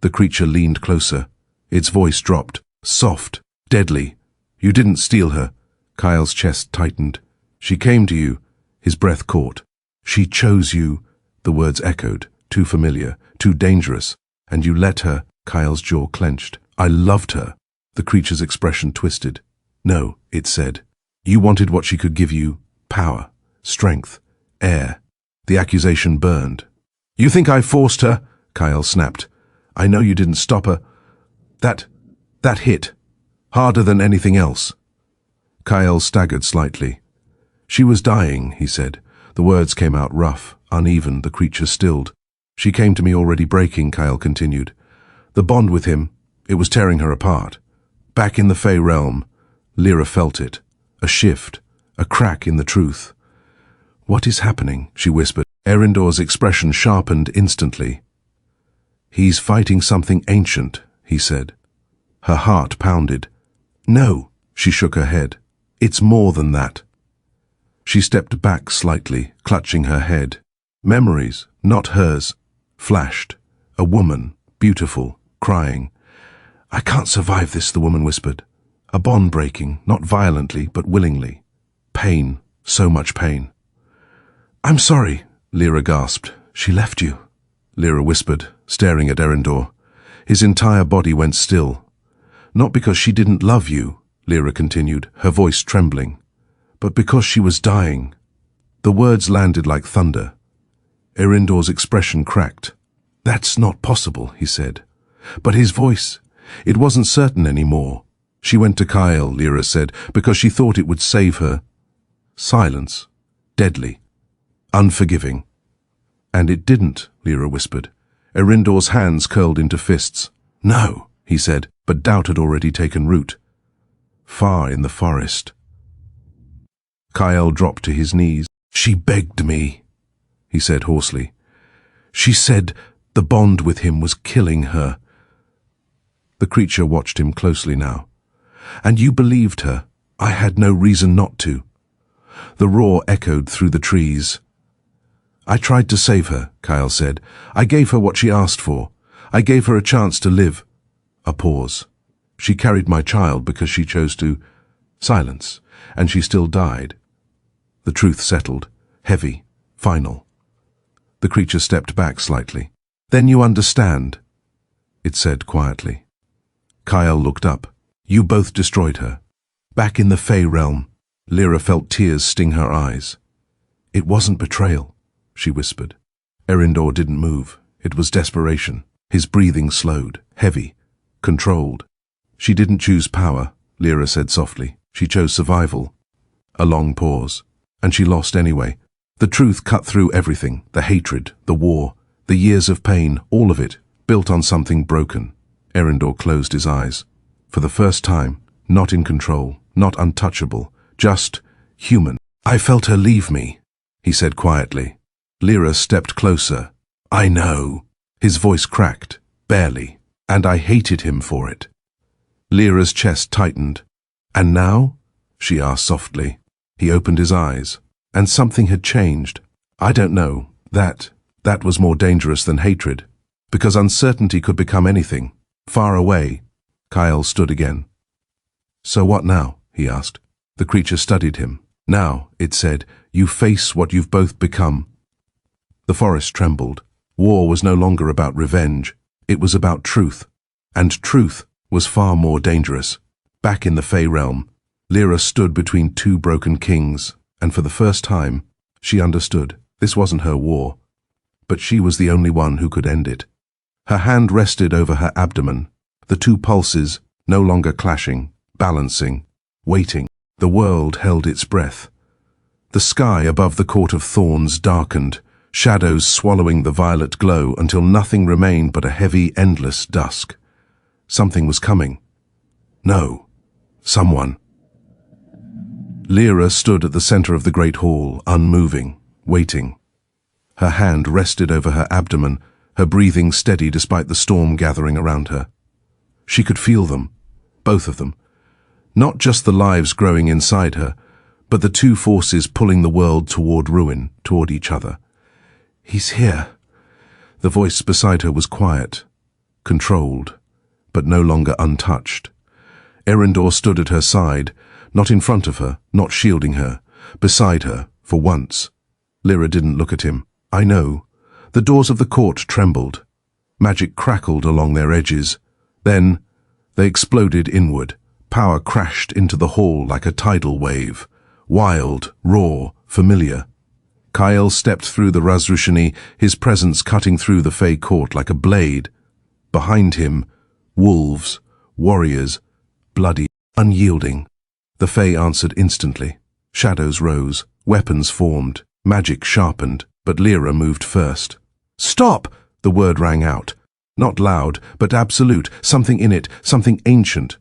The creature leaned closer. Its voice dropped, soft, deadly. You didn't steal her. Kael's chest tightened. She came to you. His breath caught. She chose you. The words echoed, too familiar, too dangerous. And you let her. Kael's jaw clenched. I loved her. The creature's expression twisted. No, it said. You wanted what she could give you. Power, strength, air. The accusation burned. You think I forced her? Kael snapped. I know you didn't stop her. That hit. Harder than anything else. Kael staggered slightly. She was dying, he said. The words came out rough, uneven. The creature stilled. She came to me already breaking, Kael continued. The bond with him, it was tearing her apart. Back in the Fae realm, Lyra felt it. A shift, a crack in the truth. What is happening? She whispered. Erindor's expression sharpened instantly. He's fighting something ancient, he said. Her heart pounded. No, she shook her head. It's more than that. She stepped back slightly, clutching her head. Memories, not hers, flashed. A woman, beautiful, crying. I can't survive this, the woman whispered. A bond breaking, not violently, but willingly. Pain, so much pain. I'm sorry, Lyra gasped. She left you. Lyra whispered, staring at Erindor. His entire body went still. Not because she didn't love you, Lyra continued, her voice trembling, but because she was dying. The words landed like thunder. Erindor's expression cracked. That's not possible, he said. But his voice, it wasn't certain anymore. She went to Kael, Lyra said, because she thought it would save her. Silence. Deadly. Unforgiving. And it didn't, Lyra whispered. Erindor's hands curled into fists. "No," he said, but doubt had already taken root. Far in the forest. Kael dropped to his knees. "She begged me," he said hoarsely. "She said the bond with him was killing her." The creature watched him closely now. "And you believed her. I had no reason not to." The roar echoed through the trees. "I tried to save her," Kael said. "I gave her what she asked for. I gave her a chance to live." A pause. "She carried my child because she chose to." Silence. "And she still died." The truth settled, heavy, final. The creature stepped back slightly. "Then you understand," it said quietly. Kael looked up. "You both destroyed her. Back in the Fae realm." Lyra felt tears sting her eyes. "It wasn't betrayal," she whispered. Erindor didn't move. It was desperation. His breathing slowed, heavy, controlled. "She didn't choose power," Lyra said softly. "She chose survival." A long pause. "And she lost anyway." The truth cut through everything, the hatred, the war, the years of pain, all of it, built on something broken. Erindor closed his eyes. For the first time, not in control, not untouchable, just human. "I felt her leave me," he said quietly. Lyra stepped closer. "I know." His voice cracked, barely, "and I hated him for it." Lyra's chest tightened. "And now?" she asked softly. He opened his eyes, and something had changed. "I don't know. That was more dangerous than hatred, because uncertainty could become anything. Far away." Kael stood again. "So what now?" he asked. The creature studied him. "Now," it said, "you face what you've both become." The forest trembled. War was no longer about revenge. It was about truth. And truth was far more dangerous. Back in the Fae realm, Lyra stood between two broken kings, and for the first time, she understood. This wasn't her war, but she was the only one who could end it. Her hand rested over her abdomen, the two pulses no longer clashing, balancing, waiting. The world held its breath. The sky above the court of thorns darkened, shadows swallowing the violet glow until nothing remained but a heavy, endless dusk. Something was coming. No. Someone. Lyra stood at the center of the great hall, unmoving, waiting. Her hand rested over her abdomen, her breathing steady despite the storm gathering around her. She could feel them, both of them. Not just the lives growing inside her, but the two forces pulling the world toward ruin, toward each other. "He's here." The voice beside her was quiet, controlled, but no longer untouched. Erindor stood at her side, not in front of her, not shielding her, beside her, for once. Lyra didn't look at him. "I know." The doors of the court trembled. Magic crackled along their edges. Then they exploded inward. Power crashed into the hall like a tidal wave. Wild, raw, familiar. Kael stepped through the Razrushani, his presence cutting through the Fae court like a blade. Behind him, wolves, warriors, bloody, unyielding. The Fae answered instantly. Shadows rose, weapons formed, magic sharpened, but Lyra moved first. "Stop!" the word rang out. Not loud, but absolute, something in it, something ancient.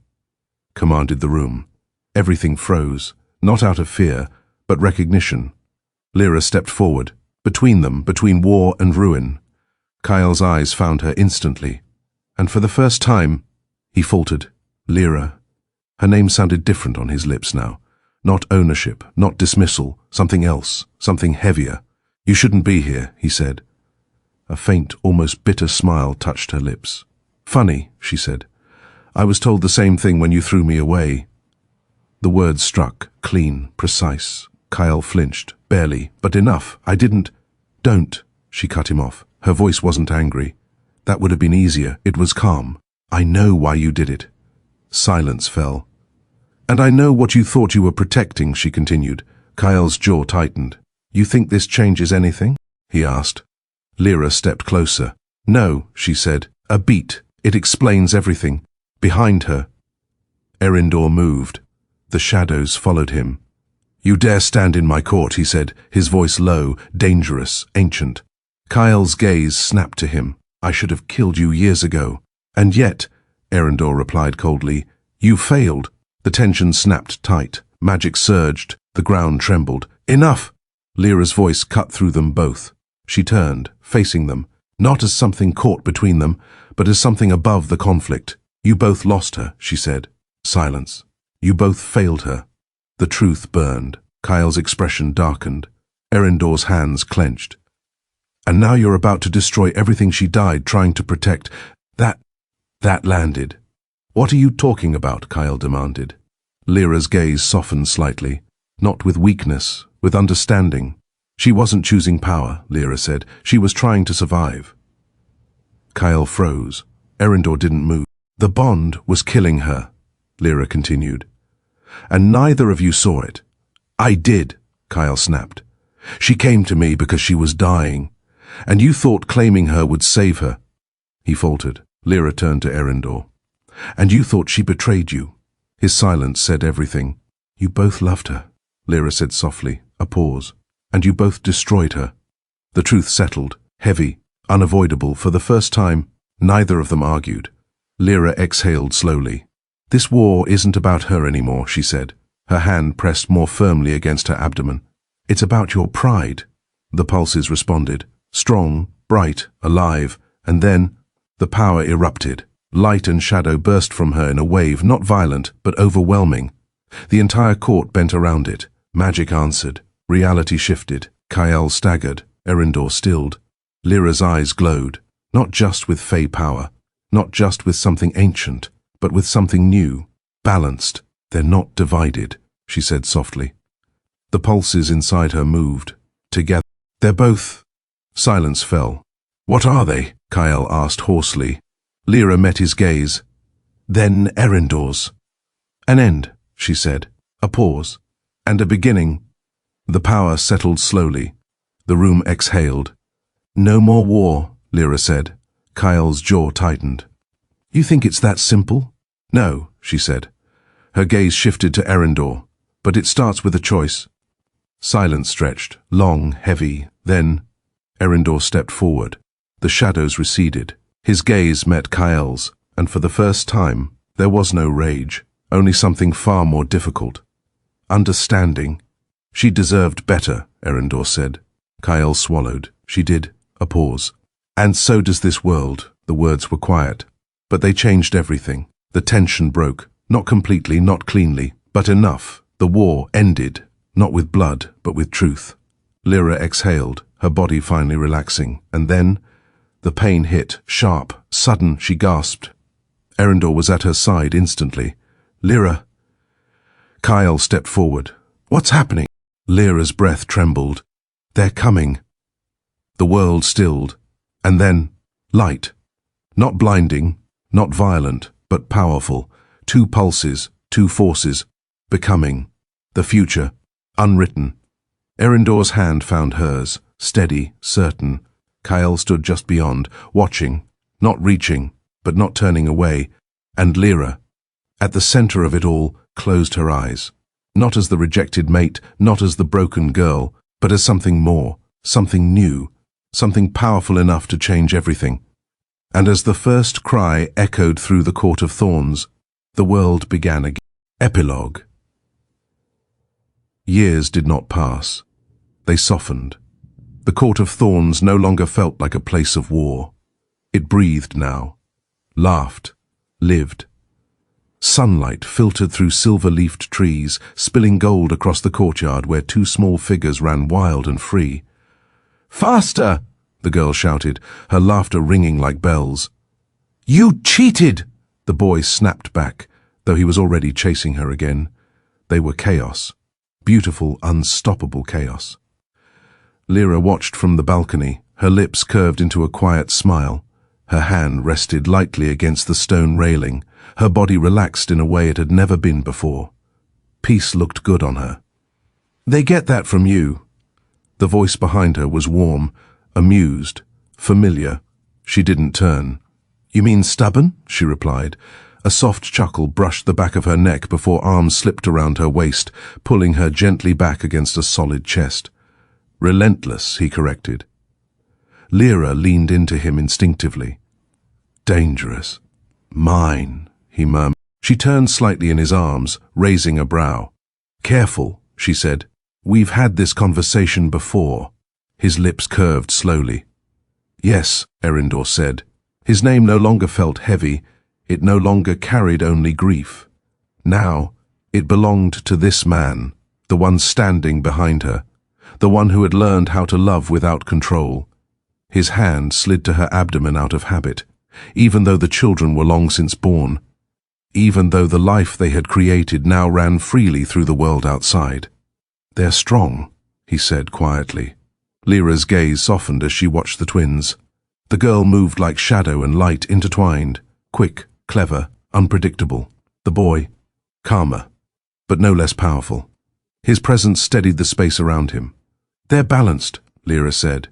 Commanded the room. Everything froze, not out of fear, but recognition. Lyra stepped forward, between them, between war and ruin. Kael's eyes found her instantly, and for the first time, he faltered. Lyra. Her name sounded different on his lips now. Not ownership, not dismissal, something else, something heavier. "You shouldn't be here," he said. A faint, almost bitter smile touched her lips. "Funny," she said. "I was told the same thing when you threw me away." The words struck, clean, precise. Kael flinched, barely, but enough. "I didn't—" "Don't," she cut him off. Her voice wasn't angry. That would have been easier. It was calm. "I know why you did it." Silence fell. "And I know what you thought you were protecting," she continued. Kael's jaw tightened. "You think this changes anything?" he asked. Lyra stepped closer. "No," she said. "A beat. It explains everything." Behind her, Erindor moved. The shadows followed him. "You dare stand in my court," he said, his voice low, dangerous, ancient. Kael's gaze snapped to him. I should have killed you years ago. And yet, Erendor replied coldly, you failed. The tension snapped tight. Magic surged. The ground trembled. Enough! Lyra's voice cut through them both. She turned, facing them, not as something caught between them, but as something above the conflict. You both lost her, she said. Silence. You both failed her. The truth burned. Kael's expression darkened. Erendor's hands clenched. And now you're about to destroy everything she died trying to protect. That landed. What are you talking about? Kael demanded. Lyra's gaze softened slightly, not with weakness, with understanding. She wasn't choosing power, Lyra said. She was trying to survive. Kael froze. Erendor didn't move. The bond was killing her, Lyra continued. And neither of you saw it. I did, Kael snapped. She came to me because she was dying, and you thought claiming her would save her. He faltered. Lyra turned to Erendor. And you thought she betrayed you. His silence said everything. You both loved her, Lyra said softly, a pause. And you both destroyed her. The truth settled, heavy, unavoidable. For the first time, neither of them argued. Lyra exhaled slowly. This war isn't about her anymore, she said, her hand pressed more firmly against her abdomen. It's about your pride. The pulses responded, strong, bright, alive, and then the power erupted. Light and shadow burst from her in a wave, not violent, but overwhelming. The entire court bent around it. Magic answered. Reality shifted. Kael staggered. Erendor stilled. Lyra's eyes glowed, not just with Fae power, not just with something ancient, but with something new, balanced. They're not divided, she said softly. The pulses inside her moved. Together. They're both. Silence fell. What are they? Kael asked hoarsely. Lyra met his gaze. Then Erendor's. An end, she said. A pause. And a beginning. The power settled slowly. The room exhaled. No more war, Lyra said. Kael's jaw tightened. You think it's that simple? No, she said. Her gaze shifted to Erendor. But it starts with a choice. Silence stretched, long, heavy. Then Erendor stepped forward. The shadows receded. His gaze met Kael's, and for the first time, there was no rage, only something far more difficult. Understanding. She deserved better, Erendor said. Kael swallowed. She did. A pause. And so does this world. The words were quiet. But they changed everything. The tension broke. Not completely, not cleanly, but enough. The war ended, not with blood, but with truth. Lyra exhaled, her body finally relaxing, and then the pain hit, sharp, sudden. She gasped. Erendor was at her side instantly. Lyra. Kael stepped forward. What's happening? Lyra's breath trembled. They're coming. The world stilled, and then light. Not blinding, not violent, but powerful. Two pulses, two forces, becoming. The future, unwritten. Erendor's hand found hers, steady, certain. Kael stood just beyond, watching, not reaching, but not turning away, and Lyra, at the center of it all, closed her eyes. Not as the rejected mate, not as the broken girl, but as something more, something new, something powerful enough to change everything. And as the first cry echoed through the court of thorns, the world began again. Epilogue. Years did not pass. They softened. The court of thorns no longer felt like a place of war. It breathed now, laughed, lived. Sunlight filtered through silver-leafed trees, spilling gold across the courtyard where two small figures ran wild and free. "Faster!" the girl shouted, her laughter ringing like bells. "You cheated!" the boy snapped back, though he was already chasing her again. They were chaos. Beautiful, unstoppable chaos. Lyra watched from the balcony, her lips curved into a quiet smile. Her hand rested lightly against the stone railing, her body relaxed in a way it had never been before. Peace looked good on her. "They get that from you." The voice behind her was warm, amused, familiar. She didn't turn. "You mean stubborn?" she replied. A soft chuckle brushed the back of her neck before arms slipped around her waist, pulling her gently back against a solid chest. "Relentless," he corrected. Lyra leaned into him instinctively. Dangerous. Mine, he murmured. She turned slightly in his arms, raising a brow. Careful, she said. We've had this conversation before. His lips curved slowly. Yes, Erindor said. His name no longer felt heavy. It no longer carried only grief. Now, it belonged to this man, the one standing behind her, the one who had learned how to love without control. His hand slid to her abdomen out of habit, even though the children were long since born, even though the life they had created now ran freely through the world outside. They're strong, he said quietly. Lyra's gaze softened as she watched the twins. The girl moved like shadow and light intertwined, quick, clever, unpredictable. The boy, calmer, but no less powerful. His presence steadied the space around him. They're balanced, Lyra said.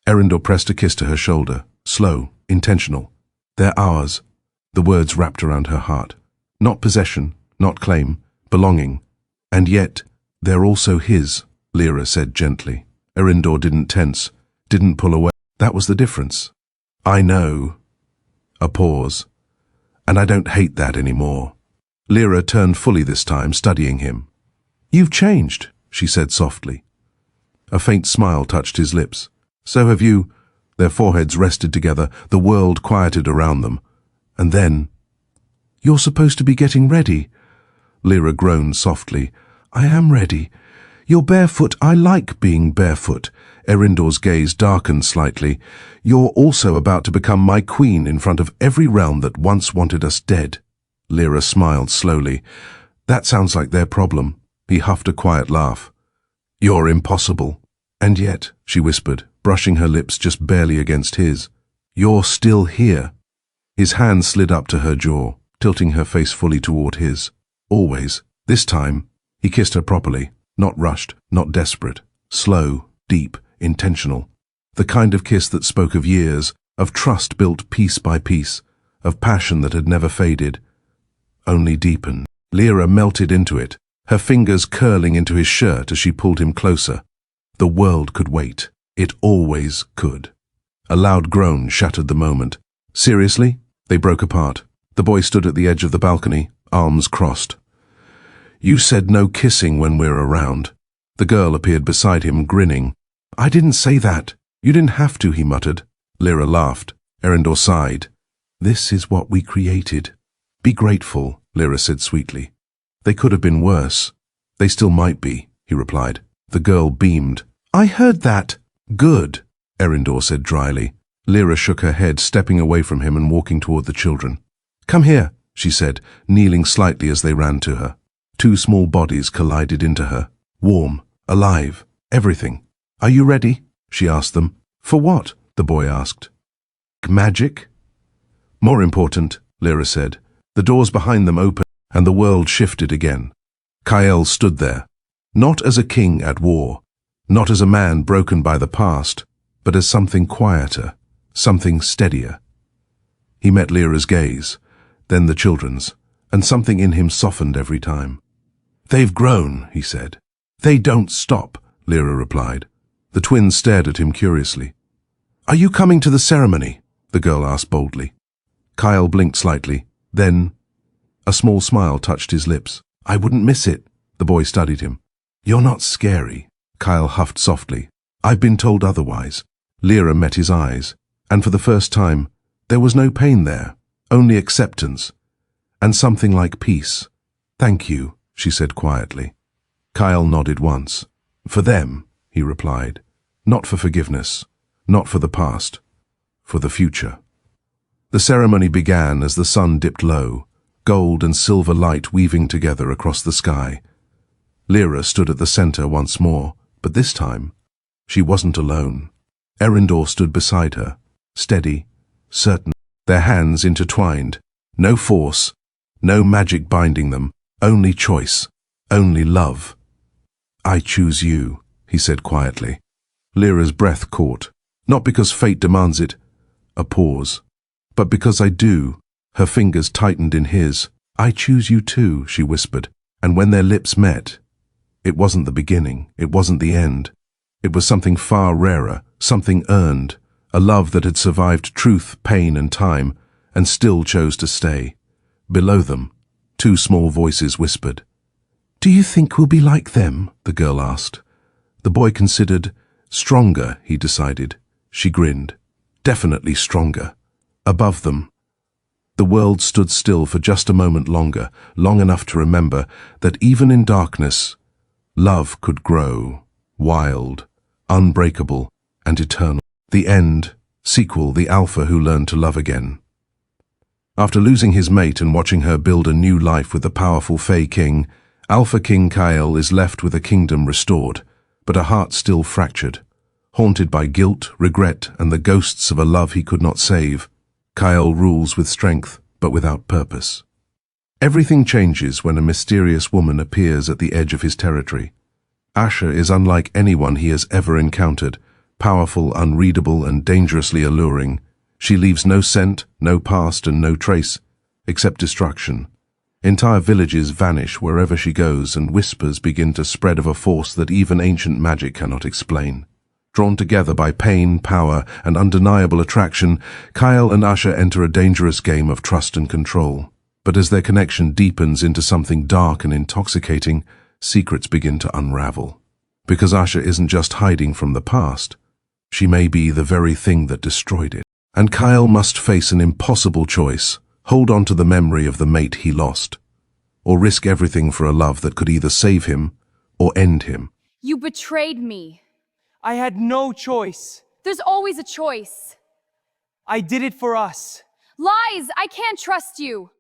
Erindor pressed a kiss to her shoulder, slow, intentional. They're ours. The words wrapped around her heart. Not possession, not claim, belonging. And yet, they're also his, Lyra said gently. Erindor didn't tense, didn't pull away. That was the difference. I know. A pause. And I don't hate that anymore. Lyra turned fully this time, studying him. You've changed, she said softly. A faint smile touched his lips. So have you. Their foreheads rested together, the world quieted around them. And then, you're supposed to be getting ready. Lyra groaned softly. I am ready. You're barefoot. I like being barefoot. Erindor's gaze darkened slightly. You're also about to become my queen in front of every realm that once wanted us dead. Lyra smiled slowly. That sounds like their problem. He huffed a quiet laugh. You're impossible. And yet, she whispered, brushing her lips just barely against his, you're still here. His hand slid up to her jaw, tilting her face fully toward his. Always. This time, he kissed her properly, not rushed, not desperate, slow, deep, intentional. The kind of kiss that spoke of years, of trust built piece by piece, of passion that had never faded, only deepened. Lyra melted into it, her fingers curling into his shirt as she pulled him closer. The world could wait. It always could. A loud groan shattered the moment. Seriously? They broke apart. The boy stood at the edge of the balcony, arms crossed. You said no kissing when we're around. The girl appeared beside him, grinning. I didn't say that. You didn't have to, he muttered. Lyra laughed. Erindor sighed. This is what we created. Be grateful, Lyra said sweetly. They could have been worse. They still might be, he replied. The girl beamed. I heard that. Good, Erindor said dryly. Lyra shook her head, stepping away from him and walking toward the children. Come here, she said, kneeling slightly as they ran to her. Two small bodies collided into her. Warm, alive, everything. Are you ready? She asked them. For what? The boy asked. Magic? More important, Lyra said. The doors behind them opened, and the world shifted again. Kael stood there, not as a king at war, not as a man broken by the past, but as something quieter, something steadier. He met Lyra's gaze, then the children's, and something in him softened every time. They've grown, he said. They don't stop, Lyra replied. The twins stared at him curiously. Are you coming to the ceremony? The girl asked boldly. Kael blinked slightly, then a small smile touched his lips. I wouldn't miss it. The boy studied him. You're not scary. Kael huffed softly. I've been told otherwise. Lyra met his eyes, and for the first time, there was no pain there, only acceptance, and something like peace. Thank you, she said quietly. Kael nodded once. For them, he replied. Not for forgiveness, not for the past, for the future. The ceremony began as the sun dipped low, gold and silver light weaving together across the sky. Lyra stood at the center once more, but this time, she wasn't alone. Erindor stood beside her, steady, certain, their hands intertwined. No force, no magic binding them, only choice, only love. I choose you, he said quietly. Lyra's breath caught, not because fate demands it, a pause, but because I do. Her fingers tightened in his. I choose you too, she whispered, and when their lips met, it wasn't the beginning, it wasn't the end. It was something far rarer, something earned, a love that had survived truth, pain, and time, and still chose to stay. Below them, two small voices whispered. "Do you think we'll be like them?" the girl asked. The boy considered. Stronger, he decided. She grinned. Definitely stronger. Above them, the world stood still for just a moment longer, long enough to remember that even in darkness, love could grow, wild, unbreakable, and eternal. The end, sequel, the Alpha who learned to love again. After losing his mate and watching her build a new life with the powerful Fae King, Alpha King Kael is left with a kingdom restored, but a heart still fractured. Haunted by guilt, regret, and the ghosts of a love he could not save, Kael rules with strength, but without purpose. Everything changes when a mysterious woman appears at the edge of his territory. Asher is unlike anyone he has ever encountered, powerful, unreadable, and dangerously alluring. She leaves no scent, no past, and no trace, except destruction. Entire villages vanish wherever she goes, and whispers begin to spread of a force that even ancient magic cannot explain. Drawn together by pain, power, and undeniable attraction, Kael and Asher enter a dangerous game of trust and control. But as their connection deepens into something dark and intoxicating, secrets begin to unravel. Because Asher isn't just hiding from the past, she may be the very thing that destroyed it. And Kael must face an impossible choice: hold on to the memory of the mate he lost, or risk everything for a love that could either save him or end him. You betrayed me. I had no choice. There's always a choice. I did it for us. Lies! I can't trust you.